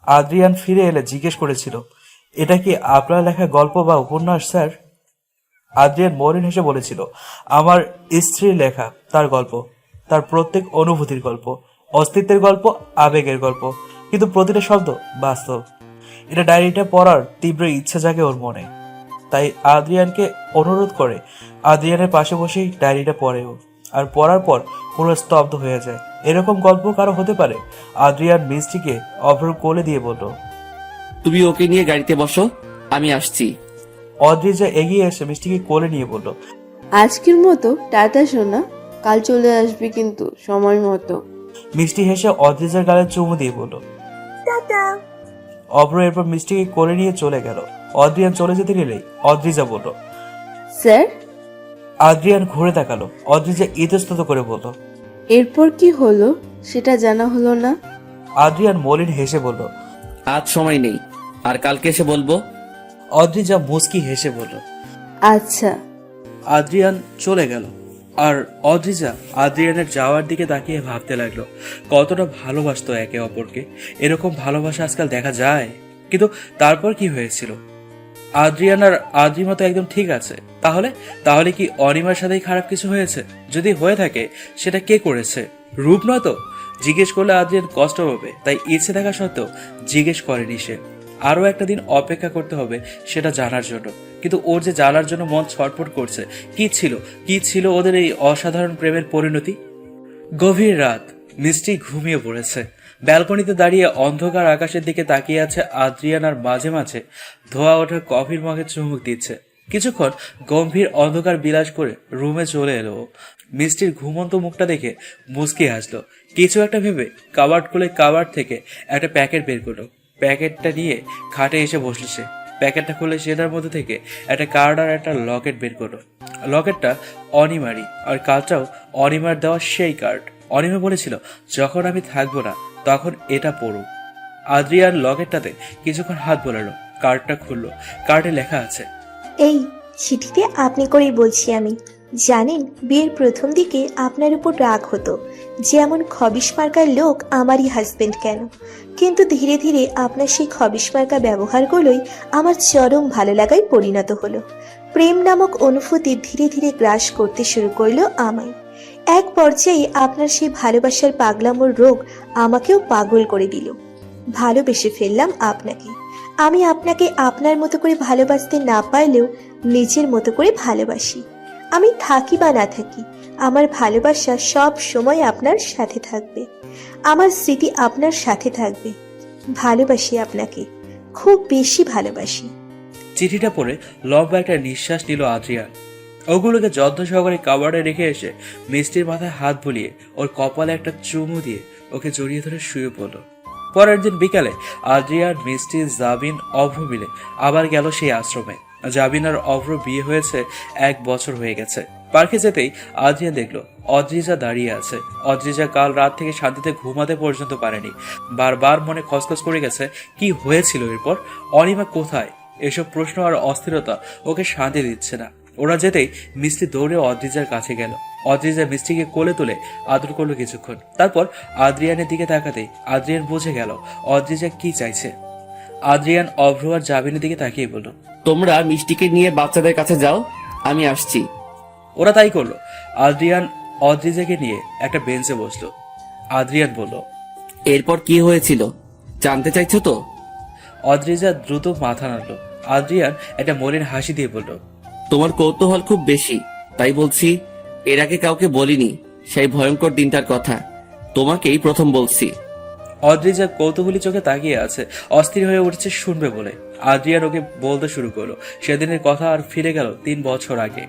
Speaker 13: আদ্রিয়ান ফিরে এলে জিজ্ঞেস করেছিল, এটা কি আপনার লেখা গল্প বা উপন্যাস স্যার? আদ্রিয়ান মলিন হেসে বলেছিল, আমার স্ত্রীর লেখা, তার গল্প, তার প্রত্যেক অনুভূতির গল্প, অস্তিত্বের গল্প, আবেগের গল্প, কিন্তু প্রতিটা শব্দ বাস্তব। এটা ডায়েরিটা পড়ার তীব্র ইচ্ছা জাগে ওর মনে, তাই আদ্রিয়ানকে অনুরোধ করে আদ্রিয়ানের পাশে বসেই ডায়েরিটা পড়েও, আর পড়ার পর পুরো স্তব্ধ হয়ে যায়। এরকম গল্প কারো হতে পারে? আদ্রিয়ান মিষ্টিকে অভ্র কোলে দিয়ে বলল,
Speaker 3: তুমি ওকে নিয়ে গাড়িতে বসো, আমি আসছি।
Speaker 13: অদ্রিজা এগিয়ে এসে মিষ্টিকে কোলে নিয়ে বলল,
Speaker 10: আজকের মতো টাটা সোনা, কাল চলে আসবি কিন্তু সময় মতো।
Speaker 13: মিষ্টি হেসে অদ্রিজার গালে চুমু দিয়ে বলল,
Speaker 2: টাটা।
Speaker 13: অভ্র এরপর মিষ্টিকে কোলে নিয়ে চলে গেল। অদ্রিয়ান চলে যেতে নিলেই অদ্রিজা বলল,
Speaker 10: স্যার,
Speaker 13: আদ্রিয়ান ঘুরে তাকালো। অদ্রিজা ইতস্তত করে বলল,
Speaker 10: এরপর কি হলো সেটা জানা হলো না।
Speaker 13: আদ্রিয়ান মলিন হেসে বলল,
Speaker 3: আজ সময় নেই, আর কালকে এসে বলবো।
Speaker 13: অদ্রিজা মুস্কি হেসে বলল।
Speaker 10: আচ্ছা।
Speaker 13: আদ্রিয়ান চলে গেল, আর অদ্রিজা আদ্রিয়ানের যাওয়ার দিকে তাকিয়ে ভাবতে লাগলো কতটা ভালোবাসতো একে অপরকে। এরকম ভালোবাসা আজকাল দেখা যায়? কিন্তু তারপর কি হয়েছিল? আদ্রিয়ান আর আদ্রিমা তো একদম ঠিক আছে। তাহলে কি অনিমার সাথেই খারাপ কিছু হয়েছে? যদি হয়ে থাকে সেটা কে করেছে? রূপ নয় তো? জিজ্ঞেস করলে আদ্রিয়ান কষ্ট পাবে, তাই ইচ্ছে থাকা সত্ত্বেও জিজ্ঞেস করেনি সে। আরো একটা দিন অপেক্ষা করতে হবে সেটা জানার জন্য। কিন্তু ওর যে জানার জন্য মন ছটফট করছে, কি ছিল ওদের এই অসাধারণ প্রেমের পরিণতি? গভীর রাত, মিষ্টি ঘুমিয়ে পড়েছে। ব্যালকনিতে দাঁড়িয়ে অন্ধকার আকাশের দিকে তাকিয়ে আছে আদ্রিয়ান, আর মাঝে মাঝে ধোয়া ওঠা কফির মগে চুমুক দিচ্ছে। কিছুক্ষণ গম্ভীর অন্ধকার বিলাস করে রুমে চলে এলো। মিষ্টির ঘুমন্ত মুখটা দেখে মুচকি হাসলো। কিছু একটা ভেবে কাবার্ড খুলে কাবার্ড থেকে একটা প্যাকেট বের করলো। প্যাকেটটা নিয়ে খাটে এসে বসল সে। প্যাকেটটা খুলে সেটার মধ্যে থেকে একটা কার্ড আর একটা লকেট বের করলো। লকেটটা অনিমারি, আর কার্ডটাও অনিমার দেওয়া সেই কার্ড। অনিমা বলেছিল, যখন আমি থাকবো না তখন এটা পড়ো। আদ্রিয়ান লকেটটাতে কিছুক্ষণ হাত বোলালো। কার্ডটা খুললো। কার্ডে লেখা আছে,
Speaker 14: এই চিঠিতে আপনি করেই বলছি আমি। জানেন, বিয়ের প্রথম দিকে আপনার উপর রাগ হতো যে এমন খবিশ মার্কার লোক আমারই হাজবেন্ড কেন, কিন্তু ধীরে ধীরে আপনার সেই খবিশ মার্কা ব্যবহারগুলোই আমার চরম ভালো লাগায় পরিণত হলো। প্রেম নামক অনুভূতি ধীরে ধীরে গ্রাস করতে শুরু করলো আমায়। এক পর্যায়ে আপনার সেই ভালোবাসার পাগলামোর রোগ আমাকেও পাগল করে দিল। ভালোবেসে ফেললাম আপনাকে। আমি আপনাকে আপনার মতো করে ভালোবাসতে না পারলেও নিজের মতো করে ভালোবাসি। আমি থাকি বা না থাকি, আমার ভালোবাসা সব সময় আপনার সাথে থাকবে। আমার স্মৃতি আপনার সাথে থাকবে। ভালোবাসি আপনাকে, খুব বেশি ভালোবাসি।
Speaker 13: চিঠিটা পড়ে লম্বা একটা নিঃশ্বাস নিল আদ্রিয়ান। ওগুলোকে যত্ন সহকারে কাবার্ডে রেখে এসে মিষ্টির মাথায় হাত বুলিয়ে ওর কপালে একটা চুমু দিয়ে ওকে জড়িয়ে ধরে শুয়ে পড়ল। পরের দিন বিকালে আদ্রিয়ান, মিষ্টি, জাবিন, অভ্র মিলে আবার গেল সেই আশ্রমে। জাবিন আর অভ্র বিয়ে হয়েছে 1 বছর হয়ে গেছে। পার্কে যেতেই আদ্রিয়ান দেখলো অদ্রিজা দাঁড়িয়ে আছে। অদ্রিজা কাল রাত থেকে শান্তিতে ঘুমাতে পর্যন্ত পারেনি। বারবার মনে খসখস করে গেছে কি হয়েছিল এরপর, অনিমা কোথায়? এসব প্রশ্ন আর অস্থিরতা ওকে শান্তি দিচ্ছে না। ওরা যেতেই মিষ্টি দৌড়ে অদ্রিজার কাছে গেল। অদ্রিজা মিষ্টিকে কোলে তুলে আদর করলো কিছুক্ষণ। তারপর আদ্রিয়ানের দিকে তাকাতেই আদ্রিয়ান বুঝে গেল অদ্রিজা কি চাইছে। আদ্রিয়ান অভ্র আর জাবিনের দিকে তাকিয়ে বলল,
Speaker 3: তোমরা মিষ্টিকে নিয়ে বাচ্চাদের কাছে যাও, আমি আসছি।
Speaker 13: ওরা তাই করলো। আদ্রিয়ান অদ্রিজাকে নিয়ে একটা বেঞ্চে বসলো। আদ্রিয়ান বলল,
Speaker 3: এরপর কি হয়েছিল জানতে চাইছো তো?
Speaker 13: অদ্রিজা দ্রুত মাথা নাড়ল। আদ্রিয়ান একটা মলিন হাসি দিয়ে বলল,
Speaker 3: তোমার কৌতূহল খুব বেশি, তাই বলছি। এর আগে কাউকে বলিনি সেই ভয়ঙ্কর দিনটার কথা, তোমাকেই প্রথম বলছি।
Speaker 13: অদ্রিজা কৌতূহলী চোখে তাকিয়ে আছে, অস্থির হয়ে উঠছে শুনবে বলে। আদ্রিয়ান ওকে বলতে শুরু করলো সেদিনের কথা আর ফিরে গেল 3 বছর আগে।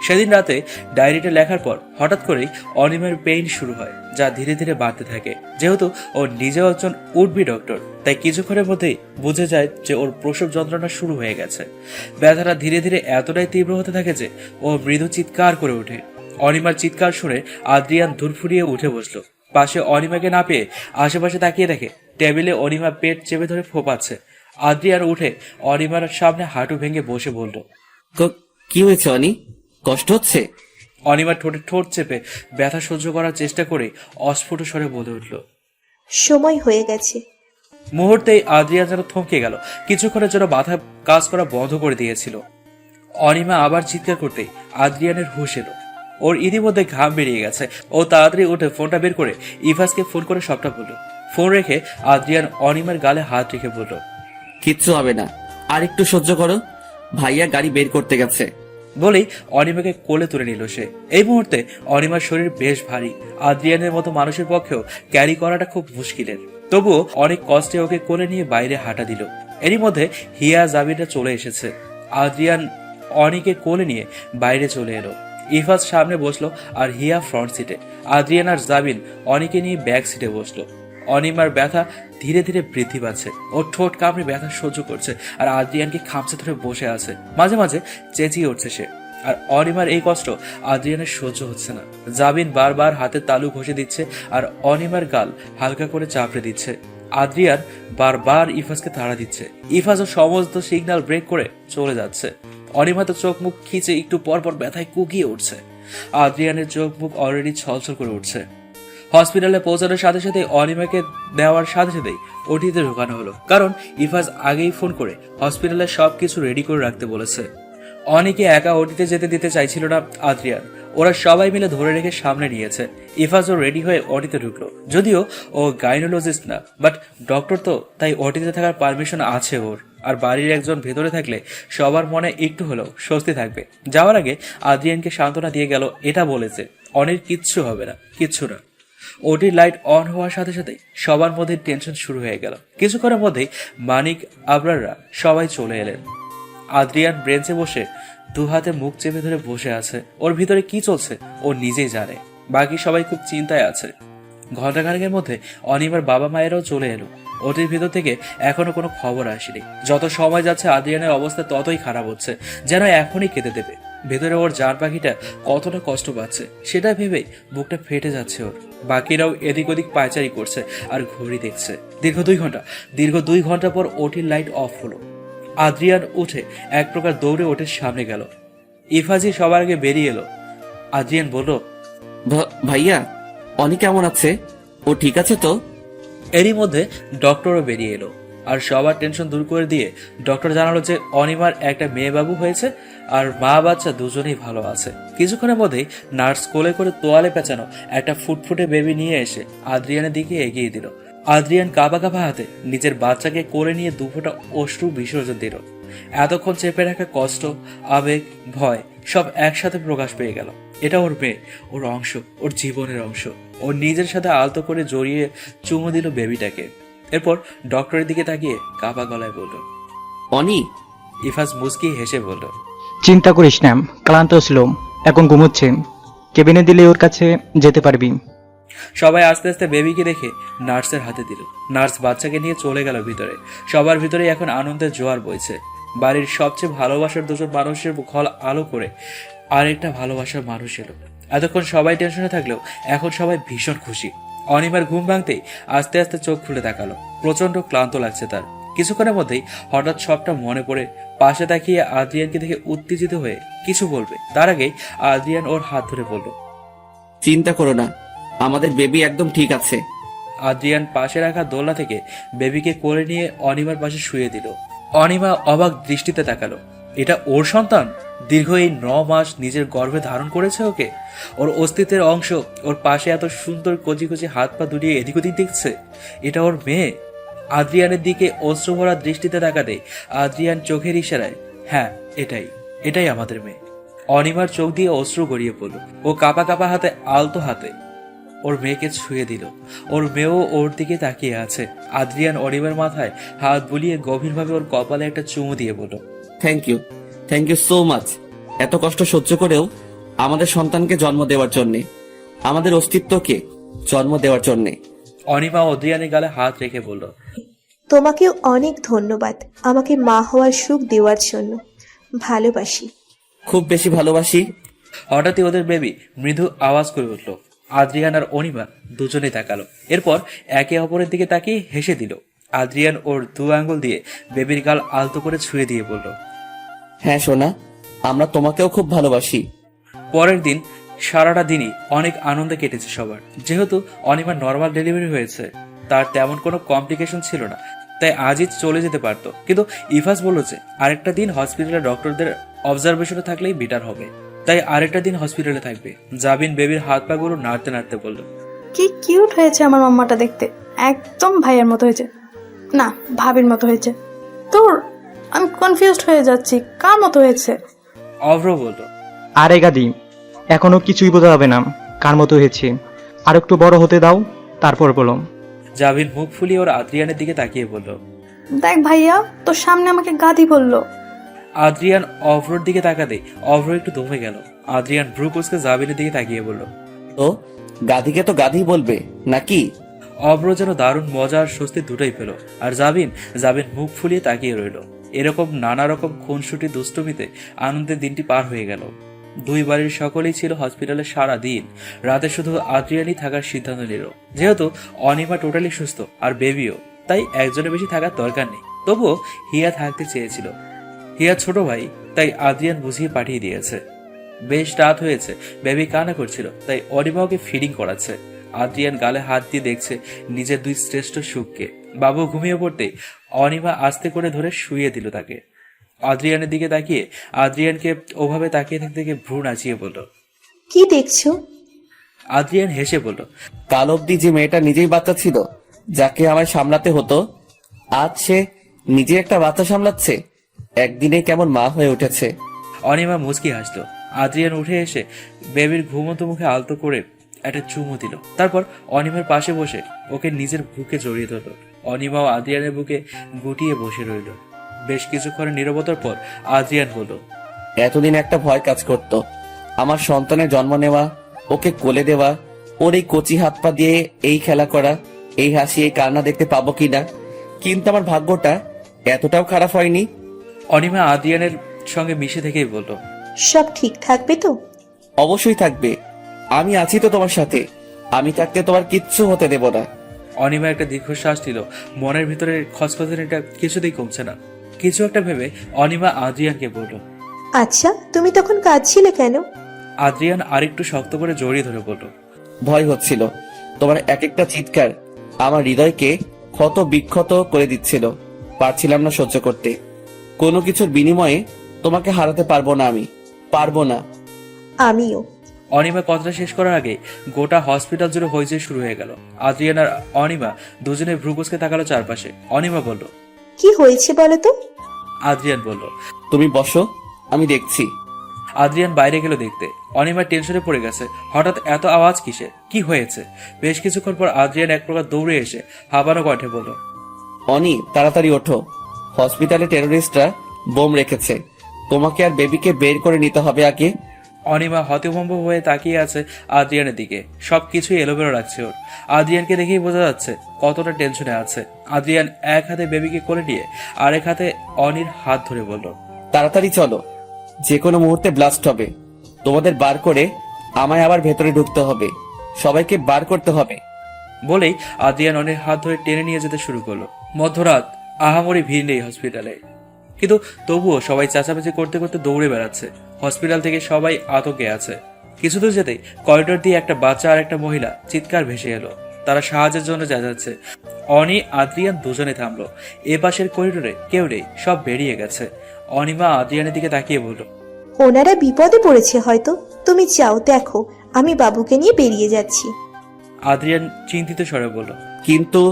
Speaker 13: সেদিন রাতে ডায়েরিটা লেখার পর হঠাৎ করেই অনিমার পেইন শুরু হয়, যা ধীরে ধীরে বাড়তে থাকে। যেহেতু ও নিজেও একজন উডবি ডক্টর, তাই কিছুক্ষণের মধ্যেই বুঝে যায় যে ওর প্রসব যন্ত্রণা শুরু হয়ে গেছে। ব্যথাটা ধীরে ধীরে এতটাই তীব্র হতে থাকে যে ও মৃদু চিৎকার করে ওঠে। অনিমার চিৎকার শুনে আদ্রিয়ান দূর ফুরিয়ে উঠে বসলো। পাশে অনিমাকে না পেয়ে আশেপাশে তাকিয়ে দেখে টেবিলে অনিমা পেট চেপে ধরে ফোপাচ্ছে। আদ্রিয়ান উঠে অনিমার সামনে হাঁটু ভেঙে বসে বলল,
Speaker 3: কি হয়েছে অনি, কষ্ট হচ্ছে?
Speaker 13: অনিমা ঠোঁটে ঠোঁট চেপে ব্যথা সহ্য করার চেষ্টা করে অস্ফুট স্বরে বলে উঠল,
Speaker 14: সময় হয়ে গেছে।
Speaker 13: মুহূর্তেই আদ্রিয়ান যেন থমকে গেল। কিছুক্ষণের জন্য মাথা কাজ করা বন্ধ করে দিয়েছিল। অনিমা আবার চিৎকার করতেই আদ্রিয়ানের হুঁশ এলো। ওর ইতিমধ্যে ঘাম বেরিয়ে গেছে। ও তাড়াতাড়ি উঠে ফোনটা বের করে ইফাজকে ফোন করে সবটা বলল। ফোন রেখে আদ্রিয়ান অনিমার গালে হাত রেখে বলল,
Speaker 3: কিচ্ছু হবে না, আর একটু সহ্য করো, ভাইয়া গাড়ি বের করতে গেছে।
Speaker 13: বলেই অনিমাকে কোলে তুলে নিল সে। এই মুহূর্তে অনিমার শরীর বেশ ভারী। আদ্রিয়ানের মতো মানুষের পক্ষেও ক্যারি করাটা খুব মুশকিলের। তবুও অনেক কষ্টে ওকে কোলে নিয়ে বাইরে হাঁটা দিল। এরই মধ্যে হিয়া, জাবিনরা চলে এসেছে। আদ্রিয়ান অনিকে কোলে নিয়ে বাইরে চলে এলো। ইফাজ সামনে বসলো আর হিয়া ফ্রন্ট সিটে। আদ্রিয়ান আর জাবিন অনিকে নিয়ে ব্যাক সিটে বসলো। অনিমার ব্যথা ধীরে ধীরে বৃদ্ধি পাচ্ছে। ওর ঠোঁট কামড়ে ব্যথা সহ্য করছে আর আদ্রিয়ানকে খামচে ধরে বসে আছে। মাঝে মাঝে চেঁচিয়ে উঠছে সে। আর অনিমার এই কষ্ট আদ্রিয়ানের সহ্য হচ্ছে না। জাবিন বারবার হাতের তালু ঘষে দিচ্ছে আর অনিমার গাল হালকা করে চাপড়ে দিচ্ছে। আদ্রিয়ান বারবার ইফাজকে তাড়া দিচ্ছে। ইফাজও সমস্ত সিগন্যাল ব্রেক করে চলে যাচ্ছে। অনিমা তো চোখ মুখ খিচে একটু পর পর ব্যথায় কুকিয়ে উঠছে। আদ্রিয়ানের চোখ মুখ অলরেডি ছলছল করে উঠছে। হসপিটালে পৌঁছানোর সাথে সাথে অনিমাকে দেওয়ার সাথে সাথেই ওটিতে ঢোকানো হলো, কারণ ইফাজ আগেই ফোন করে হসপিটালে সবকিছু রেডি করে রাখতে বলেছে। অনিকে একা ওটিতে যেতে দিতে চাইছিল না আদ্রিয়ান। ওরা সবাই মিলে ধরে রেখে সামনে নিয়েছে। ইফাজও রেডি হয়ে ওটিতে ঢুকলো। যদিও ও গাইনোলজিস্ট না, বাট ডক্টর তো, তাই ওটিতে থাকার পারমিশন আছে ওর। আর বাড়ির একজন ভেতরে থাকলে সবার মনে একটু হলেও স্বস্তি থাকবে। যাওয়ার আগে আদ্রিয়ানকে সান্ত্বনা দিয়ে গেল, এটা বলেছে অনির কিচ্ছু হবে না, কিচ্ছু না। ওটির লাইট অন হওয়ার সাথে সাথে সবার মধ্যে টেনশন শুরু হয়ে গেল। কিছুক্ষণের মধ্যেই মানিক, আবরাররা সবাই চলে এলেন। আদ্রিয়ান ব্রেঞ্চে বসে 2 হাতে মুখ চেপে ধরে বসে আছে। ওর ভিতরে কি চলছে ও নিজেই জানে। বাকি সবাই খুব চিন্তায় আছে। ঘণ্টাখানেকের মধ্যে অনিমার বাবা মায়েরাও চলে এলো। ওটির ভিতর থেকে এখনো কোনো খবর আসেনি। যত সময় যাচ্ছে আদ্রিয়ানের অবস্থা ততই খারাপ হচ্ছে, যেন এখনই কেঁদে দেবে। ভেতরে ওর জান পাখিটা কতটা কষ্ট পাচ্ছে সেটা ভেবেই বুকটা ফেটে যাচ্ছে ওর। বাকিরাও এদিক ওদিক পায়চারি করছে আর ঘড়ি দেখছে। দীর্ঘ 2 ঘন্টা পর ওটির লাইট অফ হলো। আদ্রিয়ান উঠে এক প্রকার দৌড়ে ওটির সামনে গেল। ইফাজি সবার আগে বেরিয়ে এলো। আদ্রিয়ান বলল,
Speaker 3: ভাইয়া অনি কেমন আছে, ও ঠিক আছে তো?
Speaker 13: এরই মধ্যে ডক্টরও বেরিয়ে এলো আর সবার টেনশন দূর করে দিয়ে ডক্টর জানালো যে অনিমার একটা মেয়ে বাবু হয়েছে আর মা বাচ্চা দুজনেই ভালো আছে। কিছুক্ষণের মধ্যেই নার্স কোলে করে তোয়ালে পেঁচানো একটা ফুটফুটে বেবি নিয়ে এসে আদ্রিয়ানের দিকে এগিয়ে দিল। আদ্রিয়ান কাঁপা কাঁপা হাতে নিজের বাচ্চাকে কোলে নিয়ে 2 ফোঁটা অশ্রু বিসর্জন দিল। এতক্ষণ চেপে রাখা কষ্ট, আবেগ, ভয় সব একসাথে প্রকাশ পেয়ে গেল। এটা ওর মেয়ে, ওর অংশ, ওর জীবনের অংশ। ওর নিজের সাথে আলতো করে জড়িয়ে চুমু দিল বেবিটাকে। এরপর ডক্টরের দিকে তাকিয়ে কাঁপা গলায় বলল,
Speaker 3: অনি।
Speaker 13: ইফাজ মুস্কি হেসে বলল,
Speaker 4: চিন্তা করিস না, ক্লান্ত ছিল, এখন ঘুমোচ্ছে। কেবিনে দিলে ওর কাছে যেতে পারবি।
Speaker 13: সবাই আস্তে আস্তে বেবিকে দেখে নার্সের হাতে দিল। নার্স বাচ্চাকে নিয়ে চলে গেল ভিতরে। সবার ভিতরে এখন আনন্দের জোয়ার বইছে। বাড়ির সবচেয়ে ভালোবাসার দুজন মানুষের ঘর আলো করে আরেকটা ভালোবাসার মানুষ এলো। এতক্ষণ সবাই টেনশনে থাকলেও এখন সবাই ভীষণ খুশি। অনিমার ঘুম ভাঙতেই আস্তে আস্তে চোখ খুলে তাকালো। প্রচন্ড ক্লান্ত লাগছে তার। কিছুক্ষণের মধ্যেই হঠাৎ সবটা মনে পড়ে পাশে তাকিয়ে আদ্রিয়ানকে দেখে উত্তেজিত হয়ে কিছু বলবে, তার আগেই আদ্রিয়ান ওর হাত ধরে বলল,
Speaker 3: চিন্তা করো না, আমাদের বেবি একদম ঠিক আছে।
Speaker 13: আদ্রিয়ান পাশে রাখা দোলনা থেকে বেবিকে কোলে নিয়ে অনিমার পাশে শুয়ে দিল। অনিমা অবাক দৃষ্টিতে তাকালো। এটা ওর সন্তান? দীর্ঘ এই 9 মাস নিজের গর্ভে ধারণ করেছে ওকে। ওর অস্তিত্বের অংশ ওর পাশে এত সুন্দর কচি কচি হাত পা দুলিয়ে এদিক ওদিক দেখছে। এটা ওর মেয়ে। আদ্রিয়ানের দিকে অশ্রুভরা দৃষ্টিতে তাকাতে আদ্রিয়ান চোখের ইশারায়, হ্যাঁ এটাই আমাদের মেয়ে। অনিমার চোখ দিয়ে অশ্রু গড়িয়ে পড়ল। ও কাপা কাপা হাতে আলতো হাতে ওর মেয়েকে ছুঁয়ে দিল। ওর মেয়েও ওর দিকে তাকিয়ে আছে। আদ্রিয়ান অনিমার মাথায় হাত বুলিয়ে গভীরভাবে ওর কপালে একটা চুমু দিয়ে বলল,
Speaker 3: থ্যাংক ইউ সো মাচ, এত কষ্ট সহ্য করেও আমাদের সন্তানকে জন্ম দেওয়ার জন্যে, আমাদের অস্তিত্বকে জন্ম দেওয়ার জন্যে।
Speaker 13: অনিমা আদ্রিয়ানের গালে হাত রেখে বলল,
Speaker 14: তোমাকেও অনেক ধন্যবাদ আমাকে মা হওয়ার সুখ দেওয়ার জন্য। ভালোবাসি।
Speaker 3: খুব বেশি ভালোবাসি।
Speaker 13: হঠাৎই ওদের বেবি মৃদু আওয়াজ করে উঠল। আদ্রিয়ান আর অনিমা দুজনেই তাকালো। এরপর একে অপরের দিকে তাকিয়ে হেসে দিল। আদ্রিয়ান ওর 2 আঙ্গুল দিয়ে বেবির গাল আলতো করে ছুঁয়ে দিয়ে বলল,
Speaker 3: হ্যাঁ সোনা, আমরা তোমাকেও খুব ভালোবাসি।
Speaker 13: পরের দিন সারাটা দিনই অনেক আনন্দে কেটেছে সবার। যেহেতু অনিমার নর্মাল ডেলিভারি হয়েছে, তার তেমন কোনো কমপ্লিকেশন ছিল না, তাই আজই চলে যেতে পারত। কিন্তু ইফাজ বলল যে আরেকটা দিন হসপিটালের ডক্টরদের অবজারভেশনে থাকলেই বেটার হবে, তাই আরেকটা দিন হসপিটালে থাকবে। জাবিন বেবির হাত পা গুলো নাড়তে নাড়তে বলল,
Speaker 6: কি কিউট হয়েছে আমার মাম্মাটা দেখতে, একদম ভাইয়ের মতো হয়েছে, না ভাবির মতো হয়েছে। তোর আমি কনফিউজড হয়ে যাচ্ছি, কার মতো হয়েছে?
Speaker 13: অভ্র বলল,
Speaker 4: আরে গাদি, এখনো কিছুই বোঝা হবে না কার মতো হয়েছে, আর একটু বড় হতে দাও তারপর বলো।
Speaker 13: জাবিন মুখ ফুলিয়ে ওর আদ্রিয়ানের দিকে তাকিয়ে বলল,
Speaker 6: দেখ ভাইয়া, তোর সামনে আমাকে গাদি বললো।
Speaker 13: আদ্রিয়ান অভ্রর দিকে তাকাতে অভ্র একটু দমে গেল। আদ্রিয়ান ভ্রু কুচকে জাবিনের দিকে তাকিয়ে বলল,
Speaker 3: তো গাধিকে তো গাধি বলবে নাকি?
Speaker 13: অভ্র যেন দারুণ মজা আর স্বস্তি দুটোই পেল। আর জাবিন মুখ ফুলিয়ে তাকিয়ে রইল। এরকম নানা রকম খুনসুটি দুষ্টুমিতে আনন্দের দিনটি পার হয়ে গেল। 2 বাড়ির সকলেই ছিল হসপিটালে সারা দিন। রাতে শুধু আদ্রিয়ানই থাকার সিদ্ধান্ত নিল। যেহেতু অনিমা টোটালি সুস্থ আর বেবিও, তাই একজনের বেশি থাকার দরকার নেই। তবুও হিয়া থাকতে চেয়েছিল। হিয়া ছোট ভাই, তাই আদ্রিয়ান বুঝিয়ে পাঠিয়ে দিয়েছে। বেশ রাত হয়েছে, বেবি কান্না করছিল, তাই অনিমা ওকে ফিডিং করাচ্ছে। আদ্রিয়ান গালে হাত দিয়ে দেখছে নিজের 2 শ্রেষ্ঠ সুখকে। বাবু ঘুমিয়ে পড়তে অনিমা আস্তে করে ধরে শুইয়ে দিল তাকে। আদ্রিয়ানের দিকে তাকিয়ে আদ্রিয়ানকে ওভাবে তাকিয়ে থাকতে থেকে ভ্রু নাচিয়ে বলল,
Speaker 14: কি দেখছো?
Speaker 13: আদ্রিয়ান হেসে বলল,
Speaker 3: কাল অব্দি যে মেয়েটা নিজেই বাচ্চা ছিল, যাকে আমায় সামলাতে হতো, আজ সে নিজে একটা বাচ্চা সামলাচ্ছে। একদিনে কেমন মা হয়ে উঠেছে।
Speaker 13: অনিমা মুচকি হাসলো। আদ্রিয়ান উঠে এসে বেবির ঘুমন্ত মুখে আলতো করে একটা চুমু দিল। তারপর অনিমার পাশে বসে ওকে নিজের বুকে জড়িয়ে ধরল। অনিমাও আদ্রিয়ানের বুকে গুটিয়ে বসে রইল। বেশ কিছুক্ষণের নীরবতার পর আদ্রিয়ান বলল,
Speaker 3: এতদিন একটা ভয় কাজ করত, আমার সন্তানের জন্ম নেওয়া, ওকে কোলে দেওয়া, ওর এই কচি হাত পা দিয়ে এই খেলা করা, এই হাসি এই কান্না দেখতে পাবো কিনা। কিন্তু আমার ভাগ্যটা এতটাও খারাপ হয়নি।
Speaker 13: অনিমা আদ্রিয়ানের সঙ্গে মিশে থেকেই বলল,
Speaker 14: সব ঠিক থাকবে তো?
Speaker 3: অবশ্যই থাকবে, আমি আছি তো তোমার সাথে। আমি থাকতে তোমার কিচ্ছু হতে দেব না।
Speaker 13: অনিমা একটা দীর্ঘশ্বাস দিল। মনের ভিতরে খচখচানিটা কিছুতেই কমছে না। কিছু একটা ভেবে অনিমা আদ্রিয়ানকে বলল,
Speaker 14: আচ্ছা, তুমি তখন কাঁদছিলে কেন?
Speaker 13: আদ্রিয়ান আরেকটু শক্ত করে জড়িয়ে ধরে বলল,
Speaker 3: ভয় হচ্ছিল। তোমার এক একটা চিৎকার আমার হৃদয়কে ক্ষত বিক্ষত করে দিচ্ছিল। পারছিলাম না সহ্য করতে। কোনো কিছুর বিনিময়ে তোমাকে হারাতে পারবো না, আমি পারবো না।
Speaker 14: আমিও।
Speaker 13: অনিমা কথাটা শেষ করার আগে গোটা হসপিটাল জুড়ে হইচই শুরু হয়ে গেল। আদ্রিয়ান আর অনিমা দুজনে ভ্রুকুচকে তাকালো চারপাশে। অনিমা বলল,
Speaker 14: কি হয়েছে বলো তো?
Speaker 13: আদ্রিয়ান বলল,
Speaker 3: তুমি বসো, আমি দেখছি।
Speaker 13: আদ্রিয়ান বাইরে গেল দেখতে। অনিমা টেনশনে পড়ে গেছে। হঠাৎ এত আওয়াজ কিসে, কি হয়েছে? বেশ কিছুক্ষণ পর আদ্রিয়ান এক প্রকার দৌড়ে এসে হাঁপানো কণ্ঠে বলল,
Speaker 3: অনি, তাড়াতাড়ি ওঠো, হসপিটালে টেরোরিস্টরা বোম রেখেছে। তোমাকে আর বেবিকে বের করে নিতে হবে আগে।
Speaker 13: অনিমা হতভম্ব হয়ে তাকিয়ে আছে আদ্রিয়ানের দিকে। সবকিছুই এলোমেলো লাগছে ওর। আদ্রিয়ানকে দেখেই বোঝা যাচ্ছে কতটা টেনশনে আছে। আদ্রিয়ান এক হাতে বেবিকে কোলে নিয়ে আরেক হাতে অনির হাত ধরে বলল,
Speaker 3: তাড়াতাড়ি চলো, যে কোনো মুহূর্তে ব্লাস্ট হবে। তোমাদের বার করে আমায় আবার ভেতরে ঢুকতে হবে, সবাইকে বার করতে হবে।
Speaker 13: বলেই আদ্রিয়ান অনির হাত ধরে টেনে নিয়ে যেতে শুরু করলো। মধ্যরাত, আহামরি ভিড় নেই হসপিটালে, কিন্তু তবুও সবাই চেঁচামেচি করতে করতে দৌড়ে বেড়াচ্ছে। হসপিটাল থেকে সবাই আতঙ্কে আছে। কিছু দূর যেতেই করিডোর দিয়ে একটা বাচ্চা আর একটা মহিলা চিৎকার ভেসে এলো। তারা সাহায্যের জন্য যাচ্ছে। অনি আদ্রিয়ান দুজনে থামলো। এ পাশের করিডোরে কেউ নেই, সব বেরিয়ে গেছে। অনিমা আদ্রিয়ানের দিকে তাকিয়ে বলল,
Speaker 14: ওনারা বিপদে পড়েছে হয়তো, তুমি যাও দেখো, আমি বাবুকে নিয়ে বেরিয়ে যাচ্ছি।
Speaker 13: আদ্রিয়ান চিন্তিত স্বরে বলল,
Speaker 3: কিন্তু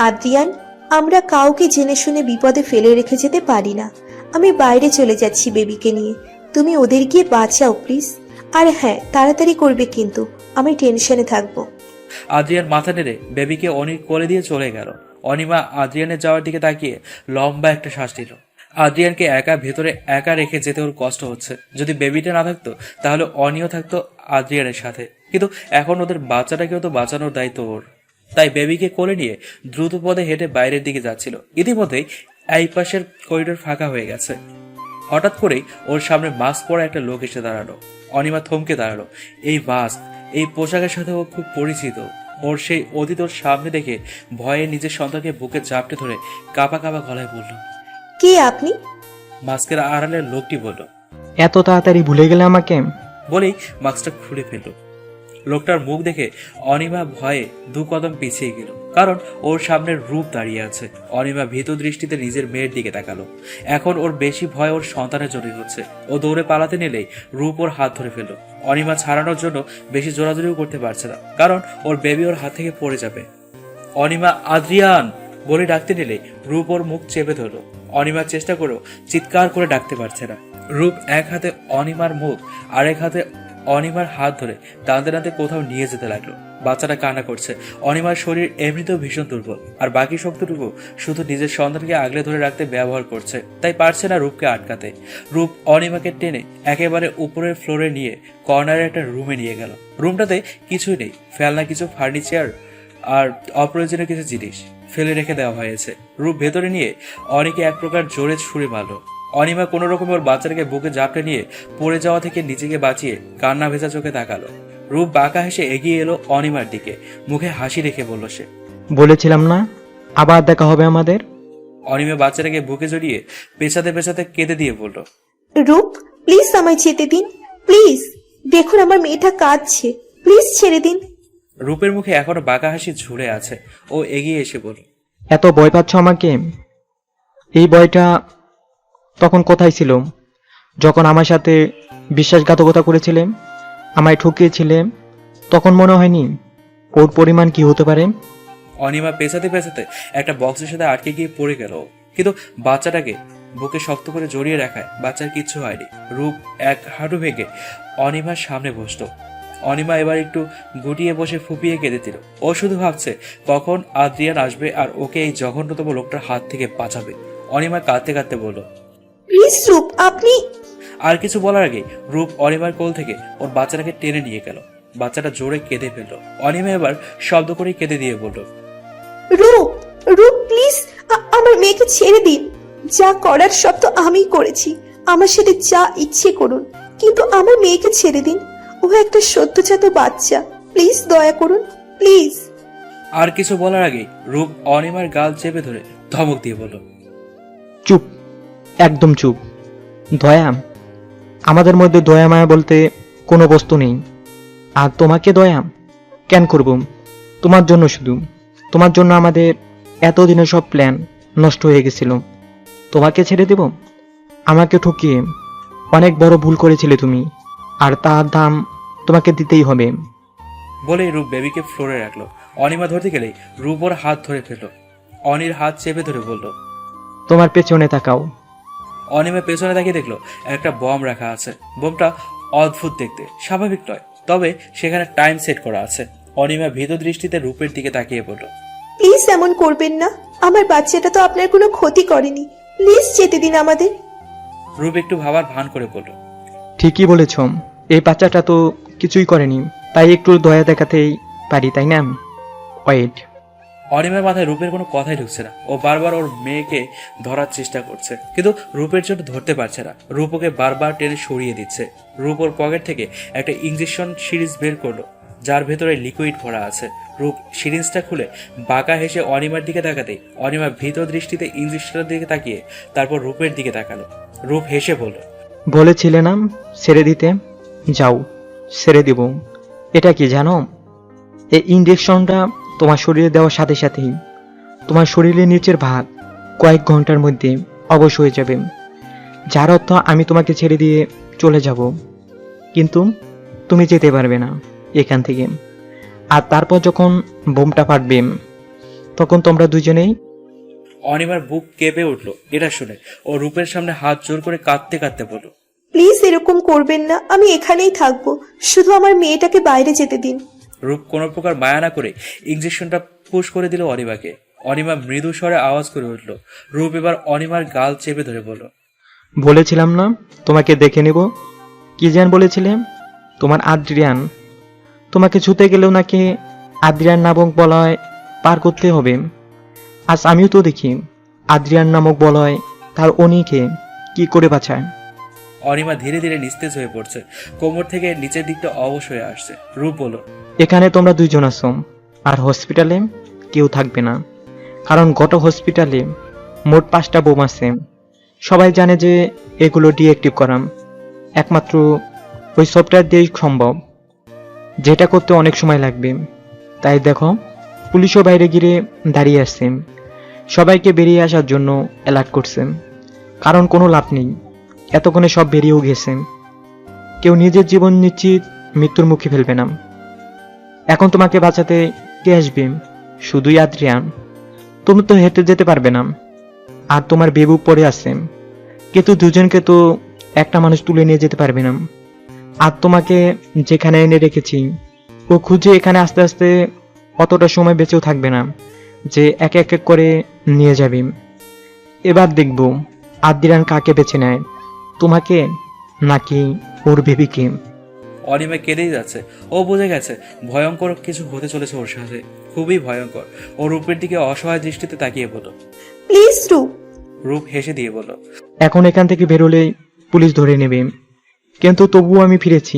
Speaker 14: আদ্রিয়ান, আমরা কাউকে জেনে শুনে বিপদে ফেলে রেখে যেতে পারি না। আমি বাইরে চলে যাচ্ছি বেবিকে নিয়ে, তুমি ওদের গিয়ে বাঁচাও প্লিজ। আর হ্যাঁ, তাড়াতাড়ি করবে কিন্তু, আমি টেনশনে থাকবো।
Speaker 13: আদ্রিয়ান মাথা নেড়ে বেবিকে অনির কোলে দিয়ে চলে গেল। অনিমা আদ্রিয়ানের যাওয়ার দিকে তাকিয়ে লম্বা একটা শ্বাস নিল। আদ্রিয়ানকে একা ভেতরে একা রেখে যেতে ওর কষ্ট হচ্ছে। যদি বেবিটা না থাকতো তাহলে অনিও থাকতো আদ্রিয়ানের সাথে, কিন্তু এখন ওদের বাচ্চাটাকেও তো বাঁচানোর দায়িত্ব ওর। তাই বেবিকে কোলে নিয়ে দ্রুত পদে হেঁটে বাইরের দিকে যাচ্ছিল। ইতিমধ্যেই এই পাশের করিডোর ফাঁকা হয়ে গেছে। হঠাৎ করেই ওর সামনে মাস্ক পরা একটা লোক এসে দাঁড়ালো। অনিমা থমকে দাঁড়ালো। এই মাস্ক, এই পোশাকের সাথে ও খুব পরিচিত। ওর সেই অতীত ওর সামনে দেখে ভয়ে নিজের সন্তানকে বুকে চাপটে ধরে কাঁপা কাঁপা গলায় বলল,
Speaker 14: কে আপনি?
Speaker 13: মাস্কের আড়ালে লোকটি বলল।
Speaker 4: এত তাড়াতাড়ি ভুলে গেলে আমাকে?
Speaker 13: বলেই মাস্কটা খুলে ফেলল। লোকটার মুখ দেখে অনিমা ভয়ে দু কদম পিছিয়ে গেল, কারণ ওর সামনের রূপ দাঁড়িয়ে আছে। অনিমা ভীত দৃষ্টিতে নিজের মেয়ের দিকে তাকালো। এখন ওর বেশি ভয় ওর সন্তানের জন্যই হচ্ছে। ও দৌড়ে পালাতে নিলেই রূপ ওর হাত ধরে ফেলল। অনিমা ছাড়ানোর জন্য বেশি জোরাজোরিও করতে পারছে না, কারণ ওর বেবি ওর হাত থেকে পড়ে যাবে। অনিমা, আদ্রিয়ান বলে ডাকতে নিলে রূপ ওর মুখ চেপে ধরল। অনিমার চেষ্টা করেও চিৎকার করে ডাকতে পারছে না। রূপ এক হাতে অনিমার মুখ, আরেক হাতে অনিমার হাত ধরে টানতে টানতে কোথাও নিয়ে যেতে লাগলো। বাচ্চাটা কান্না করছে। অনিমার শরীর এমনিতেও ভীষণ দুর্বল, আর বাকি শক্তিটুকু শুধু নিজের সন্তানকে আগলে ধরে রাখতে ব্যবহার করছে, তাই পারছে না রূপকে আটকাতে। রূপ অনিমাকে টেনে একেবারে উপরের ফ্লোরে নিয়ে কর্নারের একটা রুমে নিয়ে গেল। রুমটাতে কিছুই নেই, ফেলনা কিছু ফার্নিচার আর অপ্রয়োজনীয় কিছু জিনিস ফেলে রেখে দেওয়া হয়েছে। রূপ ভেতরে নিয়ে অনিকে এক প্রকার জোরে ছুঁড়ে মারল। অনিমা কোনো রকম ওর বাচ্চাটাকে বুকে জাপটে নিয়ে পড়ে যাওয়া থেকে নিজেকে বাঁচিয়ে কান্না ভেজা চোখে তাকালো। রূপ বাঁকা হেসে এগিয়ে এলো অনিমার দিকে, মুখে হাসি রেখে বলল সে,
Speaker 4: বলেছিলাম না আবার দেখা হবে আমাদের?
Speaker 13: অনিমা বাচ্চাটাকে বুকে জড়িয়ে পেছাতে পেছাতে কেঁদে দিয়ে বলল,
Speaker 14: রূপ, প্লিজ আমায় যেতে দিন, প্লিজ। দেখুন আমার মেয়েটা কাঁদছে, প্লিজ ছেড়ে দিন।
Speaker 13: রূপের মুখে এখনো বাঁকা হাসি ঝুলে আছে। ও এগিয়ে এসে বলল,
Speaker 4: এত ভয় পাচ্ছ আমাকে? এই ভয়টা তখন কোথায় ছিল যখন আমার সাথে বিশ্বাসঘাতকতা করেছিলে, আমায় ঠকিয়েছিলে? তখন মনে হয়নি ওর পরিমাণ কি হতে পারে?
Speaker 13: অনিমা পেছাতে পেছাতে একটা বক্সের সাথে আটকে গিয়ে পড়ে গেল, কিন্তু বাচ্চাটাকে বুকে শক্ত করে জড়িয়ে রাখায় বাচ্চার কিচ্ছু হয়নি। রূপ এক হাঁটু ভেঙে অনিমার সামনে বসতো। অনিমা এবার একটু গুটিয়ে বসে ফুপিয়ে কেঁদে দিল। ও শুধু ভাবছে কখন আদ্রিয়ান আসবে আর ওকে এই জঘন্যতম লোকটার হাত থেকে বাঁচাবে। অনিমা কাঁদতে কাঁদতে বলল,
Speaker 14: প্লিজ রূপ, আপনি।
Speaker 13: আর কিছু বলার আগে রূপ অনিমার কোল থেকে ওর বাচ্চাটাকে টেনে নিয়ে গেল। বাচ্চাটা জোরে কেঁদে ফেলল। অনিমা এবার শব্দ করে কেঁদে দিয়ে বলল,
Speaker 14: রূপ, রূপ প্লিজ, আমার মেয়েকে ছেড়ে দিন। যা করার সব তো আমিই করেছি, আমার সাথে যা ইচ্ছে করুন, কিন্তু আমার মেয়েকে ছেড়ে দিন। ও একটা সদ্যজাত বাচ্চা, প্লিজ দয়া করুন, প্লিজ।
Speaker 13: আর কিছু বলার আগে রূপ অনিমার গাল চেপে ধরে ধমক দিয়ে বলল,
Speaker 4: চুপ, একদম চুপ। দয়া, আমাদের মধ্যে দয়া মায়া বলতে কোনো বস্তু নেই। আর তোমাকে দয়া কেন করব? তোমার জন্য, শুধু তোমার জন্য আমাদের এতদিনের সব প্ল্যান নষ্ট হয়ে গেছিল। তোমাকে ছেড়ে দেব? আমাকে ঠকিয়ে অনেক বড় ভুল করেছিলে তুমি, আর তার দাম তোমাকে দিতেই হবে।
Speaker 13: বলে রূপ বেবিকে ফ্লোরে রাখলো। অনিমা ধরতে গেলে রূপ ওর হাত ধরে ফেলল। অনির হাত চেপে ধরে বলল,
Speaker 4: তোমার পেছনে তাকাও।
Speaker 13: অনিমা পেছনে তাকিয়ে দেখলো একটা বম রাখা আছে। বোমটা অদ্ভুত দেখতে, স্বাভাবিক নয়, তবে সেখানে টাইম সেট করা আছে। অনিমা ভীত দৃষ্টিতে রূপের দিকে তাকিয়ে বলল,
Speaker 14: প্লিজ এমন করবেন না, আমার বাচ্চাটা তো আপনার কোনো ক্ষতি করেনি, প্লিজ যেতে দিন আমাদের।
Speaker 13: রূপ একটু ভাবার ভান করে বলল,
Speaker 4: ঠিকই বলেছ, এই বাচ্চাটা তো কিছুই করেনি, তাই একটু দয়া দেখাতেই পারি, তাই না? ওয়েট।
Speaker 13: অনিমার মাথায় রূপের কোনো কথাই ঢুকছে না। ও বারবার ওর মেয়েকে ধরার চেষ্টা করছে, কিন্তু রূপের জন্য ধরতে পারছে না। রূপ ওকে বারবার টেনে সরিয়ে দিচ্ছে। রূপ ওর পকেট থেকে একটা ইঞ্জেকশন সিরিজ বের করলো, যার ভেতরে লিকুইড ভরা আছে। রূপ সিরিঞ্জটা খুলে বাঁকা হেসে অনিমার দিকে তাকাতেই অনিমা ভীত দৃষ্টিতে ইঞ্জেকশনের দিকে তাকিয়ে তারপর রূপের দিকে তাকালো। রূপ হেসে বলল,
Speaker 4: বলেছিলে না ছেড়ে দিতে, যাও ছেড়ে দিব। এটা কি জানো? এই ইঞ্জেকশনটা তোমার শরীরে দেওয়ার সাথে সাথেই তোমার শরীরের নিচের ভাগ কয়েক ঘন্টার মধ্যে অবশ হয়ে যাবে, যার অর্থ আমি তোমাকে ছেড়ে দিয়ে চলে যাব, কিন্তু তুমি যেতে পারবে না এখান থেকে। আর তারপর যখন বোমটা ফাটবে তখন তোমরা দুজনেই।
Speaker 13: অনিমার বুক কেঁপে উঠল এটা শুনে। ও রূপের সামনে হাত জোর করে কাঁদতে কাঁদতে বলল,
Speaker 14: প্লিজ এরকম করবেন না, আমি এখানেই থাকবো, শুধু আমার মেয়েটাকে বাইরে যেতে দিন।
Speaker 13: রূপ কোনো প্রকার মায়া না করে ইঞ্জেকশনটা পুশ করে দিল অনিমাকে। অনিমা মৃদু স্বরে আওয়াজ করে উঠল। রূপ এবার অনিমার গাল চেপে ধরে বলল,
Speaker 4: বলেছিলাম না তোমাকে দেখে নেব। কি যেন বলেছিলে? তোমার আদ্রিয়ান। তোমাকে ছুতে গেলেও নাকি আদ্রিয়ান নামক বলয় পার করতে হবে। আজ আমিও তো দেখি আদ্রিয়ান নামক বলয় তার অনিকে কি করে বাঁচায়।
Speaker 13: অনিমা ধীরে ধীরে নিস্তেজ হয়ে পড়ছে, কোমর থেকে নিচের দিকটা অবশ হয়ে আসছে। রূপ বলল,
Speaker 4: এখানে তোমরা দুইজন আছো, আর হসপিটালে কেউ থাকবে না, কারণ গোটা হসপিটালে মোট 5টা বোম আছে। সবাই জানে যে এগুলো ডিঅ্যাক্টিভ করা একমাত্র ওই সফটওয়্যার দিয়েই সম্ভব, যেটা করতে অনেক সময় লাগবে। তাই দেখো, পুলিশও বাইরে গিয়ে দাঁড়িয়ে আসছে, সবাইকে বেরিয়ে আসার জন্য অ্যালার্ট করছে, কারণ কোনো লাভ নেই, এতক্ষণে সব বেরিয়েও গেছে। কেউ নিজের জীবন নিশ্চিত মৃত্যুর মুখে ফেলবে না। এখন তোমাকে বাঁচাতে কে আসবে? শুধুই আদ্রিয়ান। তুমি তো হেঁটে যেতে পারবে না, আর তোমার বেবু পড়ে আছে, কিন্তু দুজনকে তো একটা মানুষ তুলে নিয়ে যেতে পারবে না। আর তোমাকে যেখানে এনে রেখেছি ও খুঁজে এখানে আস্তে আস্তে অতটা সময় বেঁচেও থাকবে না যে এক এক করে নিয়ে যাবে। এবার দেখব আদ্রিয়ান কাকে বেছে নেয়, তোমাকে নাকি ওর বেবিকে।
Speaker 13: অনিমা কেঁদেই যাচ্ছে। ও বুঝে গেছে ভয়ঙ্কর কিছু হতে চলেছে ওর সাথে, খুবই ভয়ঙ্কর। ও রূপের দিকে অসহায় দৃষ্টিতে তাকিয়ে বলল,
Speaker 14: প্লিজ রূপ।
Speaker 13: রূপ হেসে দিয়ে বলল,
Speaker 4: এখন এখান থেকে বেরোলেই পুলিশ ধরে নেবে, কিন্তু তবুও আমি ফিরেছি।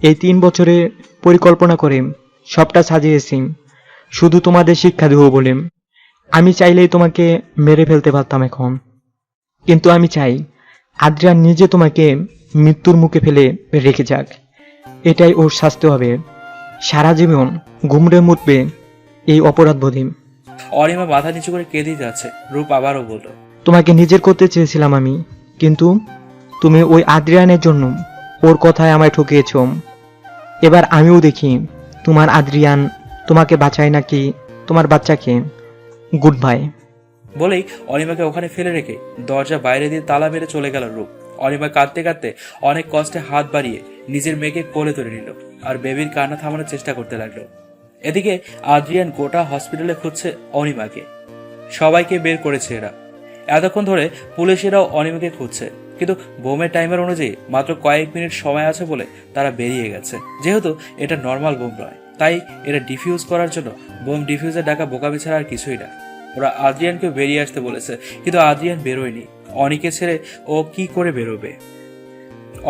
Speaker 4: এই 3 বছরে পরিকল্পনা করে সবটা সাজিয়েছি শুধু তোমাদের শিক্ষা দেবো বলে। আমি চাইলেই তোমাকে মেরে ফেলতে পারতাম এখন, কিন্তু আমি চাই আদ্রিয়ান নিজে তোমাকে মৃত্যুর মুখে ফেলে রেখে যাক। এটাই ওর শাস্তি হবে, সারা জীবন ঘুমড়ে মুতবে এই অপরাধ বোধে।
Speaker 13: অনিমা মাথা নিচু করে কেঁদেই যাচ্ছে। রূপ আবারও বলল,
Speaker 4: তোমাকে নিজের করতে চেয়েছিলাম আমি, কিন্তু তুমি ওই আদ্রিয়ানের জন্য ওর কথায় আমায় ঠকিয়েছ। এবার আমিও দেখি তোমার আদ্রিয়ান তোমাকে বাঁচায় নাকি তোমার বাচ্চাকে। Good bye.
Speaker 13: বলেই অনিমাকে ওখানে ফেলে রেখে দরজা বাইরে দিয়ে তালা মেরে চলে গেল রূপ। অনিমা কাঁদতে কাঁদতে অনেক কষ্টে হাত বাড়িয়ে নিজের মেয়েকে কোলে তুলে নিল আর বেবির কান্না থামানোর চেষ্টা করতে লাগলো। এদিকে আদ্রিয়ান গোটা হসপিটালে খুঁজছে অনিমাকে। সবাইকে বের করেছে এরা। এতক্ষণ ধরে পুলিশেরাও অনিমাকে খুঁজছে, কিন্তু বোমের টাইমার অনুযায়ী মাত্র কয়েক মিনিট সময় আছে বলে তারা বেরিয়ে গেছে। যেহেতু এটা নর্মাল বোম নয়, তাই এটা ডিফিউজ করার জন্য বোম ডিফিউজার ডাকা বোকামি ছাড়া আর কিছুই না। ওরা আদ্রিয়ানকে বেরিয়ে আসতে বলেছে, কিন্তু আদ্রিয়ান বেরোয়নি। অনিকে ছেড়ে ও কি করে বেরোবে?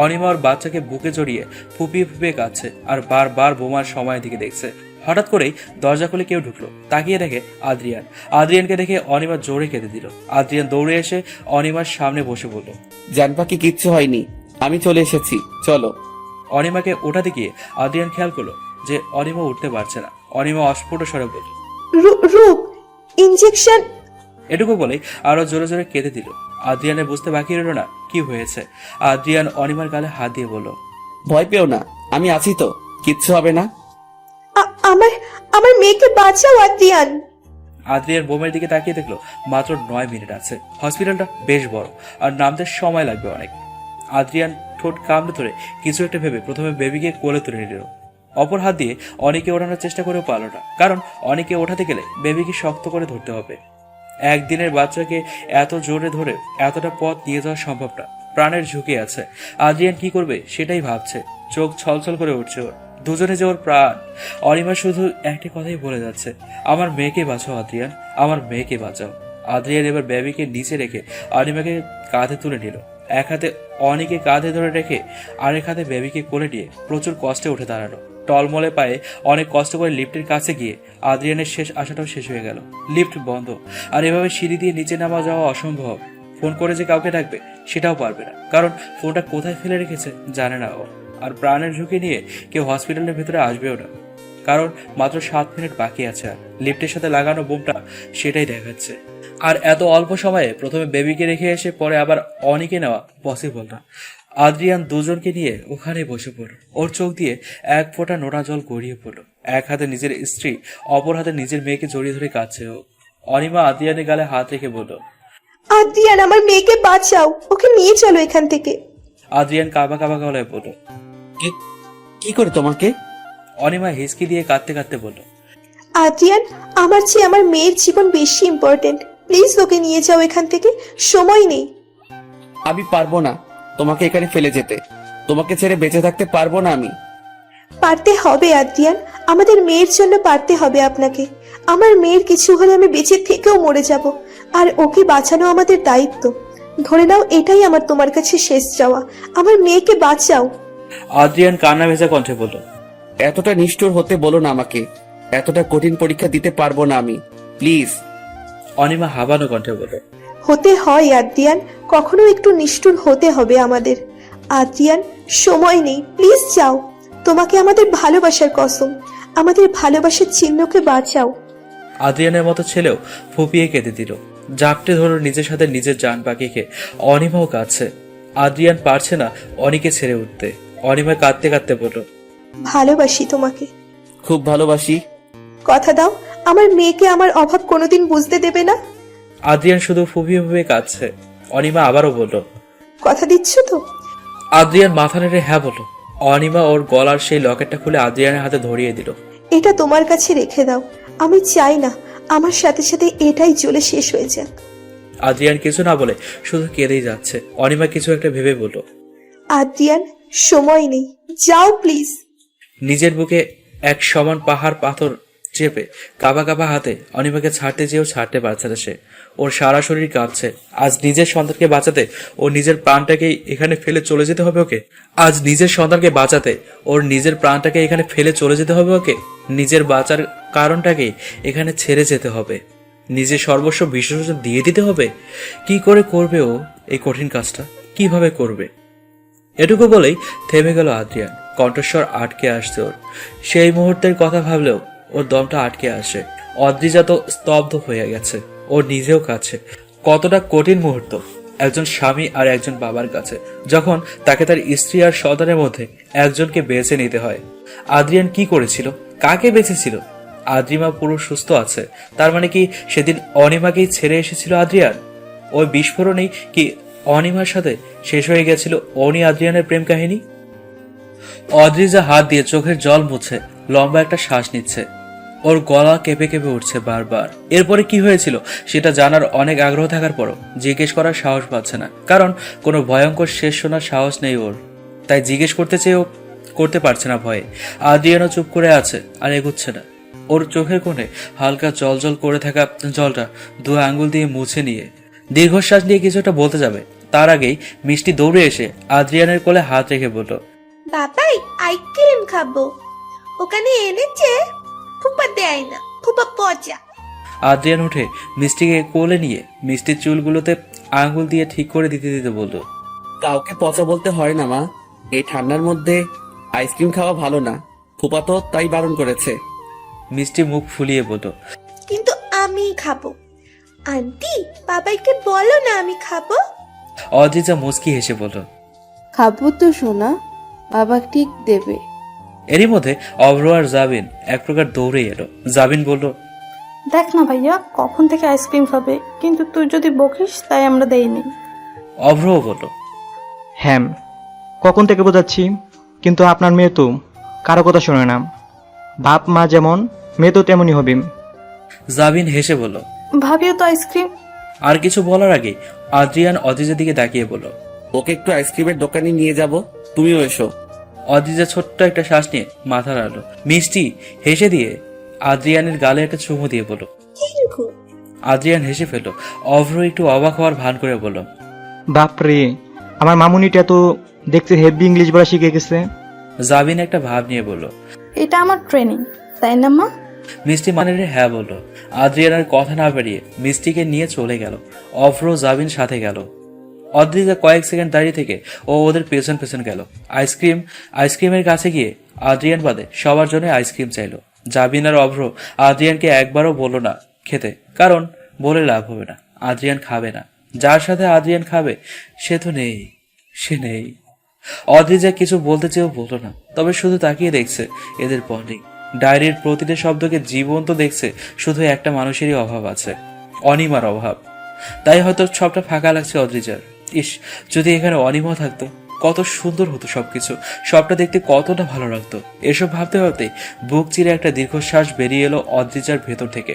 Speaker 13: অনিমা ওর বাচ্চাকে বুকে জড়িয়ে ফুপিয়ে ফুপিয়ে কাঁদছে আর বারবার বোমার সময়ের দিকে দেখছে। হঠাৎ করেই দরজা খুলে কেউ ঢুকলো। তাকিয়ে দেখে আদ্রিয়ান। আদ্রিয়ানকে দেখে অনিমা জোরে কেঁদে দিল। আদ্রিয়ান দৌড়ে এসে অনিমার সামনে বসে বলল,
Speaker 3: জান পাখি, কিচ্ছু হয়নি, আমি চলে এসেছি, চলো।
Speaker 13: অনিমাকে ওঠাতে গিয়ে আদ্রিয়ান খেয়াল করলো যে অনিমা উঠতে পারছে না। অনিমা অস্ফুট স্বরে বলল,
Speaker 14: রূপ, ইঞ্জেকশন।
Speaker 13: এটুকু বলেই আরো জোরে জোরে কেঁদে দিল। আদ্রিয়ানের বুঝতে বাকি রইল না কি হয়েছে। আদ্রিয়ান অনিমার গালে হাত দিয়ে বলল,
Speaker 3: ভয় পেও না, আমি আছি তো, কিচ্ছু হবে না।
Speaker 14: আমার মেয়েকে বাঁচাও আদ্রিয়ান।
Speaker 13: আদ্রিয়ান বোমের দিকে তাকিয়ে দেখলো মাত্র 9 মিনিট আছে। হসপিটালটা বেশ বড় আর নামতে সময় লাগবে অনেক। আদ্রিয়ান ঠোঁট কামড়ে ধরে কিছু একটা ভেবে প্রথমে বেবিকে কোলে তুলে নিল। অপর হাত দিয়ে অনেকে ওঠানোর চেষ্টা করেও পারল না, কারণ অনেকে ওঠাতে গেলে বেবিকে শক্ত করে ধরতে হবে। একদিনের বাচ্চাকে এত জোরে ধরে এতটা পথ নিয়ে যাওয়া সম্ভব না। প্রাণের ঝুঁকি আছে। আদ্রিয়ান কি করবে সেটাই ভাবছে, চোখ ছলছল করে উঠছে ওর। দুজনে যে ওর প্রাণ। অনিমা শুধু একটি কথাই বলে যাচ্ছে, আমার মেয়েকে বাঁচাও আদ্রিয়ান, আমার মেয়েকে বাঁচাও। আদ্রিয়ান এবার বেবিকে নিচে রেখে অনিমাকে কাঁধে তুলে নিল। এক হাতে অনিকে কাঁধে ধরে রেখে আরেক হাতে বেবিকে কোলে নিয়ে প্রচুর কষ্টে উঠে দাঁড়ালো। টলমলে পায়ে অনেক কষ্ট করে লিফটের কাছে গিয়ে আদ্রিয়ানের শেষ আশাটাও শেষ হয়ে গেল। লিফট বন্ধ, আর এভাবে সিঁড়ি দিয়ে নিচে নামা যাওয়া অসম্ভব। ফোন করে যে কাউকে ডাকবে সেটাও পারবে না, কারণ ফোনটা কোথায় ফেলে রেখেছে জানে না ও। আর প্রাণের ঝুঁকি নিয়ে কেউ হসপিটালের ভেতরে আসবেও না, কারণ মাত্র 7 মিনিট বাকি আছে। আর লিফটের সাথে লাগানো বোমটা সেটাই দেখাচ্ছে। আর এত অল্প সময়ে প্রথমে বেবিকে রেখে এসে পরে আবার অনিকে নেওয়া পসিবল না। আদ্রিয়ান দুজনকে নিয়ে ওখানে বসে পড়ল। ওর চোখ দিয়ে এক ফোঁটা নোনা জল গড়িয়ে পড়ল। এক হাতে নিজের স্ত্রী, অপর হাতে নিজের মেয়েকে জড়িয়ে ধরে কাঁদছে ও। অনিমা আদ্রিয়ানের গালে হাত রেখে বলল,
Speaker 14: আদ্রিয়ান, আমার মেয়েকে বাঁচাও, ওকে নিয়ে চলো এখান থেকে।
Speaker 13: আদ্রিয়ান কাবা কাবা গলায় বলল,
Speaker 3: কি করে তোমাকে?
Speaker 13: অনিমা হিসকি দিয়ে কাঁদতে কাঁদতে বলল,
Speaker 14: আদ্রিয়ান, আমার চেয়ে আমার মেয়ের জীবন বেশি ইম্পর্টেন্ট, প্লিজ ওকে নিয়ে যাও এখান থেকে, সময় নেই।
Speaker 3: আমি পারবো না তোমাকে এখানে ফেলে যেতে, তোমাকে ছেড়ে বেঁচে থাকতে পারবো না আমি।
Speaker 14: পারতে হবে আদ্রিয়ান, আমাদের মেয়ের জন্য পারতে হবে আপনাকে। আমার মেয়ের কিছু হলে আমি বেঁচে থেকেও মরে যাব, আর ওকে বাঁচানো আমাদের দায়িত্ব। ধরে নাও এটাই আমার তোমার কাছে শেষ চাওয়া, আমার মেয়েকে বাঁচাও।
Speaker 13: আদ্রিয়ান কান্না ভেজা কণ্ঠে বলল,
Speaker 3: এতটা নিষ্ঠুর হতে বলো না আমাকে, এতটা কঠিন পরীক্ষা দিতে পারবো না আমি, প্লিজ।
Speaker 13: অনিমা হাবানো কণ্ঠে বলল,
Speaker 14: হতে হয় আদ্রিয়ান, কখনো একটু নিষ্ঠুর হতে হবে আমাদের। আদ্রিয়ান, সময় নেই, প্লিজ যাও। তোমাকে আমাদের ভালোবাসার কসম, আমাদের ভালোবাসার চিহ্নকে বাঁচাও।
Speaker 13: আদ্রিয়ানের মতো ছেলেও ফুপিয়ে কেঁদে দিল। জাপটে ধরো নিজের সাথে নিজের জান পাখিকে। অনিমাও কাঁদছে। আদ্রিয়ান পারছে না অনিকে ছেড়ে উঠতে। অনিমা কাঁদতে কাঁদতে বলল,
Speaker 14: ভালোবাসি তোমাকে,
Speaker 3: খুব ভালোবাসি।
Speaker 14: কথা দাও আমার মেয়েকে আমার অভাব কোনোদিন বুঝতে দেবে না।
Speaker 13: আদ্রিয়ান শুধু ফুপিয়ে ফুপিয়ে কাঁদছে। অনিমা আবারও বলল,
Speaker 14: কথা দিচ্ছ তো?
Speaker 13: আদ্রিয়ান মাথা নেড়ে হ্যাঁ বলল। অনিমা ওর গলার সেই লকেটটা খুলে আদ্রিয়ানের হাতে ধরিয়ে দিল।
Speaker 14: এটা তোমার কাছে রেখে দাও, আমি চাই না আমার সাথে সাথে এটাই চলে শেষ হয়ে যাক।
Speaker 13: আদ্রিয়ান কিছু না বলে শুধু কেঁদেই যাচ্ছে। অনিমা কিছু একটা ভেবে বলল,
Speaker 14: আদ্রিয়ান, সময় নেই, যাও প্লিজ।
Speaker 13: নিজের বুকে এক সমান পাহাড় পাথর চেপে কাবা কাবা হাতে অনিমাকে ছাড়তে চেয়েও ছাড়তে পারছে না সে। ওর সারা শরীর কাঁপছে। আজ নিজের সন্তানকে বাঁচাতে ও নিজের প্রাণটাকেই এখানে ফেলে চলে যেতে হবে ওকে। আজ নিজের সন্তানকে বাঁচাতে ওর নিজের প্রাণটাকে এখানে ফেলে চলে যেতে হবে ওকে। নিজের বাঁচার কারণটাকেই এখানে ছেড়ে যেতে হবে। নিজের সর্বস্ব বিসর্জন দিয়ে দিতে হবে। কি করে করবে ও এই কঠিন কাজটা? কিভাবে করবে? এটুকু বলেই থেমে গেল আদ্রিয়ান। কণ্ঠস্বর আটকে আসছে ওর। সেই মুহূর্তের কথা ভাবলেও ওর দমটা আটকে আসে। অদ্রিজা তো স্তব্ধ হয়ে গেছে। ওর নিজেও কাছে। কতটা কঠিন মুহূর্ত একজন স্বামী আর একজন বাবার কাছে, যখন তাকে তার স্ত্রী আর সন্তানের মধ্যে একজনকে বেছে নিতে হয়। আদ্রিয়ান কি করেছিল? কাকে বেছেছিল? আদ্রিমা পুরো সুস্থ আছে, তার মানে কি সেদিন অনিমাকেই ছেড়ে এসেছিল আদ্রিয়ান? ওই বিস্ফোরণেই কি অনিমার সাথে শেষ হয়ে গেছিল অনি আদ্রিয়ানের প্রেম কাহিনী? অদ্রিজা হাত দিয়ে চোখের জল মুছে লম্বা একটা শ্বাস নিচ্ছে। ওর গলা কেঁপে কেঁপে উঠছে বারবার। এরপরে কি হয়েছিল সেটা জানার অনেক আগ্রহ থাকার পরও জিজ্ঞেস করার সাহস পাচ্ছে না, কারণ কোনো ভয়ঙ্কর শেষ শোনার সাহস নেই ওর। তাই জিজ্ঞেস করতে চেয়েও করতে পারছে না ভয়ে। আদ্রিয়ানও চুপ করে আছে আর এগুচ্ছে না। ওর চোখের কোণে হালকা জল জল করে থাকা জলটা 2 আঙ্গুল দিয়ে মুছে নিয়ে দীর্ঘশ্বাস নিয়ে কিছু একটা বলতে যাবে, তার আগেই মিষ্টি দৌড়ে এসে আদ্রিয়ানের কোলে হাত রেখে বলল,
Speaker 14: বাবাই, আইসক্রিম খাবো, ওখানে এনেছে, ফুপা দেয় না, ফুপা পচা।
Speaker 13: আদ্রিয়ান উঠে মিষ্টিকে কোলে নিয়ে মিষ্টির চুলগুলোতে আঙ্গুল দিয়ে ঠিক করে দিতে দিতে বলল,
Speaker 3: কাউকে পচা বলতে হয় না মা, এই ঠান্ডার মধ্যে আইসক্রিম খাওয়া ভালো না, ফুপা তো তাই বারণ করেছে।
Speaker 13: মিষ্টি মুখ ফুলিয়ে বলল,
Speaker 14: কিন্তু আমি খাবো। আন্টি, বাবাইকে বলো না আমি খাবো।
Speaker 13: অদ্রিজা মুচকি হেসে বলল,
Speaker 11: খাবো তো সোনা, বাবা ঠিক দেবে।
Speaker 13: এরই মধ্যে অভ্র আর জাবিন এক প্রকার দৌড়ে এলো। জাবিন বলল,
Speaker 6: দেখ না ভাইয়া, কখন থেকে আইসক্রিম খাবে, কিন্তু তুই যদি বকিস তাই আমরা দেইনি।
Speaker 13: অভ্রও বলল,
Speaker 4: হ্যাঁ কখন থেকে বোঝাচ্ছি, কিন্তু আপনার মেয়ে তো কারো কথা শোনে না। বাপ মা যেমন মেয়ে তো তেমনই হবে।
Speaker 13: জাবিন হেসে বলল,
Speaker 6: ভাবিও তো আইসক্রিম।
Speaker 13: আর কিছু বলার আগে আদ্রিয়ান অদ্রিজার দিকে তাকিয়ে বলল,
Speaker 3: ওকে একটু আইসক্রিমের দোকানে নিয়ে যাব, তুমিও এসো।
Speaker 13: অদ্রিজা ছোট্ট একটা শ্বাস নিয়ে মাথা নাড়ল। মিষ্টি হেসে দিয়ে আদ্রিয়ানের গালে একটা চুমু দিয়ে বলল। আদ্রিয়ান হেসে ফেলল। অভ্র একটু অবাক হওয়ার ভান করে বলল,
Speaker 4: বাপরে, আমার মামুনিটা তো দেখতে হেভি ইংলিশ বলা শিখে গেছে।
Speaker 13: জাবিন একটা ভাব নিয়ে বলল,
Speaker 6: এটা আমার ট্রেনিং, তাই না মা?
Speaker 13: মিষ্টি মানে হ্যাঁ বলল। আদ্রিয়ানের কথা না বেরিয়ে মিষ্টিকে নিয়ে চলে গেল। অভ্র জাবিন সাথে গেল। অদ্রিজা কয়েক সেকেন্ড দাঁড়িয়ে থেকে ও ওদের পেছন পেছন গেল। আইসক্রিমের কাছে গিয়ে আদ্রিয়ান বাদে সবার জন্য আইসক্রিম চাইলো। জাবিন আর অভ্র আদ্রিয়ানকে একবারও বলল না খেতে, কারণ বলে লাভ হবে না, আদ্রিয়ান খাবে না। যার সাথে আদ্রিয়ান খাবে সে তো নেই, সে নেই। অদ্রিজা কিছু বলতে চেয়েও বলল না, তবে শুধু তাকিয়ে দেখছে এদের বন্ডিং। ডায়েরির প্রতিটা শব্দকে জীবন্ত দেখছে। শুধু একটা মানুষেরই অভাব আছে, অনিমার অভাব। তাই হয়তো সবটা ফাঁকা লাগছে অদ্রিজার। ইস, যদি এখানে অনিমা থাকতো কত সুন্দর হতো সবকিছু, সবটা দেখতে কতটা ভালো লাগতো। এসব ভাবতে ভাবতে বুক চিরে একটা দীর্ঘশ্বাস বেরিয়ে এলো অদ্রিজার ভেতর থেকে।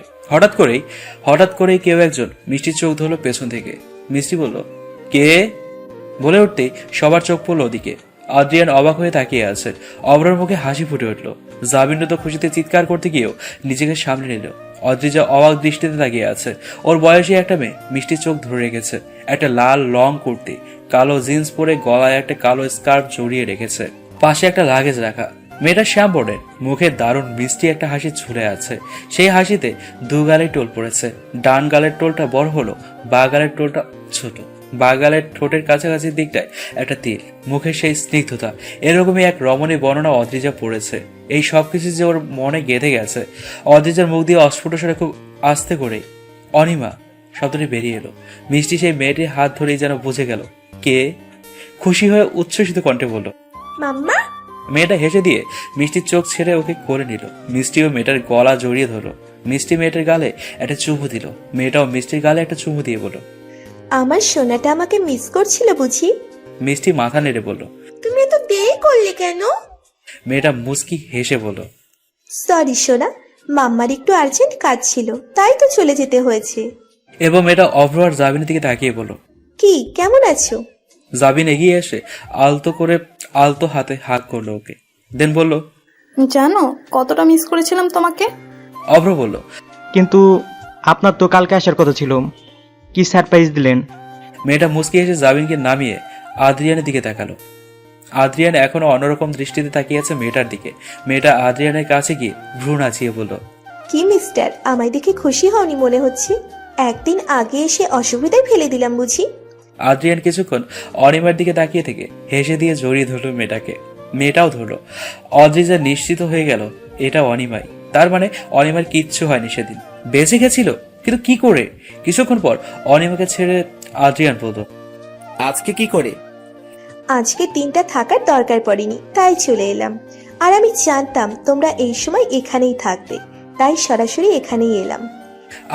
Speaker 13: হঠাৎ করেই কেউ একজন মিষ্টির চোখ ধরলো পেছন থেকে। মিষ্টি বলল, কে? বলে উঠতেই সবার চোখ পড়লো ওদিকে। আদ্রিয়ান অবাক হয়ে তাকিয়ে আছে। অভ্রার মুখে হাসি ফুটে উঠল। জাবিন তো খুশিতে চিৎকার করতে গিয়েও নিজেকে সামনে নিল। অদ্রিজা অবাক দৃষ্টিতে তাকিয়ে আছে। ওর বয়সী একটা মেয়ে মিষ্টির চোখ ধরে রেখেছে। একটা লাল লং কুর্তি, কালো জিন্স পরে গলায় একটা কালো স্কার্ফ জড়িয়ে রেখেছে। পাশে একটা লাগেজ রাখা। মেয়েটা শ্যাম বর্ণের, মুখে দারুণ মিষ্টি একটা হাসি ঝুলে আছে। সেই হাসিতে দু গালে টোল পড়েছে। ডান গালের টোলটা বড় হলো, বা গালের টোলটা ছোট। বা গালের ঠোঁটের কাছাকাছি দিকটায় একটা তিল, মুখে সেই স্নিগ্ধতা। এরকমই এক রমণী বর্ণনা অদ্রিজা পড়েছে। এই সবকিছু যে ওর মনে গেঁথে গেছে। অদ্রিজার মুখ দিয়ে অস্ফুট স্বরে খুব আস্তে করেই অনিমা শব্দটি বেরিয়ে এলো। মিষ্টি সেই মেয়েটির হাত ধরেই যেন বুঝে গেল কে। খুশি হয়ে উচ্ছ্বসিত কণ্ঠে বলল,
Speaker 14: মাম্মা।
Speaker 13: মেয়েটা হেসে দিয়ে মিষ্টির চোখ ছেড়ে ওকে করে নিল। মিষ্টিও মেয়েটার গলা জড়িয়ে ধরলো। মিষ্টি মেয়েটার গালে একটা চুমু দিল। মেয়েটাও মিষ্টির গালে একটা চুমু দিয়ে বলল,
Speaker 14: আমার সোনাটা আমাকে মিস করছিল বুঝি?
Speaker 13: মিষ্টি মাথা নেড়ে বলল,
Speaker 14: তুমি এত দেরি করলে কেন?
Speaker 13: মেয়েটা মুস্কি হেসে বলল,
Speaker 14: সরি সোনা, মাম্মার একটু আর্জেন্ট কাজ ছিল, তাই তো চলে যেতে হয়েছে।
Speaker 13: এবং মেয়েটা অভ্র আর জাবিনের দিকে তাকিয়ে বলল,
Speaker 14: কি কেমন আছো?
Speaker 13: জাবিন এগিয়ে এসে আলতো হাতে হাত করলো ওকে, দেন বলল,
Speaker 6: জানো কতটা মিস করেছিলাম তোমাকে?
Speaker 13: অভ্র বলল,
Speaker 4: কিন্তু আপনার তো কালকে আসার কথা ছিল, কি সারপ্রাইজ দিলেন?
Speaker 13: মেয়েটা মুস্কি এসে জাবিনকে নামিয়ে আদ্রিয়ানের দিকে তাকালো। আদ্রিয়ান এখনো অন্যরকম দৃষ্টিতে তাকিয়ে আছে মেয়েটার দিকে। মেয়েটা আদ্রিয়ানের কাছে গিয়ে ভ্রু নাচিয়ে বলল,
Speaker 14: কি মিস্টার, আমায় দেখে খুশি হওনি মনে হচ্ছে? একদিন আগে এসে অসুবিধায় ফেলে দিলাম বুঝি?
Speaker 13: আদ্রিয়ান কিছুক্ষণ অনিমার দিকে তাকিয়ে থেকে হেসে দিয়ে জড়িয়ে ধরল মেয়েটাকে। মেয়েটাও ধরল। অদ্রিজা নিশ্চিত হয়ে গেল এটা অনিমাই। তার মানে অনিমার কিচ্ছু হয়নি সেদিন, বেঁচে গেছিল। কিন্তু কি করে? কিছুক্ষণ পর অনিমাকে ছেড়ে আদ্রিয়ান বলল,
Speaker 3: আজকে কি করে?
Speaker 14: আজকে দিনটা থাকার দরকার পড়েনি, তাই চলে এলাম। আর আমি জানতাম তোমরা এই সময় এখানেই থাকবে, তাই সরাসরি এখানেই এলাম।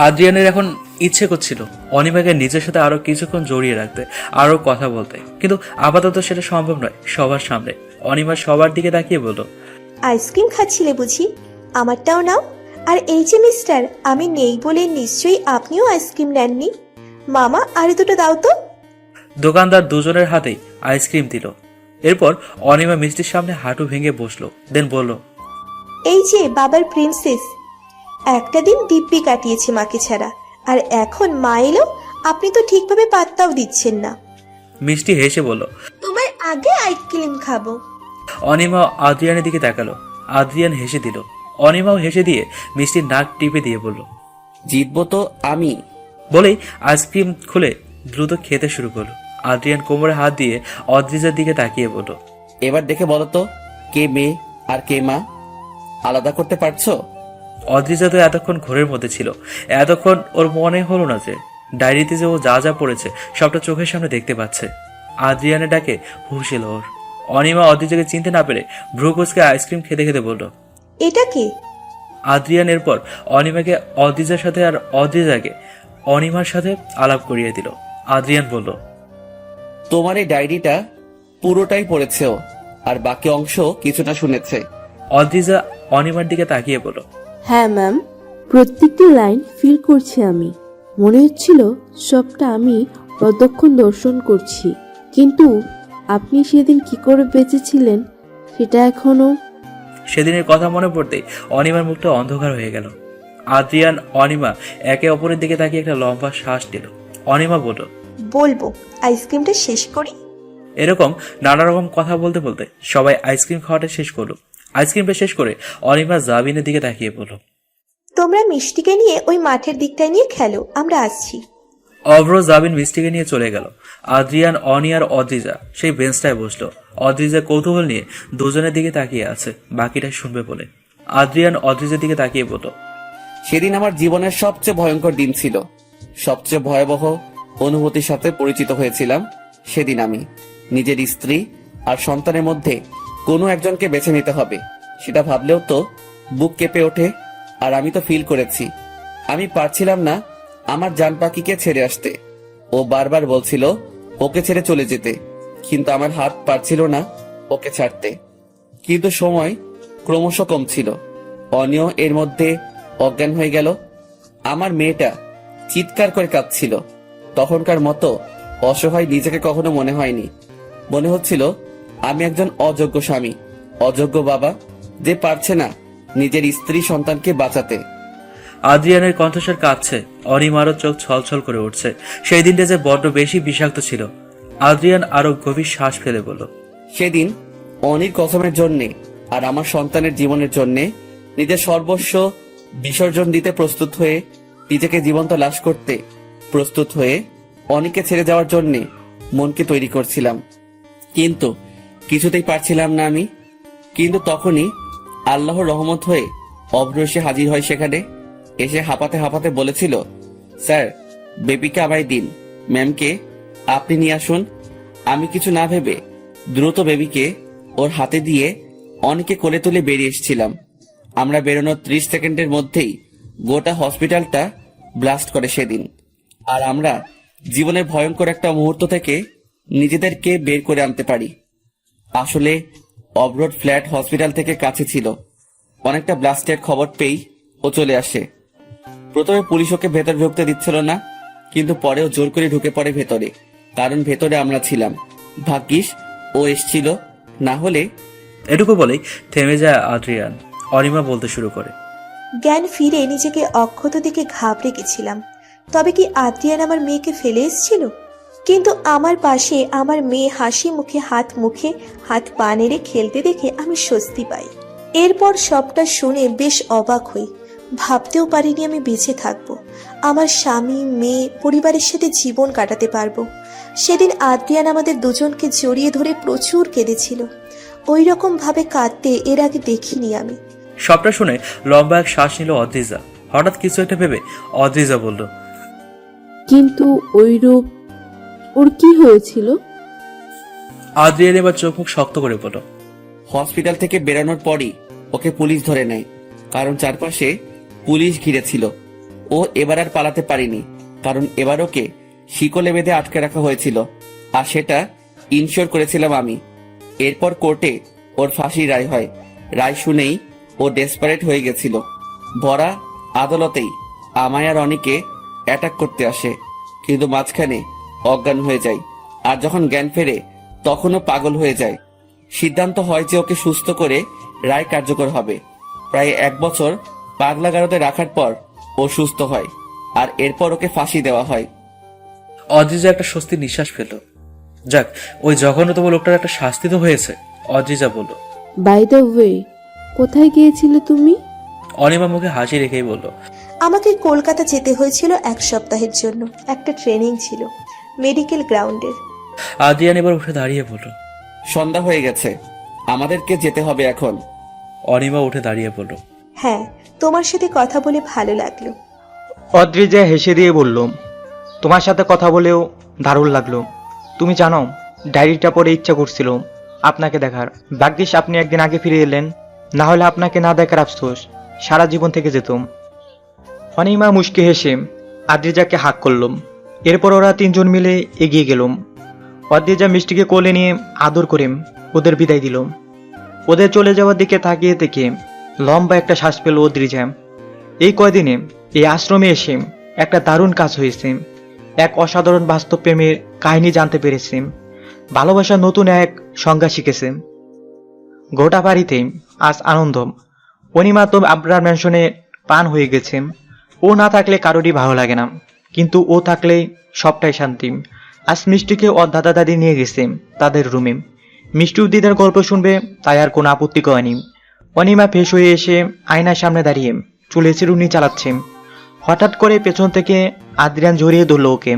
Speaker 13: আদ্রিয়ানের এখন ইচ্ছে করছিল অনিমাকে নিজের সাথে আরো কিছুক্ষণ জড়িয়ে রাখতে, আরো কথা বলতে, কিন্তু আপাতত সেটা সম্ভব নয় সবার সামনে। অনিমা সবার দিকে তাকিয়ে বলল,
Speaker 14: আইসক্রিম খাচ্ছিলে বুঝি? আমারটাও নাও। আর এই যে মিস্টার, আমি নেই বলে নিশ্চয়ই আপনিও আইসক্রিম নেননি। মামা আরে দুটো দাও তো।
Speaker 13: দোকানদার দুজনের হাতেই আইসক্রিম দিল। এরপর অনিমা মিষ্টির সামনে হাঁটু ভেঙে বসলো, দেন বলল,
Speaker 14: এই যে বাবার প্রিন্সেস, একটা দিন দিব্যি কাটিয়েছে মাকে ছাড়া, আর এখন মা এলো আপনি তো ঠিকভাবে পাত্তাও দিচ্ছেন না।
Speaker 13: মিষ্টি হেসে বলল,
Speaker 14: তোমার আগে আইসক্রিম খাবো।
Speaker 13: অনিমা আদ্রিয়ানের দিকে তাকালো। আদ্রিয়ান হেসে দিল। অনিমাও হেসে দিয়ে মিষ্টির নাক টিপে দিয়ে বলল,
Speaker 3: জিতবো তো আমি।
Speaker 13: বলেই আইসক্রিম খুলে দ্রুত খেতে শুরু করলো। আদ্রিয়ান কোমরে হাত দিয়ে অদ্রিজার দিকে তাকিয়ে বলল,
Speaker 3: এবার দেখে বলো তো কে মেয়ে আর কে মা, আলাদা করতে পারছো?
Speaker 13: অদ্রিজা তো এতক্ষণ ঘোরের মধ্যে ছিল। এতক্ষণ ওর মনে হলো না যে ডায়েরিতে যে ও যা যা পড়েছে সবটা চোখের সামনে দেখতে পাচ্ছে। আদ্রিয়ানের ডাকে হুশ এলো ওর। অনিমা অদ্রিজাকে চিনতে না পেরে ভ্রুকুচকে আইসক্রিম খেতে খেতে বলল,
Speaker 14: এটা কে?
Speaker 13: আদ্রিয়ান এরপর অনিমাকে অদ্রিজার সাথে আর অদ্রিজাকে অনিমার সাথে আলাপ করিয়ে দিল। আদ্রিয়ান বলল,
Speaker 3: তোমার এই ডায়েরিটা পুরোটাই পড়েছে ও, আর বাকি অংশ কিছুটা শুনেছে।
Speaker 13: অদ্রিজা অনিমার দিকে তাকিয়ে বলল,
Speaker 11: হ্যাঁ ম্যাম, প্রত্যেকটি লাইন ফিল করছি আমি। মনে হচ্ছিল সবটা আমি প্রত্যক্ষণ দর্শন করছি। কিন্তু আপনি সেদিন কি করে বেঁচেছিলেন সেটা এখনো।
Speaker 13: সেদিনের কথা মনে পড়তেই অনিমার মুখটা অন্ধকার হয়ে গেল। আদ্রিয়ান অনিমা একে অপরের দিকে তাকিয়ে একটা লম্বা শ্বাস দিল। অনিমা বলল,
Speaker 14: বলবো আইসক্রিমটা শেষ করি।
Speaker 13: এরকম নানা রকম কথা বলতে বলতে সবাই আইসক্রিম খাওয়াটা শেষ করলো। আইসক্রিমটা শেষ করে অনিমা জাবিনের দিকে তাকিয়ে বলল,
Speaker 14: তোমরা মিষ্টিকে নিয়ে ওই মাঠের দিকটায় নিয়ে খেলো, আমরা আসছি।
Speaker 13: অভ্র জাবিন মিষ্টিকে নিয়ে চলে গেল। আদ্রিয়ান, অনি আর অদ্রিজা সেই বেঞ্চটায় বসলো। অদ্রিজা কৌতূহল নিয়ে দুজনের দিকে তাকিয়ে আছে, বাকিটা শুনবে বলে। আদ্রিয়ান অদ্রিজার দিকে তাকিয়ে বলল,
Speaker 3: সেদিন আমার জীবনের সবচেয়ে ভয়ঙ্কর দিন ছিল। সবচেয়ে ভয়াবহ অনুভূতির সাথে পরিচিত হয়েছিলাম সেদিন আমি। নিজের স্ত্রী আর সন্তানের মধ্যে কোনো একজনকে বেছে নিতে হবে, সেটা ভাবলেও তো বুক কেঁপে ওঠে। আর আমি তো ফিল করেছি আমি পারছিলাম না আমার জান পাখিকে ছেড়ে আসতে। ও বারবার বলছিল ওকে ছেড়ে চলে যেতে, কিন্তু আমার হাত পারছিল না ওকে ছাড়তে। কিন্তু সময় ক্রমশ কমছিল। অনিয় এর মধ্যে অজ্ঞান হয়ে গেল। আমার মেয়েটা চিৎকার করে কাঁদছিল। তখনকার মতো অসহায় নিজেকে কখনো মনে হয়নি। মনে হচ্ছিল আমি একজন অযোগ্য স্বামী, অযোগ্য বাবা, যে পারছে না নিজের স্ত্রী সন্তানকে বাঁচাতে।
Speaker 13: আদ্রিয়ানের কণ্ঠস্বর কাঁপছে, অনিমারও চোখ ছলছল করে উঠছে। সেই দিনটা যে বড্ড বেশি বিষাক্ত ছিল। আদ্রিয়ান আরো গভীর শ্বাস ফেলে বলল,
Speaker 3: সেদিন অনির কসমের জন্যে আর আমার সন্তানের জীবনের জন্যে নিজের সর্বস্ব বিসর্জন দিতে প্রস্তুত হয়ে, নিজেকে জীবন্ত লাশ করতে প্রস্তুত হয়ে অনিকে ছেড়ে যাওয়ার জন্যে মনকে তৈরি করছিলাম, কিন্তু কিছুতেই পারছিলাম না আমি। কিন্তু তখনই আল্লাহর রহমত হয়ে অভ্র এসে হাজির হয় সেখানে। এসে হাঁপাতে হাঁপাতে বলেছিল, স্যার বেবিকে আমায় দিন, ম্যামকে আপনি নিয়ে আসুন। আমি কিছু না ভেবে দ্রুত বেবিকে ওর হাতে দিয়ে অনেকে কোলে তুলে বেরিয়ে এসেছিলাম। আমরা বেরোনোর 30 সেকেন্ডের মধ্যেই গোটা হসপিটালটা ব্লাস্ট করে সেদিন। আর আমরা জীবনের ভয়ঙ্কর একটা মুহূর্ত থেকে নিজেদেরকে বের করে আনতে পারি। আসলে অবরোড ফ্ল্যাট হসপিটাল থেকে কাছে ছিল। অনেকটা ব্লাস্টের খবর পেয়েই ও চলে আসে। প্রথমে পুলিশ ওকে ভেতর ঢুকতে দিচ্ছিল না, কিন্তু পরেও জোর করে ঢুকে পড়ে ভেতরে, কারণ ভেতরে আমরা ছিলাম। ভাগ্যিস ও এসছিল, না হলে।
Speaker 13: এটুকু বলেই থেমে যায় আদ্রিয়ান। অনিমা বলতে শুরু করে,
Speaker 14: জ্ঞান ফিরে নিজেকে অক্ষত দিকে ঘাবড়ে গেছিলাম। তবে কি আদ্রিয়ান আমার মেয়েকে ফেলে এসেছিল? কিন্তু আমার পাশে আমার মেয়ে হাসি মুখে হাত পা নেড়ে খেলতে দেখে আমি স্বস্তি পাই। এরপর সবটা শুনে বেশ অবাক হই। ভাবতেও পারিনি আমি বেঁচে থাকবো, আমার স্বামী, মেয়ে, পরিবারের সাথে জীবন কাটাতে পারবো। সেদিন আদ্রিয়ান আমাদের দুজনকে জড়িয়ে ধরে প্রচুর কেঁদেছিল। ওই রকম ভাবে কাঁদতে এর আগে দেখিনি আমি।
Speaker 13: সবটা শুনে লম্বা এক শ্বাস নিল অদ্রিজা। হঠাৎ কিছু একটা ভেবে অদ্রিজা বলল,
Speaker 11: কিন্তু ওই রূপ ওর কি হয়েছিল?
Speaker 13: আদ্রিয়ান এবার চোখ মুখ শক্ত করে বলল,
Speaker 3: হসপিটাল থেকে বেরানোর পরই ওকে পুলিশ ধরে নেয়, কারণ চারপাশে পুলিশ ঘিরে ছিল। ও এবার আর পালাতে পারেনি, কারণ এবার ওকে শিকলে বেঁধে আটকে রাখা হয়েছিল, আর সেটা ইনশিওর করেছিলাম আমি। এরপর কোর্টে ওর ফাঁসির রায় হয়। রায় শুনেই ও ডেসপারেট হয়ে গেছিল। ভরা আদালতেই আমায় আর অনেকে অ্যাটাক করতে আসে, কিন্তু মাঝখানে অজ্ঞান হয়ে যায়। আর যখন জ্ঞান ফেরে তখনও পাগল হয়ে যায়। সিদ্ধান্ত হয় যে ওকে সুস্থ করে রায় কার্যকর হবে। প্রায় 1 বছর পাগলাগারদে রাখার পর ও সুস্থ হয়, আর এরপর ওকে ফাঁসি দেওয়া হয়।
Speaker 13: অদ্রিজা একটা স্বস্তির নিঃশ্বাস ফেলল। যাক, ওই জঘন্যতম লোকটার একটা শাস্তি তো হয়েছে। অদ্রিজা বলল,
Speaker 11: বাই দ্য ওয়ে, কোথায় গিয়েছিলে তুমি?
Speaker 13: অনিমা মুখে হাসি রেখেই বলল,
Speaker 14: আমাকে কলকাতা যেতে হয়েছিল 1 সপ্তাহের জন্য। একটা ট্রেনিং ছিল মেডিকেল গ্রাউন্ডের।
Speaker 13: আদ্রিয়ান এবার উঠে দাঁড়িয়ে বলল,
Speaker 3: সন্ধ্যা হয়ে গেছে, আমাদেরকে যেতে হবে এখন।
Speaker 13: অনিমা উঠে দাঁড়িয়ে বলল,
Speaker 14: হ্যাঁ, তোমার সাথে কথা বলে ভালো লাগলো।
Speaker 4: অদ্রিজা হেসে দিয়ে বলল, তোমার সাথে কথা বলেও দারুণ লাগলো। তুমি জানো, ডায়েরিটা পড়ে ইচ্ছা করছিল আপনাকে দেখার। ভাগ্যিস আপনি একদিন আগে ফিরে এলেন, না হলে আপনাকে না দেখার আফসোস সারা জীবন থেকে যেতাম। অনিমা মুচকি হেসে অদ্রিজাকে হাক করলাম। এরপর ওরা 3 জন মিলে এগিয়ে গেলাম। অদ্রিজা মিষ্টিকে কোলে নিয়ে আদর করে ওদের বিদায় দিল। ওদের চলে যাওয়ার দিকে তাকিয়ে থেকে লম্বা একটা শ্বাস পেল অদ্রিজা। এই কয়দিনে এই আশ্রমে এসে একটা দারুণ কাজ হয়েছে। এক অসাধারণ বাস্তব প্রেমের কাহিনী জানতে পেরেছি। ভালোবাসার নতুন এক সংজ্ঞা শিখেছে। গোটা বাড়িতে আজ আনন্দ। অনিমা তো আবরার ম্যানশনে পান হয়ে গেছে। ও না থাকলে কারোরই ভালো লাগে না, কিন্তু ও থাকলে সবটাই শান্তি। আজ মিষ্টিকে ওর দাদা দাদি নিয়ে গেছে তাদের রুমে। মিষ্টি দিদার গল্প শুনবে, তাই আর কোনো আপত্তি করেনি। অনিমা ফ্রেশ হয়ে এসে আয়নার সামনে দাঁড়িয়ে চুলে চিরুনি চালাচ্ছে। হঠাৎ করে পেছন থেকে আদ্রিয়ান জড়িয়ে ধরল ওকে।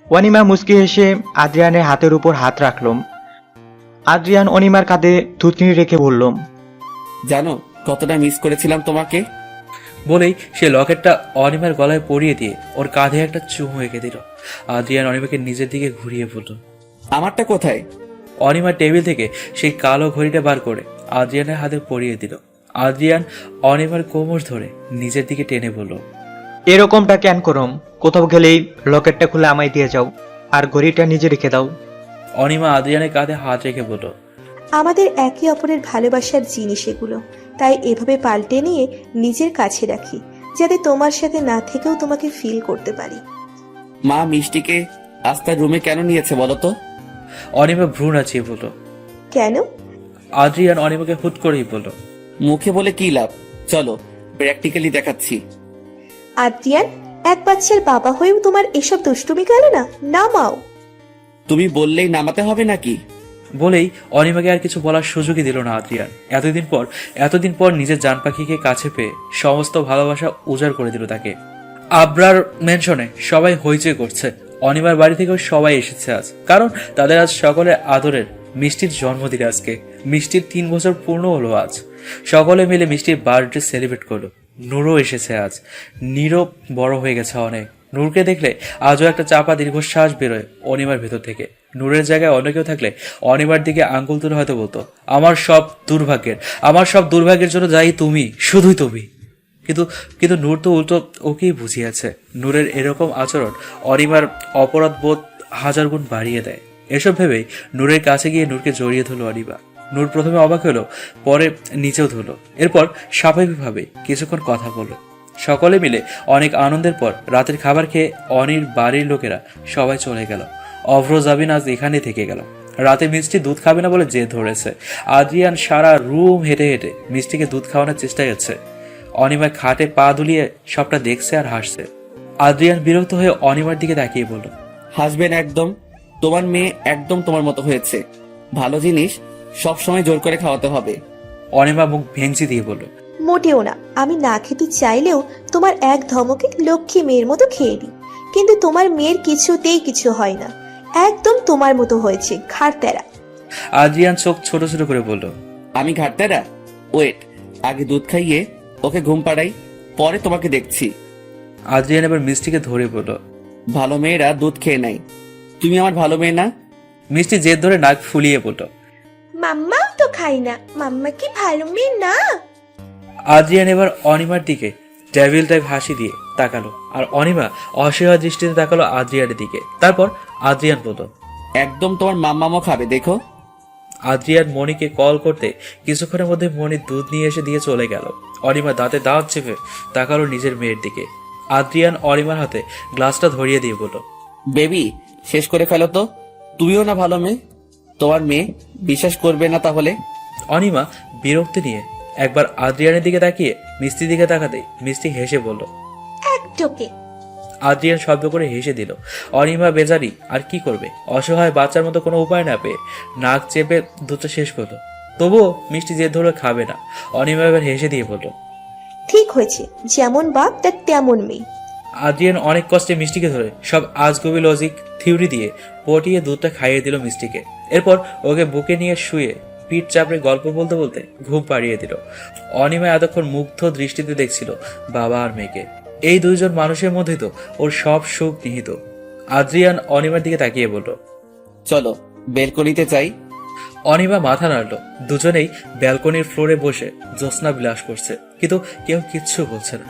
Speaker 4: অনিমা মুচকি এসে আদ্রিয়ানের হাতের উপর হাত রাখল। আদ্রিয়ান অনিমার কাঁধে থুতনি রেখে বলল,
Speaker 3: জানো কতটা মিস করেছিলাম তোমাকে।
Speaker 13: বলেই সে লকেটটা অনিমার গলায় পরিয়ে দিয়ে ওর কাঁধে একটা চুমু এঁকে দিল। আদ্রিয়ান অনিমাকে নিজের দিকে ঘুরিয়ে বলল,
Speaker 3: আমারটা কোথায়?
Speaker 13: অনিমার টেবিল থেকে সেই কালো ঘড়িটা বার করে আদ্রিয়ানের হাতে পরিয়ে দিল। আদ্রিয়ান অনিমার কোমর ধরে নিজের দিকে টেনে বলল,
Speaker 4: এরকমটা কেন করম? কোথাও গেলেই লকেটটা খুলে আমায় দিয়ে যাও, আর ঘড়িটা নিজে রেখে দাও।
Speaker 13: অনিমা আদ্রিয়ানের কাঁধে হাত রেখে বলল,
Speaker 14: আমাদের একে অপরের ভালোবাসার জিনিস এগুলো, তাই এভাবে পাল্টে নিয়ে নিজের কাছে রাখি, যাতে তোমার সাথে না থেকেও তোমাকে ফিল করতে পারি।
Speaker 3: মা মিষ্টিকে আজ তার রুমে কেন নিয়েছে বলো তো?
Speaker 13: অনিমা ভ্রু নাচিয়ে বলল।
Speaker 14: কেন?
Speaker 13: আদ্রিয়ান অনিমাকে হুট করেই বলল,
Speaker 3: মুখে বলে কি লাভ, চলো প্র্যাকটিক্যালি দেখাচ্ছি।
Speaker 14: আদ্রিয়ান, এক বাচ্চার বাবা হয়েও তোমার এসব দুষ্টুমি গেল না, নামাও।
Speaker 3: তুমি বললেই নামাতে হবে নাকি?
Speaker 13: বলেই অনিমাকে আর কিছু বলার সুযোগই দিল না আদ্রিয়ান। এতদিন পর নিজের জান পাখিকে কাছে পেয়ে সমস্ত ভালোবাসা উজাড় করে দিল তাকে। আবরার মেনশনে সবাই হইচই করছে। অনিমার বাড়ি থেকেও সবাই এসেছে আজ, কারণ তাদের আজ সকলের আদরের মিষ্টির জন্মদিন। আজকে মিষ্টির 3 বছর পূর্ণ হলো আজ। সকলে মিলে মিষ্টির বার্থডে সেলিব্রেট করলো। নূরও এসেছে আজ। নীরব বড় হয়ে গেছে অনেক। নূরকে দেখলে আজও একটা চাপা দীর্ঘশ্বাস বেরোয় অনিমার ভেতর থেকে। নূরের জায়গায় অন্য কেউ থাকলে অনিমার দিকে আঙ্গুল তুলে হয়তো বলতো, আমার সব দুর্ভাগ্যের জন্য যাই তুমি, শুধুই তুমি। কিন্তু নূর তো উল্টো ওকেই বুঝিয়েছে। নূরের এরকম আচরণ অনিমার অপরাধ বোধ 1000 গুণ বাড়িয়ে দেয়। এসব ভেবেই নূরের কাছে গিয়ে নূরকে জড়িয়ে ধরল অনিমা। নূর প্রথমে অবাক হলো, পরে নিচেও ধরল। এরপর স্বাভাবিকভাবে কিছুক্ষণ কথা বলল। সকলে মিলে অনেক আনন্দের পর রাতের খাবার খেয়ে অনির বাড়ির লোকেরা সবাই চলে গেল। অভ্র জাবিন আজ এখানে থেকে গেল। রাতে মিষ্টি দুধ খাবে না বলে জেদ ধরেছে। আদ্রিয়ান সারা রুম হেঁটে হেঁটে মিষ্টিকে দুধ খাওয়ানোর চেষ্টায় যাচ্ছে। অনিমা খাটে পা দুলিয়ে সবটা দেখছে আর হাসছে। আদ্রিয়ান বিরক্ত হয়ে অনিমার দিকে তাকিয়ে বলল,
Speaker 3: হাসবেন একদম, তোমার মেয়ে একদম তোমার মতো হয়েছে। ভালো জিনিস সবসময় জোর করে খাওয়াতে হবে।
Speaker 13: অনিমা মুখ ভেঙচি দিয়ে বলল,
Speaker 14: মোটেও না, আমি না খেতে চাইলেও তোমার এক ধমকে লক্ষ্মী মেয়ের মতো খেয়ে নিই, কিন্তু তোমার মেয়ের কিছুতেই কিছু হয় না, একদম তোমার মতো হয়েছে, ঘাড়তেরা।
Speaker 13: আদ্রিয়ান চোখ ছোট ছোট করে বলল,
Speaker 3: আমি ঘাটতেরা? ওয়েট, আগে দুধ খাইয়ে ওকে ঘুম পাড়াই, পরে তোমাকে দেখছি।
Speaker 13: আদ্রিয়ান এবার মিষ্টিকে ধরে বলল,
Speaker 3: ভালো মেয়েরা দুধ খেয়ে নেয়, তুমি আমার ভালো মেয়ে না?
Speaker 13: মিষ্টি জেদ ধরে নাক ফুলিয়ে বলল,
Speaker 14: মাম্মাও তো খাই না, মাম্মা কি ভালো মেয়ে না?
Speaker 13: আদ্রিয়ান এবার অনিমার দিকে ডেভিল টাইপ হাসি দিয়ে তাকালো, আর অনিমা অসহায় দৃষ্টিতে তাকালো আদ্রিয়ানের দিকে। তারপর আদ্রিয়ান বলল,
Speaker 3: একদম তোমার মাম্মামও খাবে, দেখো।
Speaker 13: আদ্রিয়ান মনিকে কল করতে কিছুক্ষণের মধ্যে মনি দুধ নিয়ে এসে দিয়ে চলে গেল। অনিমা দাঁতে দাঁত চেপে তাকালো নিজের মেয়ের দিকে। আদ্রিয়ান অনিমার হাতে গ্লাসটা ধরিয়ে দিয়ে বলল,
Speaker 3: বেবি শেষ করে ফেলো তো, তুমিও না ভালো মেয়ে, তোমার মেয়ে বিশ্বাস করবে না তাহলে?
Speaker 13: অনিমা বিরক্তি নিয়ে একবার আদ্রিয়ানের দিকে তাকিয়ে মিষ্টির দিকে তাকাতেই মিষ্টি হেসে বলল,
Speaker 14: এক টোকে।
Speaker 13: আদ্রিয়ান শব্দ করে হেসে দিল। অনিমা বেজারি আর কি করবে, অসহায় বাচ্চার মতো কোনো উপায় না পেয়ে নাক চেপে দুধটা শেষ করলো। তবুও মিষ্টি জেদ ধরে খাবে না। অনিমা এবার হেসে দিয়ে বলল,
Speaker 14: ঠিক হয়েছে, যেমন বাপ তার তেমন মেয়ে।
Speaker 13: আদ্রিয়ান অনেক কষ্টে মিষ্টিকে ধরে সব আজগুবি লজিক থিওরি দিয়ে পটিয়ে দুধটা খাইয়ে দিল মিষ্টিকে। এরপর ওকে বুকে নিয়ে শুয়ে পিঠ চাপড়ে গল্প বলতে বলতে ঘুম পাড়িয়ে দিল। অনিমা এতক্ষণ মুগ্ধ দৃষ্টিতে দেখছিল বাবা আর মেয়েকে। এই দুইজন মানুষের মধ্যেই তো ওর সব সুখ নিহিত। আদ্রিয়ান অনিমার দিকে তাকিয়ে বলল,
Speaker 3: চলো বেলকনিতে চাই।
Speaker 13: অনিমা মাথা নাড়ল। দুজনেই ব্যালকনির ফ্লোরে বসে জ্যোৎস্না বিলাস করছে, কিন্তু কেউ কিচ্ছু বলছে না।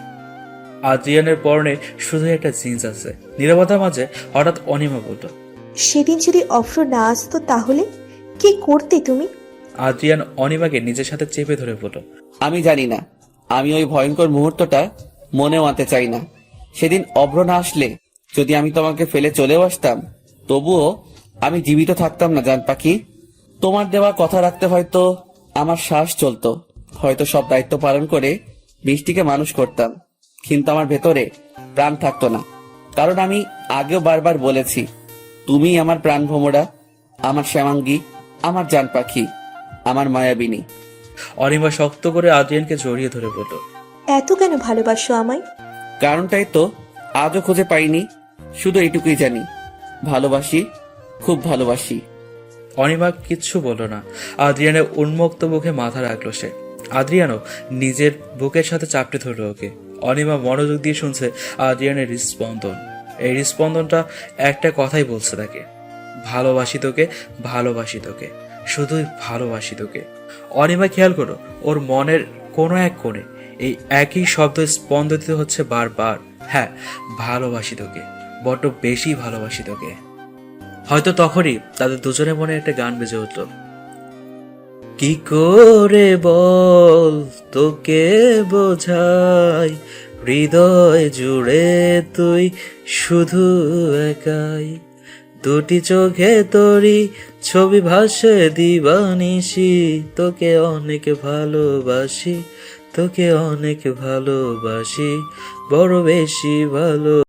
Speaker 13: আদ্রিয়ানের পরনে শুধু একটা জিন্স আছে। নীরবতার মাঝে হঠাৎ অনিমা বলল,
Speaker 14: সেদিন যদি অফ্র না আসতো তাহলে কি করতে তুমি?
Speaker 13: আদ্রিয়ান অনিমাকে নিজের সাথে চেপে ধরে বলল,
Speaker 3: আমি জানি না, আমি ওই ভয়ঙ্কর মুহূর্তটা মনেও আনতে চাই না। সেদিন অভ্র না আসলে যদি আমি তোমাকে ফেলে চলেও আসতাম, তবুও আমি জীবিত থাকতাম না জান পাখি। তোমার দেওয়া কথা রাখতে হয়তো আমার শ্বাস চলতো, হয়তো সব দায়িত্ব পালন করে বৃষ্টিকে মানুষ করতাম, কিন্তু আমার ভেতরে প্রাণ থাকতো না। কারণ আমি আগেও বারবার বলেছি, তুমি আমার প্রাণ ভোমরা, আমার শ্যামাঙ্গী, আমার জান পাখি, আমার মায়াবিনী।
Speaker 13: অনিমা শক্ত করে আদ্রিয়ানকে জড়িয়ে ধরে বলল,
Speaker 14: এত কেন ভালোবাসো আমায়?
Speaker 3: কারণটাই তো আজও খুঁজে পাইনি, শুধু এইটুকুই জানি, ভালোবাসি, খুব ভালোবাসি।
Speaker 13: অনিমা কিচ্ছু বলল না। আদ্রিয়ানের উন্মুক্ত বুকে মাথা রাখলো সে। আদ্রিয়ানও নিজের বুকের সাথে চাপটে ধরল ওকে। অনিমা মনোযোগ দিয়ে শুনছে আদ্রিয়ানের হৃদস্পন্দন। এই হৃদস্পন্দনটা একটা কথাই বলছে তাকে, ভালোবাসি তোকে, ভালোবাসি তোকে, শুধুই ভালোবাসি তোকে। অনিমা খেয়াল করো, ওর মনের কোনো এক কোণে এই একই শব্দ স্পন্দিত হচ্ছে বারবার। হ্যাঁ, ভালোবাসি তোকে, বড্ড বেশি ভালোবাসি তোকে। হয়তো তখনই তাদের দুজনের মনে একটা গান বেজে উঠল। কি করে বল তোকে বোঝাই, হৃদয় জুড়ে তুই শুধু একাই, দুটি চোখে তোরই ছবি ভাসে দিবানিশি, তোকে অনেক ভালোবাসি, তোকে অনেক ভালোবাসি, বড় বেশি ভালো।